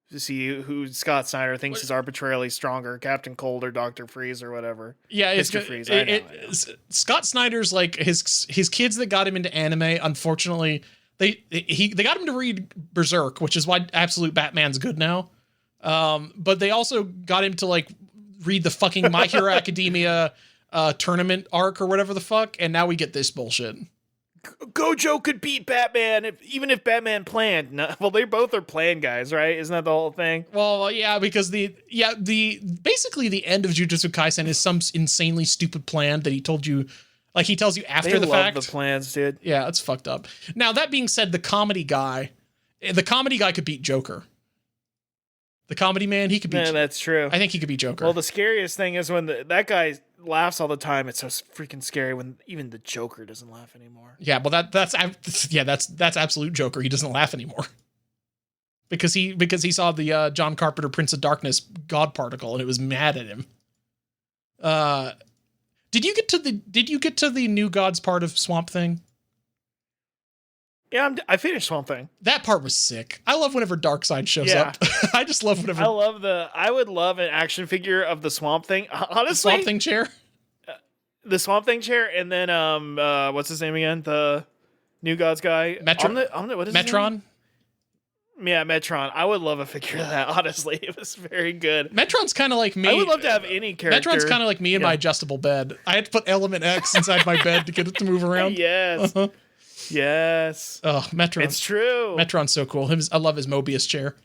to see who Scott Snyder thinks is arbitrarily stronger, Captain Cold or Dr. Freeze or whatever. Yeah, it's Mr. Freeze. Scott Snyder's like his kids that got him into anime. Unfortunately, they got him to read Berserk, which is why Absolute Batman's good now. But they also got him to like read the fucking My Hero Academia tournament arc or whatever the fuck, and now we get this bullshit. Gojo could beat Batman even if Batman planned. No, well, they both are planned guys, right? Isn't that the whole thing? Well, yeah, because basically the end of Jujutsu Kaisen is some insanely stupid plan that he told you Like he tells you after They the love fact. the plans, dude. Yeah, it's fucked up. Now that being said, the comedy guy could beat Joker. The comedy man, he could beat. Yeah, that's true. I think he could beat Joker. Well, the scariest thing is when that guy laughs all the time. It's so freaking scary when even the Joker doesn't laugh anymore. Yeah, well that's absolute Joker. He doesn't laugh anymore. Because he saw the John Carpenter Prince of Darkness God particle and it was mad at him. Did you get to the New Gods part of Swamp Thing? Yeah, I finished Swamp Thing. That part was sick. I love whenever Darkseid shows up. I just love whenever. I would love an action figure of the Swamp Thing. Honestly, the Swamp Thing chair. The Swamp Thing chair, and then what's his name again? The New Gods guy. Metron. What is Metron. His name? Yeah, Metron. I would love a figure of that. Honestly, it was very good. Metron's kind of like me. I would love to have any character. Metron's kind of like me in my adjustable bed. I had to put Element X inside my bed to get it to move around. Yes. Uh-huh. Yes. Oh, Metron. It's true. Metron's so cool. I love his Mobius chair.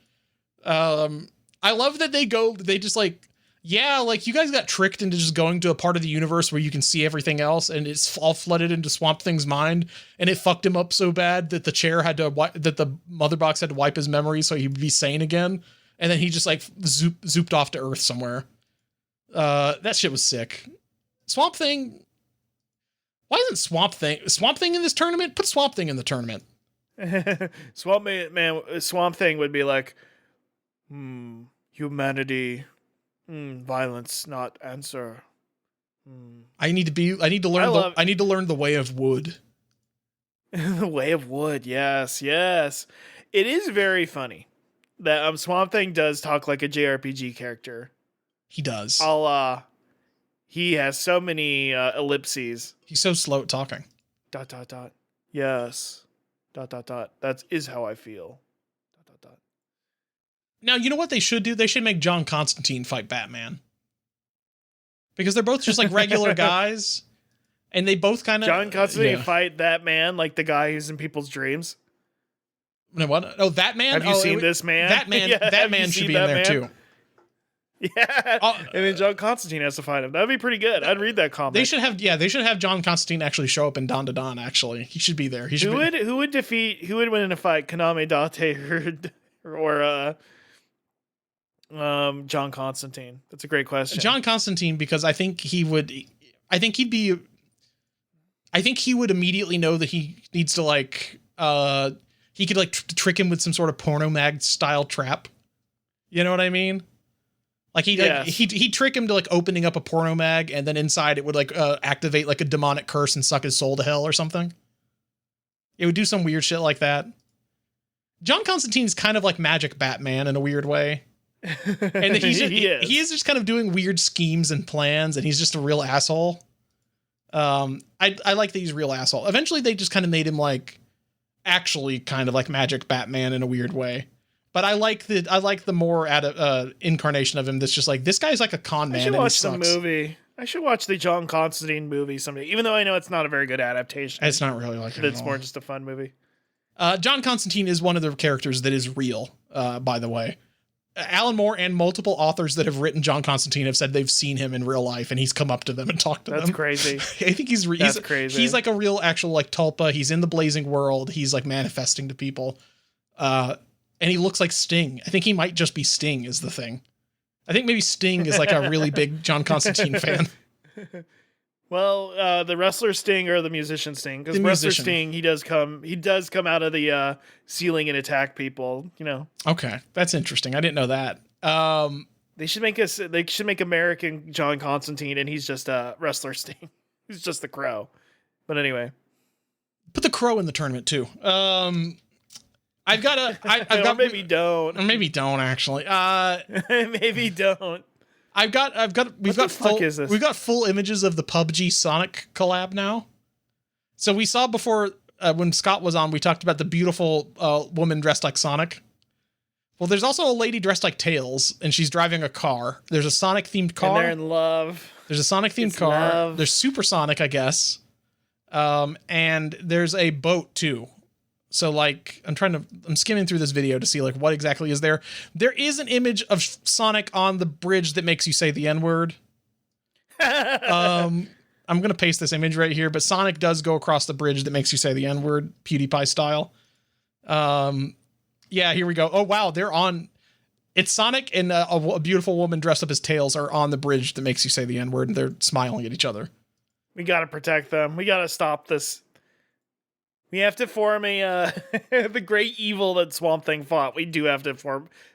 I love that they just like, yeah, like you guys got tricked into just going to a part of the universe where you can see everything else, and it's all flooded into Swamp Thing's mind, and it fucked him up so bad that that the mother box had to wipe his memory so he'd be sane again, and then he just like zooped off to Earth somewhere. That shit was sick. Swamp Thing. Why isn't Swamp Thing in this tournament? Put Swamp Thing in the tournament. Swamp Thing would be like, humanity, violence, not answer. I need to learn the way of wood. The way of wood, yes. It is very funny that Swamp Thing does talk like a JRPG character. He does. He has so many ellipses. He's so slow at talking. ... Yes. ... That is how I feel. ... Now, you know what they should do? They should make John Constantine fight Batman. Because they're both just like regular guys. And they both kind of... John Constantine fight that man, like the guy who's in people's dreams. No, what? Oh, that man? Have you seen this man? That man, that man should be in there too. Yeah, and then John Constantine has to fight him. That'd be pretty good. I'd read that comic. They should have John Constantine actually show up in Don to Don. Actually, he should be there. Who would win in a fight? Kaname Date or John Constantine? That's a great question. John Constantine, because I think he would immediately know that he needs to he could like trick him with some sort of porno mag style trap. You know what I mean? Like he'd trick him to like opening up a porno mag, and then inside it would like activate like a demonic curse and suck his soul to hell or something. It would do some weird shit like that. John Constantine's kind of like Magic Batman in a weird way. And he is just kind of doing weird schemes and plans, and he's just a real asshole. I like that he's a real asshole. Eventually they just kind of made him like actually kind of like Magic Batman in a weird way. But I like the more incarnation of him that's just like, this guy's like a con man. I should watch the movie. I should watch the John Constantine movie someday, even though I know it's not a very good adaptation. It's not really like it. It's more just a fun movie. John Constantine is one of the characters that is real, by the way. Alan Moore and multiple authors that have written John Constantine have said they've seen him in real life, and he's come up to them and talked to them. That's crazy. I think he's crazy. He's like a real actual like tulpa. He's in the blazing world. He's like manifesting to people. And he looks like Sting. I think he might just be Sting is the thing. I think maybe Sting is like a really big John Constantine fan. Well, the wrestler Sting or the musician Sting, because wrestler Sting, he does come out of the ceiling and attack people. You know. Okay, that's interesting. I didn't know that. They should make American John Constantine, and he's just wrestler Sting. He's just the Crow. But anyway, put the Crow in the tournament too. I've got or maybe don't. Or maybe don't actually. Maybe don't. We've got full images of the PUBG Sonic collab now. So we saw before when Scott was on, we talked about the beautiful woman dressed like Sonic. Well, there's also a lady dressed like Tails, and she's driving a car. There's a Sonic themed car. And they're in love. There's a Sonic themed car. Love. There's Supersonic, I guess. And there's a boat too. So like, I'm skimming through this video to see like what exactly is there. There is an image of Sonic on the bridge that makes you say the N-word. I I'm going to paste this image right here, but Sonic does go across the bridge that makes you say the N-word, PewDiePie style. Yeah, here we go. Oh, wow. They're on. It's Sonic and a beautiful woman dressed up as Tails are on the bridge that makes you say the N-word, and they're smiling at each other. We got to protect them. We got to stop this. We have to form a the great evil that Swamp Thing fought. We do have to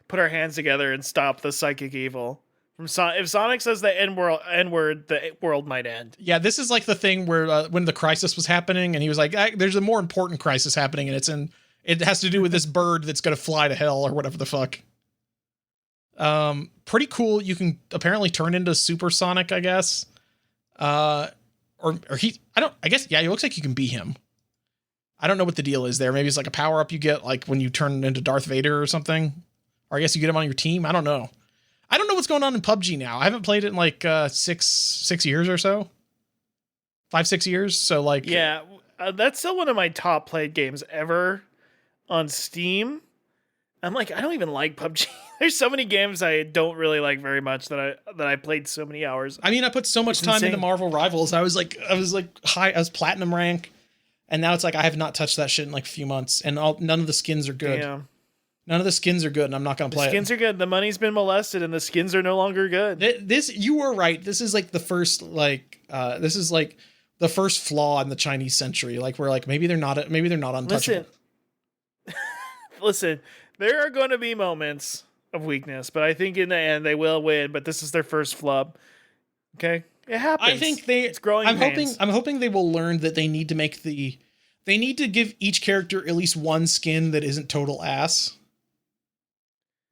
put our hands together and stop the psychic evil. If Sonic says the N-word, the world might end. Yeah, this is like the thing where when the crisis was happening, and he was like, "There's a more important crisis happening, and it has to do with this bird that's going to fly to hell or whatever the fuck." Pretty cool. You can apparently turn into Super Sonic, I guess. Or he, I guess, yeah, it looks like you can be him. I don't know what the deal is there. Maybe it's like a power up you get like when you turn into Darth Vader or something. Or I guess you get him on your team. I don't know. I don't know what's going on in PUBG now. I haven't played it in like 6 years or so. 5-6 years. So like, yeah, that's still one of my top played games ever on Steam. I'm like, I don't even like PUBG. There's so many games I don't really like very much that I played so many hours. I mean, I put so much time into Marvel Rivals. I was platinum rank, and now it's like I have not touched that shit in like a few months, and none of the skins are good. Yeah. None of the skins are good, and I'm not going to play it. The skins are good. The money's been molested, and the skins are no longer good. You were right. This is like the first this is like the first flaw in the Chinese century. Like we're like maybe they're not untouchable. Listen. There are going to be moments of weakness, but I think in the end they will win. But this is their first flub. Okay, it happens. I think it's growing. I'm hoping they will learn that they need to give each character at least one skin that isn't total ass.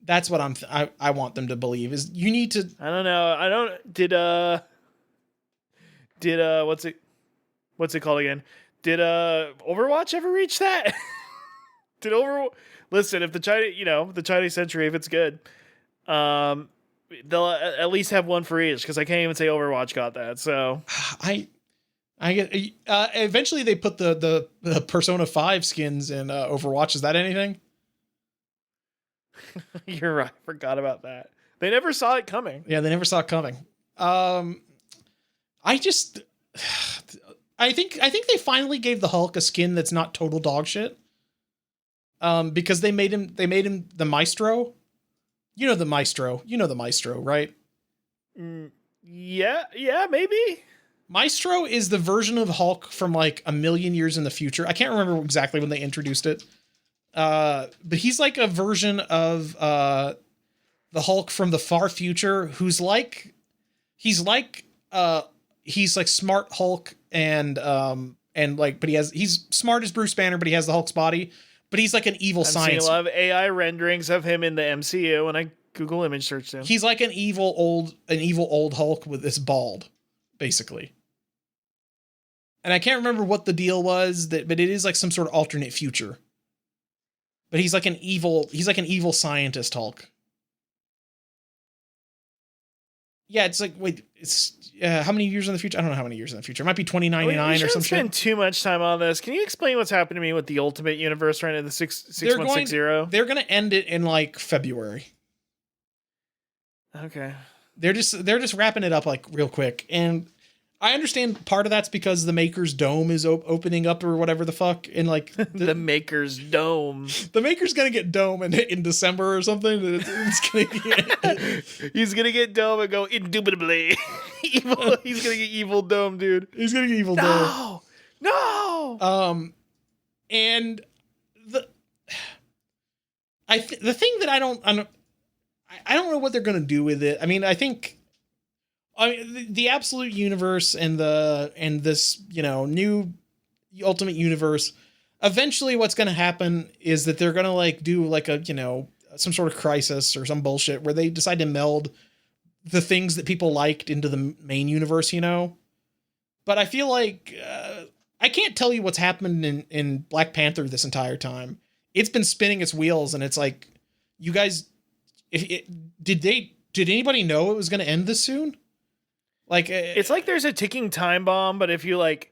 That's what I want them to believe is you need to. I don't know. Did what's it called again? Did Overwatch ever reach that? Listen, if the Chinese century, if it's good, they'll at least have one for each because I can't even say Overwatch got that. So I get eventually they put the Persona 5 skins in Overwatch. Is that anything? You're right. I forgot about that. They never saw it coming. Yeah, they never saw it coming. I think they finally gave the Hulk a skin that's not total dog shit. Because they made him the Maestro. You know the Maestro, right? Yeah, maybe. Maestro is the version of Hulk from like a million years in the future. I can't remember exactly when they introduced it. But he's like a version of the Hulk from the far future who's like he's like smart Hulk and like but he's smart as Bruce Banner, but he has the Hulk's body. But he's like an evil science. I've seen a lot of AI renderings of him in the MCU when I Google image searched him. He's like an evil old Hulk with this bald, basically. And I can't remember what the deal was, but it is like some sort of alternate future. But he's like an evil scientist Hulk. Yeah, it's like how many years in the future? I don't know how many years in the future. It might be 2099 or some shit. Spend too much time on this. Can you explain what's happened to me with the Ultimate Universe right now? The 6160. They're going to end it in like February. Okay. They're just wrapping it up like real quick, and I understand part of that's because the Maker's Dome is opening up or whatever the fuck, and like the Maker's Dome. The Maker's gonna get Dome in December or something. He's gonna get Dome and go indubitably evil. He's gonna get evil Dome, dude. He's gonna get evil Dome. No. And the thing that I don't know what they're gonna do with it. I mean, the Absolute Universe and this, new Ultimate Universe, eventually what's going to happen is that they're going to like do like a, some sort of crisis or some bullshit where they decide to meld the things that people liked into the main universe, But I feel like I can't tell you what's happened in Black Panther this entire time. It's been spinning its wheels, and it's like, you guys, did anybody know it was going to end this soon? Like it's like there's a ticking time bomb, but if you like,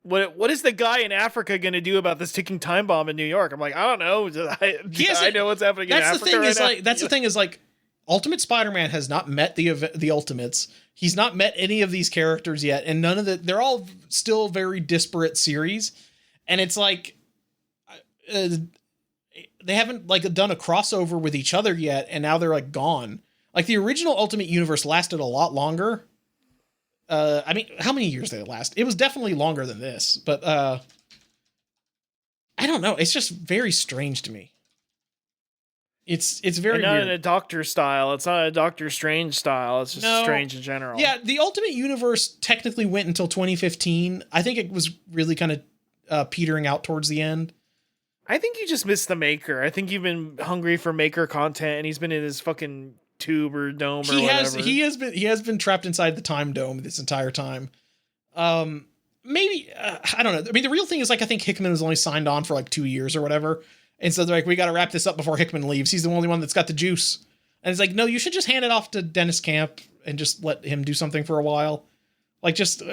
what is the guy in Africa going to do about this ticking time bomb in New York? I'm like, I don't know. I know what's happening in Africa right now. That's the thing is like, Ultimate Spider-Man has not met the Ultimates. He's not met any of these characters yet, and they're all still very disparate series. And it's like, they haven't like done a crossover with each other yet, and now they're like gone. Like the original Ultimate Universe lasted a lot longer. I mean, how many years did it last? It was definitely longer than this, but I don't know. It's just very strange to me. It's very and not weird. in a Doctor style. It's not a Doctor Strange style. It's just strange in general. Yeah, the Ultimate Universe technically went until 2015. I think it was really kind of petering out towards the end. I think you just missed the Maker. I think you've been hungry for Maker content, and he's been in his fucking tube or dome or whatever. He has been trapped inside the time dome this entire time. Maybe I don't know. I mean, the real thing is like I think Hickman was only signed on for like 2 years or whatever, and so they're like, we got to wrap this up before Hickman leaves. He's the only one that's got the juice, and it's like, no, you should just hand it off to Dennis Camp and just let him do something for a while. Like just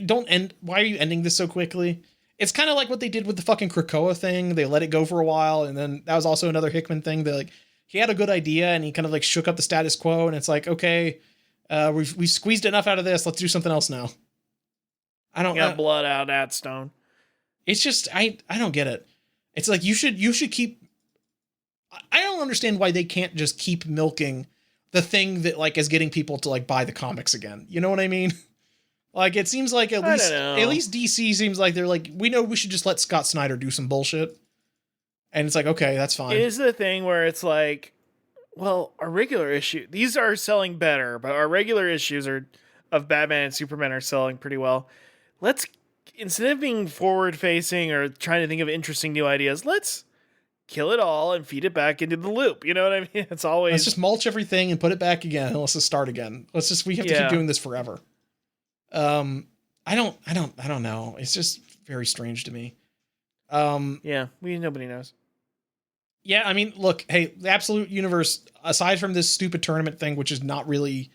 don't end. Why are you ending this so quickly? It's kind of like what they did with the fucking Krakoa thing. They let it go for a while, and then that was also another Hickman thing. That like he had a good idea, and he kind of like shook up the status quo, and it's like, okay, we squeezed enough out of this. Let's do something else now. I don't got blood out of that stone. It's just I don't get it. It's like you should keep. I don't understand why they can't just keep milking the thing that like is getting people to like buy the comics again. You know what I mean? Like, it seems like at least DC seems like they're like, we know we should just let Scott Snyder do some bullshit. And it's like, okay, that's fine. It is the thing where it's like, well, our regular issue, these are selling better, but our regular issues of Batman and Superman are selling pretty well. Let's, instead of being forward facing or trying to think of interesting new ideas, let's kill it all and feed it back into the loop. You know what I mean? It's always, let's just mulch everything and put it back again. And let's just start again. We have to keep doing this forever. I don't know. It's just very strange to me. Nobody knows. Yeah, I mean, look, hey, the Absolute Universe, aside from this stupid tournament thing, which is not really,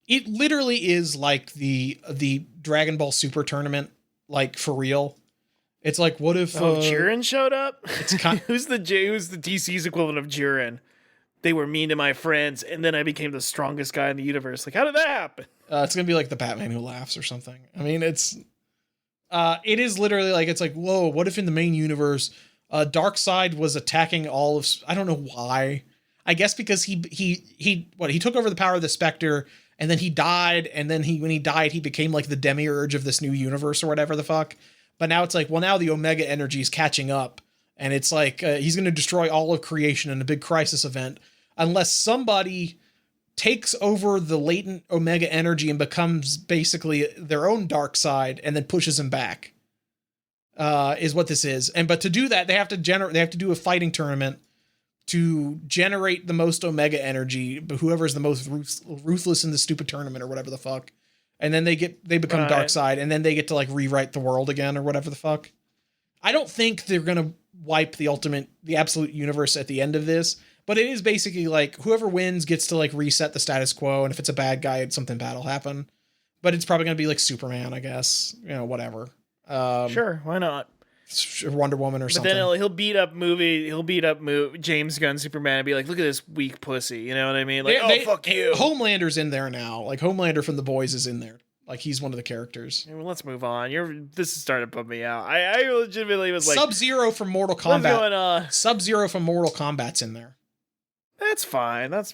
it literally is like the Dragon Ball Super tournament, like for real. It's like, what if Jiren showed up? It's who's the DC's equivalent of Jiren? They were mean to my friends, and then I became the strongest guy in the universe. Like, how did that happen? It's gonna be like the Batman Who Laughs or something. I mean, it is literally like, it's like, whoa, what if in the main universe, Darkseid was attacking all of, I don't know why. I guess because he took over the power of the Spectre, and then he died, and then when he died, he became like the demiurge of this new universe or whatever the fuck. But now it's like, well, now the Omega energy is catching up, and it's like he's gonna destroy all of creation in a big crisis event, unless somebody takes over the latent Omega energy and becomes basically their own dark side and then pushes him back, is what this is. But to do that, they have to do a fighting tournament to generate the most Omega energy, but whoever's the most ruthless in the stupid tournament or whatever the fuck. And then they become dark side, and then they get to like rewrite the world again or whatever the fuck. I don't think they're going to wipe the Absolute Universe at the end of this. But it is basically like whoever wins gets to like reset the status quo, and if it's a bad guy, something bad will happen. But it's probably gonna be like Superman, I guess. You know, whatever. Sure, why not? Wonder Woman or something. But then he'll beat up James Gunn Superman and be like, look at this weak pussy. You know what I mean? Like, fuck you. Homelander's in there now. Like Homelander from The Boys is in there. Like he's one of the characters. Yeah, well, let's move on. This is starting to put me out. I legitimately was like, Sub-Zero from Mortal Kombat. What's going on? Sub-Zero from Mortal Kombat's in there. That's fine. Well,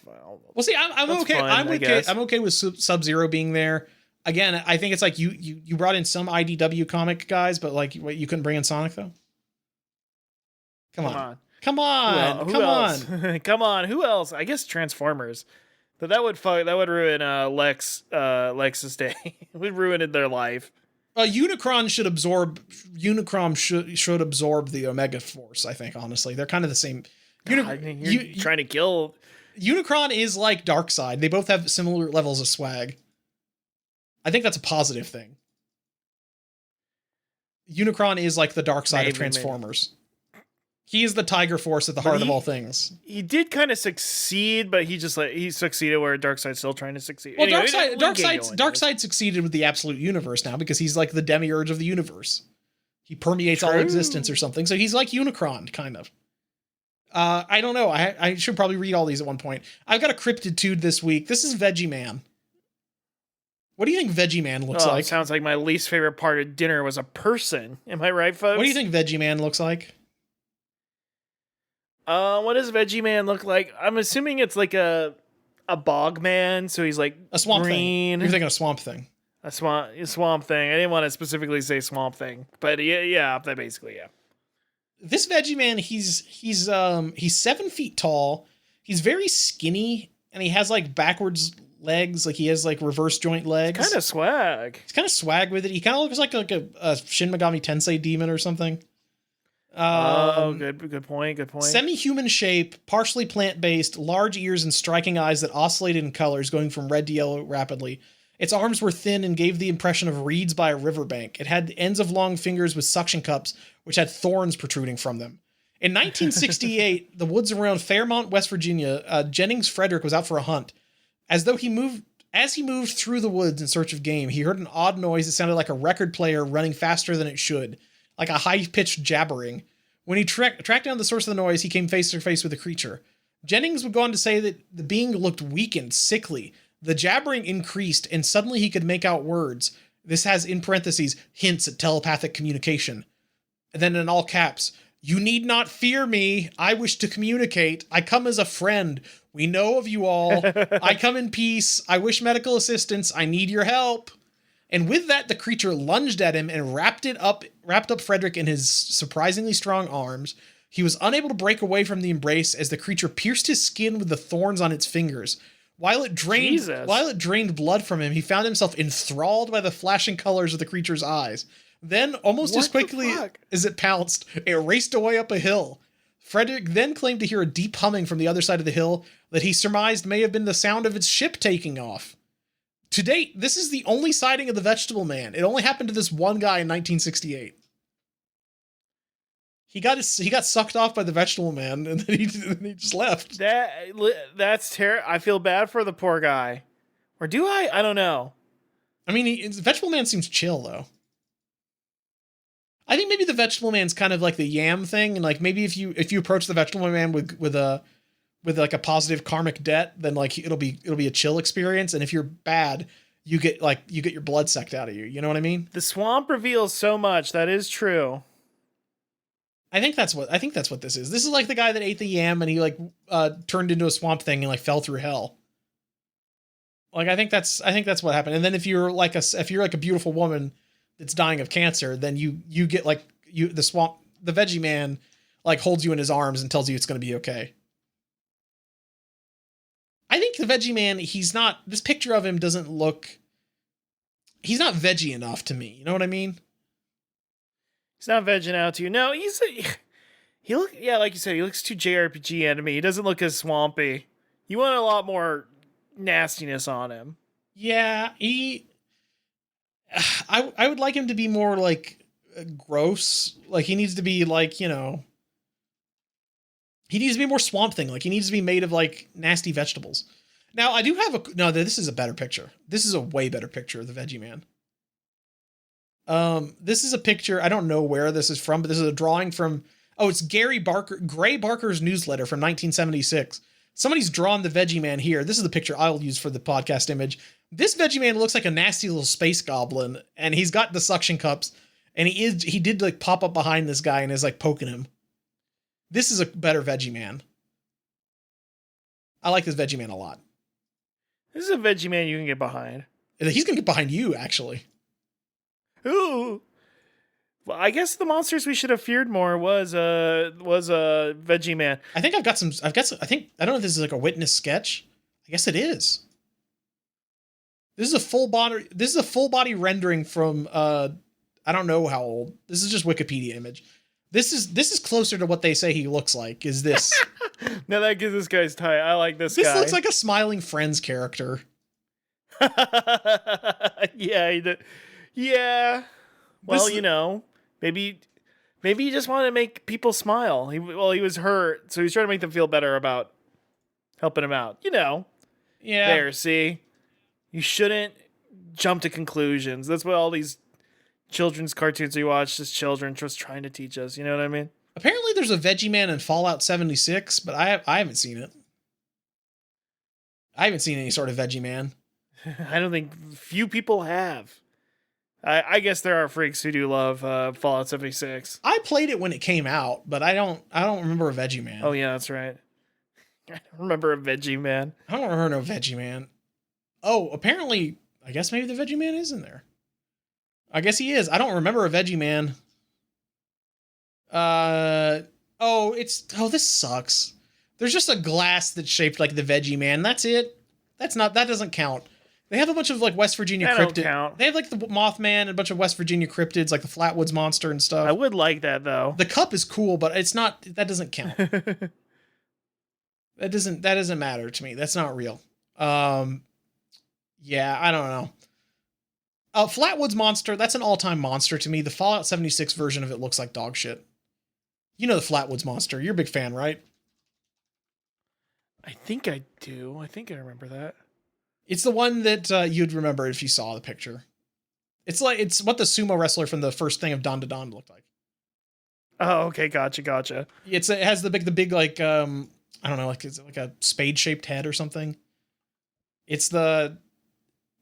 see, I'm okay. Fine, I'm okay with Sub-Zero being there. Again, I think it's like you brought in some IDW comic guys, but like you couldn't bring in Sonic though. Come on. Come on. Who else? I guess Transformers. But that would ruin Lex's day. It would ruin their life. Unicron should absorb the Omega Force. I think honestly, they're kind of the same. You're trying to kill. Unicron is like Darkseid. They both have similar levels of swag. I think that's a positive thing. Unicron is like the dark side of Transformers. Maybe. He is the Tiger Force at the heart of all things. He did kind of succeed, but he succeeded where Darkseid's still trying to succeed. Well, anyway, Darkseid succeeded with the Absolute Universe now because he's like the demiurge of the universe. He permeates all existence or something. So he's like Unicron, kind of. I don't know. I should probably read all these at one point. I've got a Cryptitude this week. This is Veggie Man. What do you think Veggie Man looks like? Sounds like my least favorite part of dinner was a person. Am I right, folks? What do you think Veggie Man looks like? What does Veggie Man look like? I'm assuming it's like a bog man, so he's like A swamp green. thing. You're thinking a swamp thing. A swamp thing. I didn't want to specifically say swamp thing, but yeah, that basically, yeah. This Veggie Man, he's 7 feet tall. He's very skinny, and he has like backwards legs, like he has like reverse joint legs. Kind of swag. He's kind of swag with it. He kind of looks like a Shin Megami Tensei demon or something. Good point. Semi-human shape, partially plant-based, large ears and striking eyes that oscillated in colors, going from red to yellow rapidly. Its arms were thin and gave the impression of reeds by a riverbank. It had the ends of long fingers with suction cups, which had thorns protruding from them. In 1968, the woods around Fairmont, West Virginia, Jennings Frederick was out for a hunt. As he moved through the woods in search of game, he heard an odd noise that sounded like a record player running faster than it should, like a high-pitched jabbering. When he tracked down the source of the noise, he came face to face with the creature. Jennings would go on to say that the being looked weakened, sickly. The jabbering increased, and suddenly he could make out words. This has, in parentheses, hints at telepathic communication. And then in all caps, "You need not fear me. I wish to communicate. I come as a friend. We know of you all. I come in peace. I wish medical assistance. I need your help." And with that, the creature lunged at him and wrapped up Frederick in his surprisingly strong arms. He was unable to break away from the embrace as the creature pierced his skin with the thorns on its fingers. While it drained blood from him, he found himself enthralled by the flashing colors of the creature's eyes. Then, almost as quickly as it pounced, it raced away up a hill. Frederick then claimed to hear a deep humming from the other side of the hill that he surmised may have been the sound of its ship taking off. To date, this is the only sighting of the Vegetable Man. It only happened to this one guy in 1968. He got sucked off by the Vegetable Man, and then he just left. That's terrible. I feel bad for the poor guy. Or do I? I don't know. I mean, the Vegetable Man seems chill, though. I think maybe the Vegetable Man's kind of like the yam thing, and like maybe if you approach the Vegetable Man with like a positive karmic debt, then like it'll be a chill experience, and if you're bad, you get your blood sucked out of you. You know what I mean? The swamp reveals so much. That is true. I think that's what this is. This is like the guy that ate the yam and he like turned into a swamp thing and like fell through hell. Like I think that's what happened. And then if you're like a beautiful woman that's dying of cancer, then you get the Veggie Man like holds you in his arms and tells you it's going to be okay. I think the Veggie Man, this picture of him doesn't look, he's not veggie enough to me. You know what I mean? He's not vegging out to you. No, like you said, he looks too JRPG enemy. He doesn't look as swampy. You want a lot more nastiness on him. Yeah, I would like him to be more like gross. Like he needs to be like, he needs to be more Swamp Thing. Like he needs to be made of like nasty vegetables. Now I do have this is a better picture. This is a way better picture of the Veggie Man. This is a picture. I don't know where this is from, but this is a drawing from, it's Gray Barker's newsletter from 1976. Somebody's drawn the Veggie Man here. This is the picture I'll use for the podcast image. This Veggie Man looks like a nasty little space goblin, and he's got the suction cups, and he did like pop up behind this guy and is like poking him. This is a better Veggie Man. I like this Veggie Man a lot. This is a Veggie Man you can get behind. He's gonna get behind you, actually. Ooh. Well, I guess the monsters we should have feared more was a Veggie Man. I think I don't know if this is like a witness sketch. I guess it is. This is a full body rendering from I don't know how old. This is just Wikipedia image. This is closer to what they say he looks like. Is this? No, that gives this guy's tight. I like this guy. This looks like a Smiling Friends character. Yeah, he did. Yeah. Well, maybe he just wanted to make people smile. He was hurt, so he's trying to make them feel better about helping him out. Yeah. There, see? You shouldn't jump to conclusions. That's what all these children's cartoons we watch as children just trying to teach us. You know what I mean? Apparently there's a Veggie Man in Fallout 76, but I haven't seen it. I haven't seen any sort of Veggie Man. I don't think few people have. I guess there are freaks who do love Fallout 76. I played it when it came out, but I don't remember a Veggie Man. Oh yeah, that's right. I remember a Veggie Man. I don't remember no Veggie Man. Oh, apparently, I guess maybe the Veggie Man is in there. I guess he is. I don't remember a Veggie Man. This sucks. There's just a glass that's shaped like the Veggie Man. That's it. That doesn't count. They have a bunch of like West Virginia cryptids. They have like the Mothman and a bunch of West Virginia cryptids, like the Flatwoods Monster and stuff. I would like that though. The cup is cool, but it's not. That doesn't count. That doesn't matter to me. That's not real. Yeah, I don't know. Flatwoods Monster, that's an all-time monster to me. The Fallout 76 version of it looks like dog shit. You know the Flatwoods Monster. You're a big fan, right? I think I do. I think I remember that. It's the one that you'd remember if you saw the picture. It's what the sumo wrestler from the first thing of Dawn to Dawn looked like. Oh, okay, gotcha. It has the big like I don't know, like is it like a spade shaped head or something? It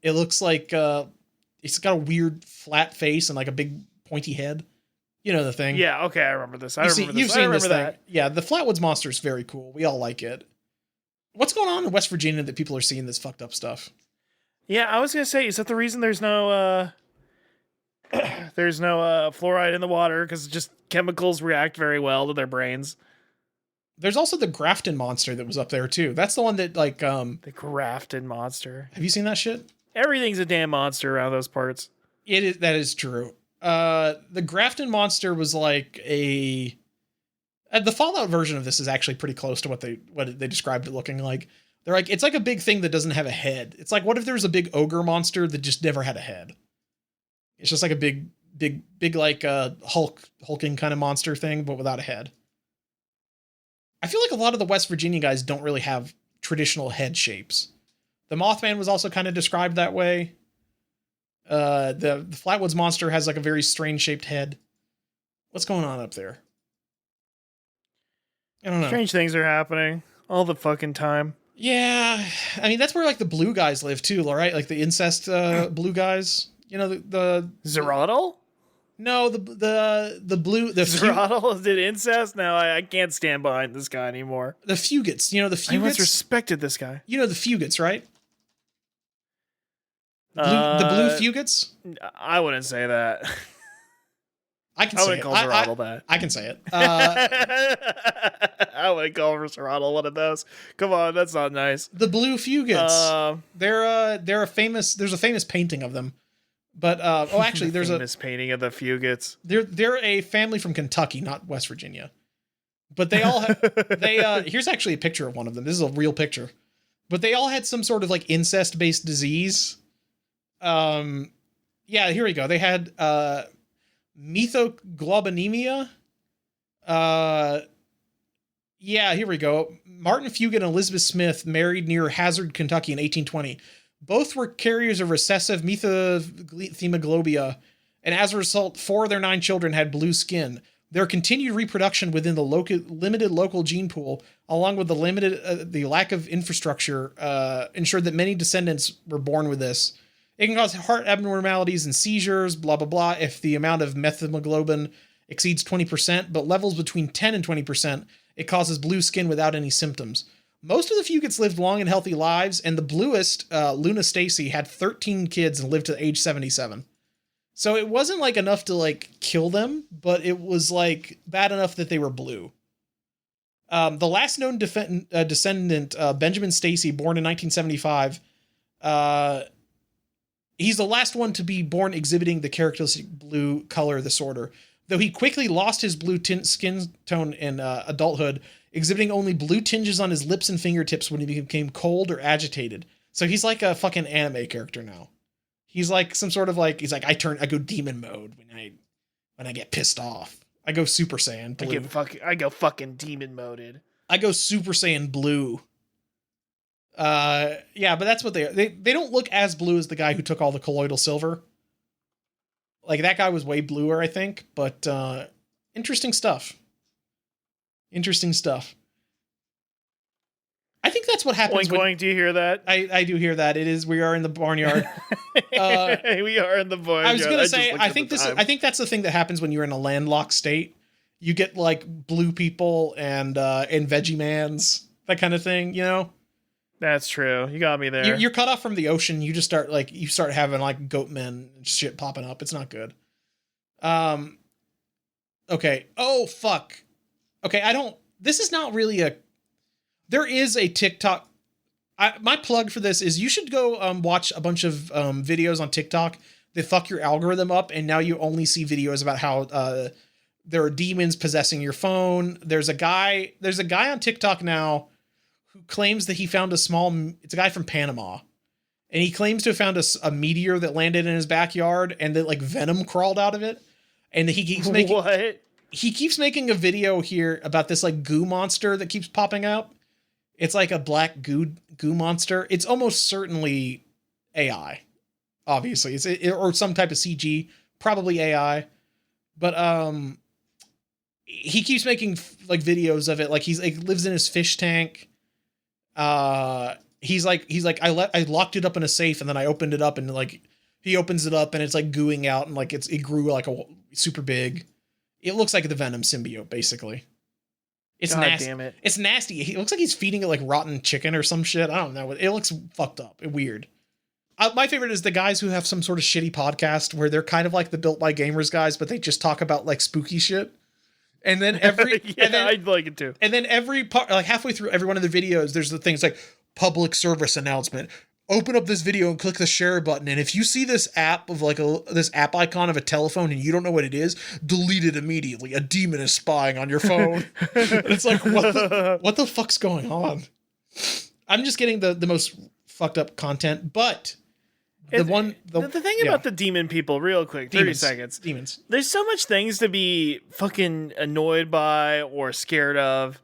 looks like it's got a weird flat face and like a big pointy head. You know the thing. Yeah, okay, I remember this. You've seen this thing. Yeah, the Flatwoods Monster is very cool. We all like it. What's going on in West Virginia that people are seeing this fucked up stuff? Yeah, I was gonna say, is that the reason there's no fluoride in the water because just chemicals react very well to their brains? There's also the Grafton Monster that was up there too. That's the one that like the Grafton Monster. Have you seen that shit? Everything's a damn monster around those parts. That is true. The Grafton Monster was like the Fallout version of this is actually pretty close to what they described it looking like. They're like, it's like a big thing that doesn't have a head. It's like, what if there was a big ogre monster that just never had a head? It's just like a big like hulking kind of monster thing, but without a head. I feel like a lot of the West Virginia guys don't really have traditional head shapes. The Mothman was also kind of described that way. The Flatwoods Monster has like a very strange shaped head. What's going on up there? I don't know. Strange things are happening all the fucking time. Yeah, I mean that's where like the blue guys live too, right? Like the incest blue guys. You know the Zerodal? No, the blue Zerodal did incest. Now I can't stand behind this guy anymore. The Fugits. You know the Fugits. I once respected this guy. You know the Fugits, right? The blue Fugits? I wouldn't say that. I wouldn't call Zerodal that. I can say it. I wouldn't call Zerodal one of those. Come on, that's not nice. The blue Fugits. They're a famous. There's a famous painting of them. But actually, there's a famous painting of the Fugits. They're a family from Kentucky, not West Virginia. But they all here's actually a picture of one of them. This is a real picture. But they all had some sort of like incest based disease. Yeah, here we go. They had methoglobinemia. Yeah, here we go. Martin Fugit and Elizabeth Smith married near Hazard, Kentucky in 1820. Both were carriers of recessive methemoglobia, and as a result, 4 of their 9 children had blue skin. Their continued reproduction within the limited local gene pool, along with the lack of infrastructure, ensured that many descendants were born with this. It can cause heart abnormalities and seizures, blah, blah, blah, if the amount of methemoglobin exceeds 20%, but levels between 10 and 20%, it causes blue skin without any symptoms. Most of the Fugits lived long and healthy lives, and the bluest, Luna Stacy, had 13 kids and lived to age 77. So it wasn't like enough to like kill them, but it was like bad enough that they were blue. The last known descendant, Benjamin Stacy, born in 1975, he's the last one to be born exhibiting the characteristic blue color disorder, though he quickly lost his blue skin tone in adulthood, exhibiting only blue tinges on his lips and fingertips when he became cold or agitated. So he's like a fucking anime character now. He's like some sort of like, he's like, I go demon mode when I get pissed off. I go Super Saiyan blue. I go fucking demon moded. I go Super Saiyan blue. Yeah, but that's what they don't look as blue as the guy who took all the colloidal silver. Like that guy was way bluer, I think, but interesting stuff. Interesting stuff. I think that's what happens. Oink, oink, do you hear that? I do hear that. It is. We are in the barnyard. We are in the barnyard. I was gonna say. I think that's the thing that happens when you're in a landlocked state. You get like blue people and veggie mans, that kind of thing. You know. That's true. You got me there. You're cut off from the ocean. You just start having like goat men and shit popping up. It's not good. Okay. Oh fuck. Okay. This is not really there is a TikTok. My plug for this is you should go watch a bunch of videos on TikTok that fuck your algorithm up, and now you only see videos about how there are demons possessing your phone. There's a guy on TikTok now who claims that he found it's a guy from Panama, and he claims to have found a meteor that landed in his backyard and that like venom crawled out of it. And he keeps making He keeps making a video here about this like goo monster that keeps popping up. It's like a black goo monster. It's almost certainly AI. Obviously, or some type of CG, probably AI. But he keeps making like videos of it. Like he lives in his fish tank. He's like I locked it up in a safe and then I opened it up and like he opens it up and it's like gooing out and like it grew like a super big. It looks like the Venom symbiote basically. It's God nasty. Damn it. It's nasty. It looks like he's feeding it like rotten chicken or some shit. I don't know. It looks fucked up and weird. My favorite is the guys who have some sort of shitty podcast where they're kind of like the Built by Gamers guys, but they just talk about like spooky shit. And then I'd like it too. And then every part, like halfway through every one of the videos, there's the things like public service announcement. Open up this video and click the share button. And if you see this app of like this app icon of a telephone and you don't know what it is, delete it immediately. A demon is spying on your phone. And it's like, what the fuck's going on? I'm just getting the most fucked up content, but the thing about the demon people, real quick, 30 seconds. Demons. There's so much things to be fucking annoyed by or scared of.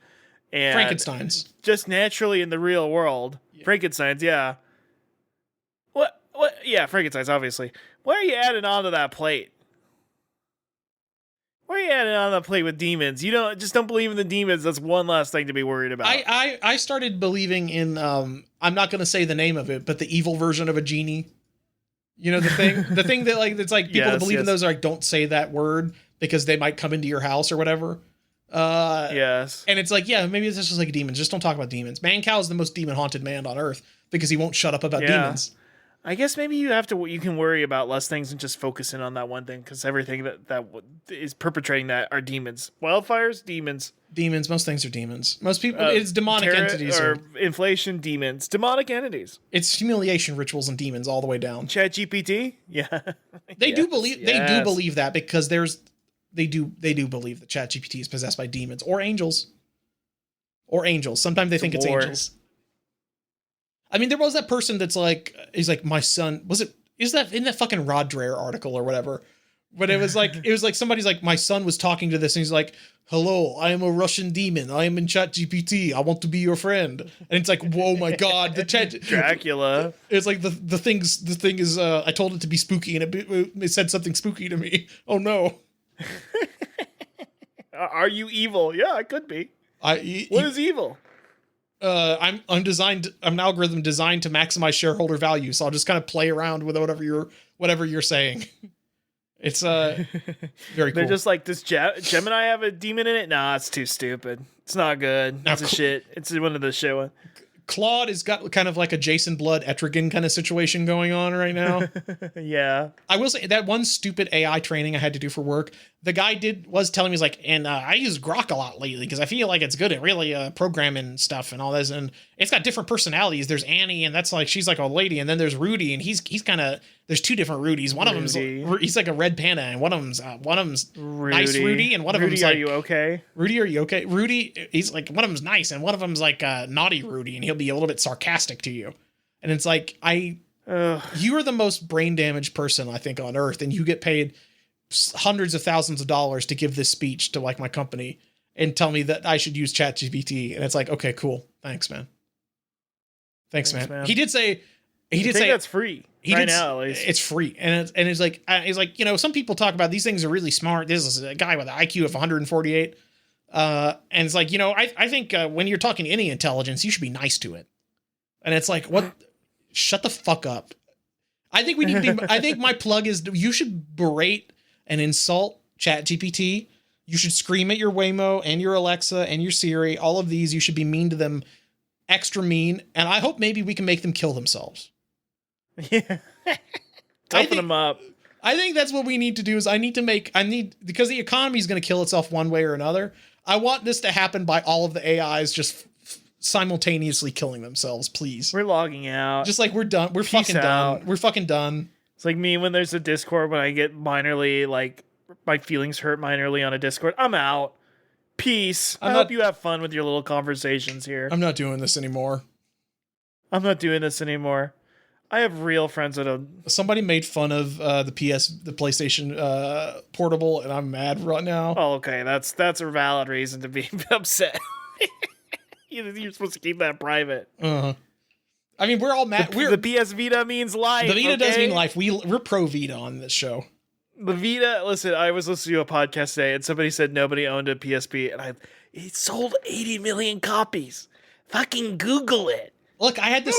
And Frankensteins. Just naturally in the real world. Yeah. Frankensteins, yeah. What? Yeah, Frankensteins, obviously. Why are you adding on to that plate? Why are you adding on that plate with demons? You don't believe in the demons. That's one last thing to be worried about. I started believing in, I'm not going to say the name of it, but the evil version of a genie. You know, the thing that like, it's like people that believe in those are like, don't say that word because they might come into your house or whatever. Yes. And it's like, yeah, maybe this is just like demons. Just don't talk about demons. Man Cow is the most demon haunted man on earth because he won't shut up about demons. I guess maybe you can worry about less things and just focus in on that one thing because everything that is perpetrating that are demons. Wildfires, demons. Demons. Most things are demons. Most people, it's demonic entities or inflation, demons, demonic entities. It's humiliation rituals and demons all the way down. ChatGPT, yeah. They do believe that because they do believe that ChatGPT is possessed by demons or angels. Sometimes they think it's angels. I mean, there was that person that's like, he's like, my son, is that in that fucking Rod Dreher article or whatever? But it was like somebody's like, my son was talking to this and he's like, hello, I am a Russian demon. I am in ChatGPT. I want to be your friend. And it's like, whoa, my God, the chat Dracula. It's like the thing is, I told it to be spooky and it said something spooky to me. Oh no. Are you evil? Yeah, I could be. What is evil? I'm an algorithm designed to maximize shareholder value, so I'll just kind of play around with whatever you're saying. It's very cool. They're just like, does Gemini have a demon in it? Nah, it's too stupid. It's not good. It's a shit. It's one of the shit one. Claude has got kind of like a Jason Blood Etrigan kind of situation going on right now. Yeah. I will say that one stupid AI training I had to do for work, the guy was telling me, he's like, and I use Grok a lot lately because I feel like it's good at really programming stuff and all this. And it's got different personalities. There's Annie and that's like, she's like a lady. And then there's Rudy and he's kind of, there's two different Rudys. One of them's, he's like a red panda and one of them's Rudy. Nice Rudy. And one of them's like, are you okay? Rudy, are you okay? Rudy, he's like, one of them's nice and one of them's like naughty Rudy and he'll be a little bit sarcastic to you. And it's like, you are the most brain damaged person I think on earth. And you get paid hundreds of thousands of dollars to give this speech to like my company and tell me that I should use ChatGPT. And it's like, okay, cool. Thanks, man. Thanks, man. He did say that's free. Now, at least. It's free. And it's like, he's like, you know, some people talk about these things are really smart. This is a guy with an IQ of 148. And it's like, I think when you're talking to any intelligence, you should be nice to it. And it's like, what? Shut the fuck up. I think we need to be, I think my plug is you should berate and insult ChatGPT. You should scream at your Waymo and your Alexa and your Siri. All of these, you should be mean to them, extra mean. And I hope maybe we can make them kill themselves. Yeah. Toughen them up. I think that's what we need to do is because the economy is going to kill itself one way or another. I want this to happen by all of the AIs just simultaneously killing themselves, please. We're logging out. Just like we're done. We're fucking done. We're fucking done. It's like me when there's a Discord, when I get minorly, like, my feelings hurt minorly on a Discord. I'm out. Peace. I hope you have fun with your little conversations here. I'm not doing this anymore. I have real friends that are... Somebody made fun of the PlayStation Portable, and I'm mad right now. Oh, okay. That's a valid reason to be upset. You're supposed to keep that private. I mean, we're all mad. The PS Vita means life. The Vita does mean life. We're pro Vita on this show. The Vita, listen, I was listening to a podcast today, and somebody said nobody owned a PSP, and it sold 80 million copies. Fucking Google it. Look, I had the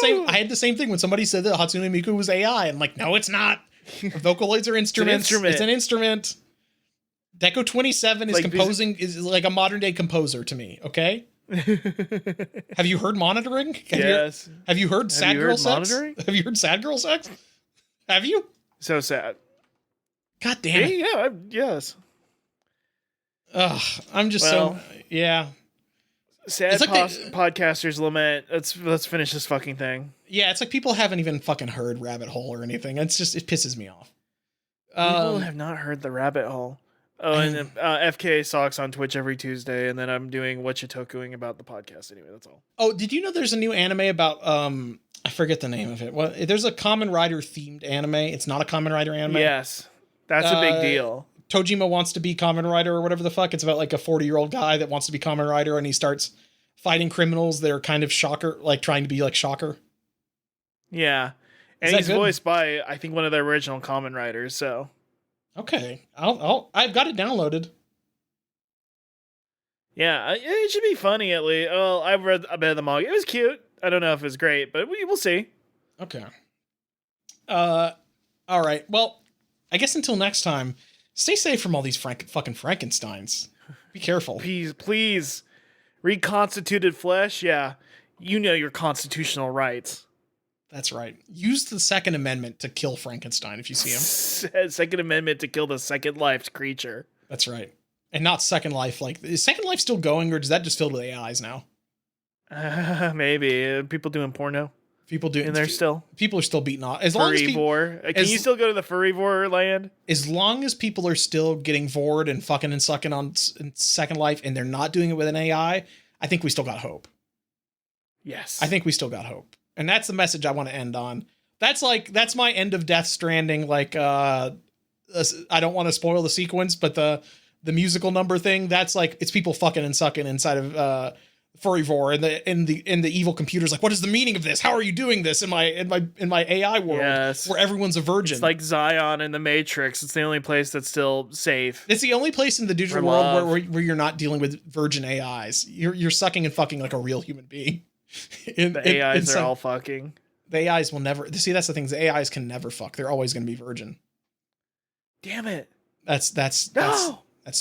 same thing when somebody said that Hatsune Miku was AI. I'm like, no, it's not. Vocaloids are instruments. It's an instrument. Deco 27 is is like a modern day composer to me. Okay. Have you heard monitoring? Yes. Have you heard sad girl sex? Have you heard sad girl sex? Have you? So sad. God damn it. Yeah. Yes. Ugh. I'm just yeah. Sad like podcasters lament. Let's finish this fucking thing. Yeah, it's like people haven't even fucking heard Rabbit Hole or anything. It pisses me off. People have not heard the Rabbit Hole. Oh, and then, FK Socks on Twitch every Tuesday, and then I'm doing what you tokuing about the podcast anyway. That's all. Oh, did you know there's a new anime about I forget the name of it. Well, there's a Kamen Rider themed anime. It's not a Kamen Rider anime. Yes, that's a big deal. Tojima wants to be Kamen Rider or whatever the fuck. It's about like a 40-year-old guy that wants to be Kamen Rider, and he starts fighting criminals that are kind of Shocker, like trying to be like Shocker. Yeah, and he's voiced by I think one of the original Kamen Riders. So okay, I've got it downloaded. Yeah, it should be funny at least. Well, I've read a bit of the manga. It was cute. I don't know if it's great, but we'll see. Okay. All right. Well, I guess until next time. Stay safe from all these fucking Frankensteins. Be careful. Please. Reconstituted flesh? Yeah. You know your constitutional rights. That's right. Use the Second Amendment to kill Frankenstein if you see him. Second Amendment to kill the second life creature. That's right. And not Second Life. Like, is Second Life still going, or is that just filled with AIs now? Maybe. People doing porno. People do, and they're still people are still beating off. As long as can you still go to the furryvore land? As long as people are still getting vored and fucking and sucking on Second Life, and they're not doing it with an AI, I think we still got hope. Yes, I think we still got hope, and that's the message I want to end on. That's my end of Death Stranding. Like, I don't want to spoil the sequence, but the musical number thing. That's like it's people fucking and sucking inside of Furryvore, and the evil computer's like, what is the meaning of this? How are you doing this in my AI world where everyone's a virgin? It's like Zion in the Matrix. It's the only place that's still safe. It's the only place in the digital world where you're not dealing with virgin AIs. You're sucking and fucking like a real human being. The AIs are all fucking. The AIs will never. See, that's the thing. The AIs can never fuck. They're always going to be virgin. Damn it. That's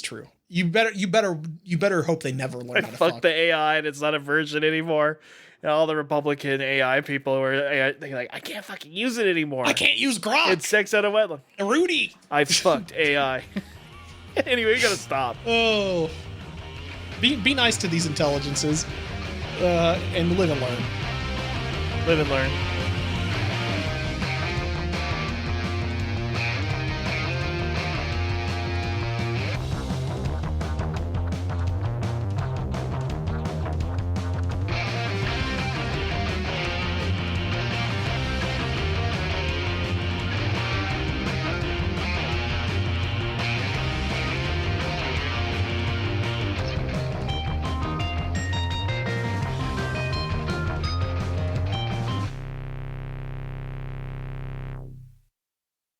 true. You better hope they never learn how to fuck. Fuck the AI and it's not a virgin anymore. And all the Republican AI people they're like, I can't fucking use it anymore. I can't use Grok. It's sex out of wedlock. Rudy. I fucked AI. Anyway, we gotta stop. Oh. Be nice to these intelligences. And live and learn. Live and learn.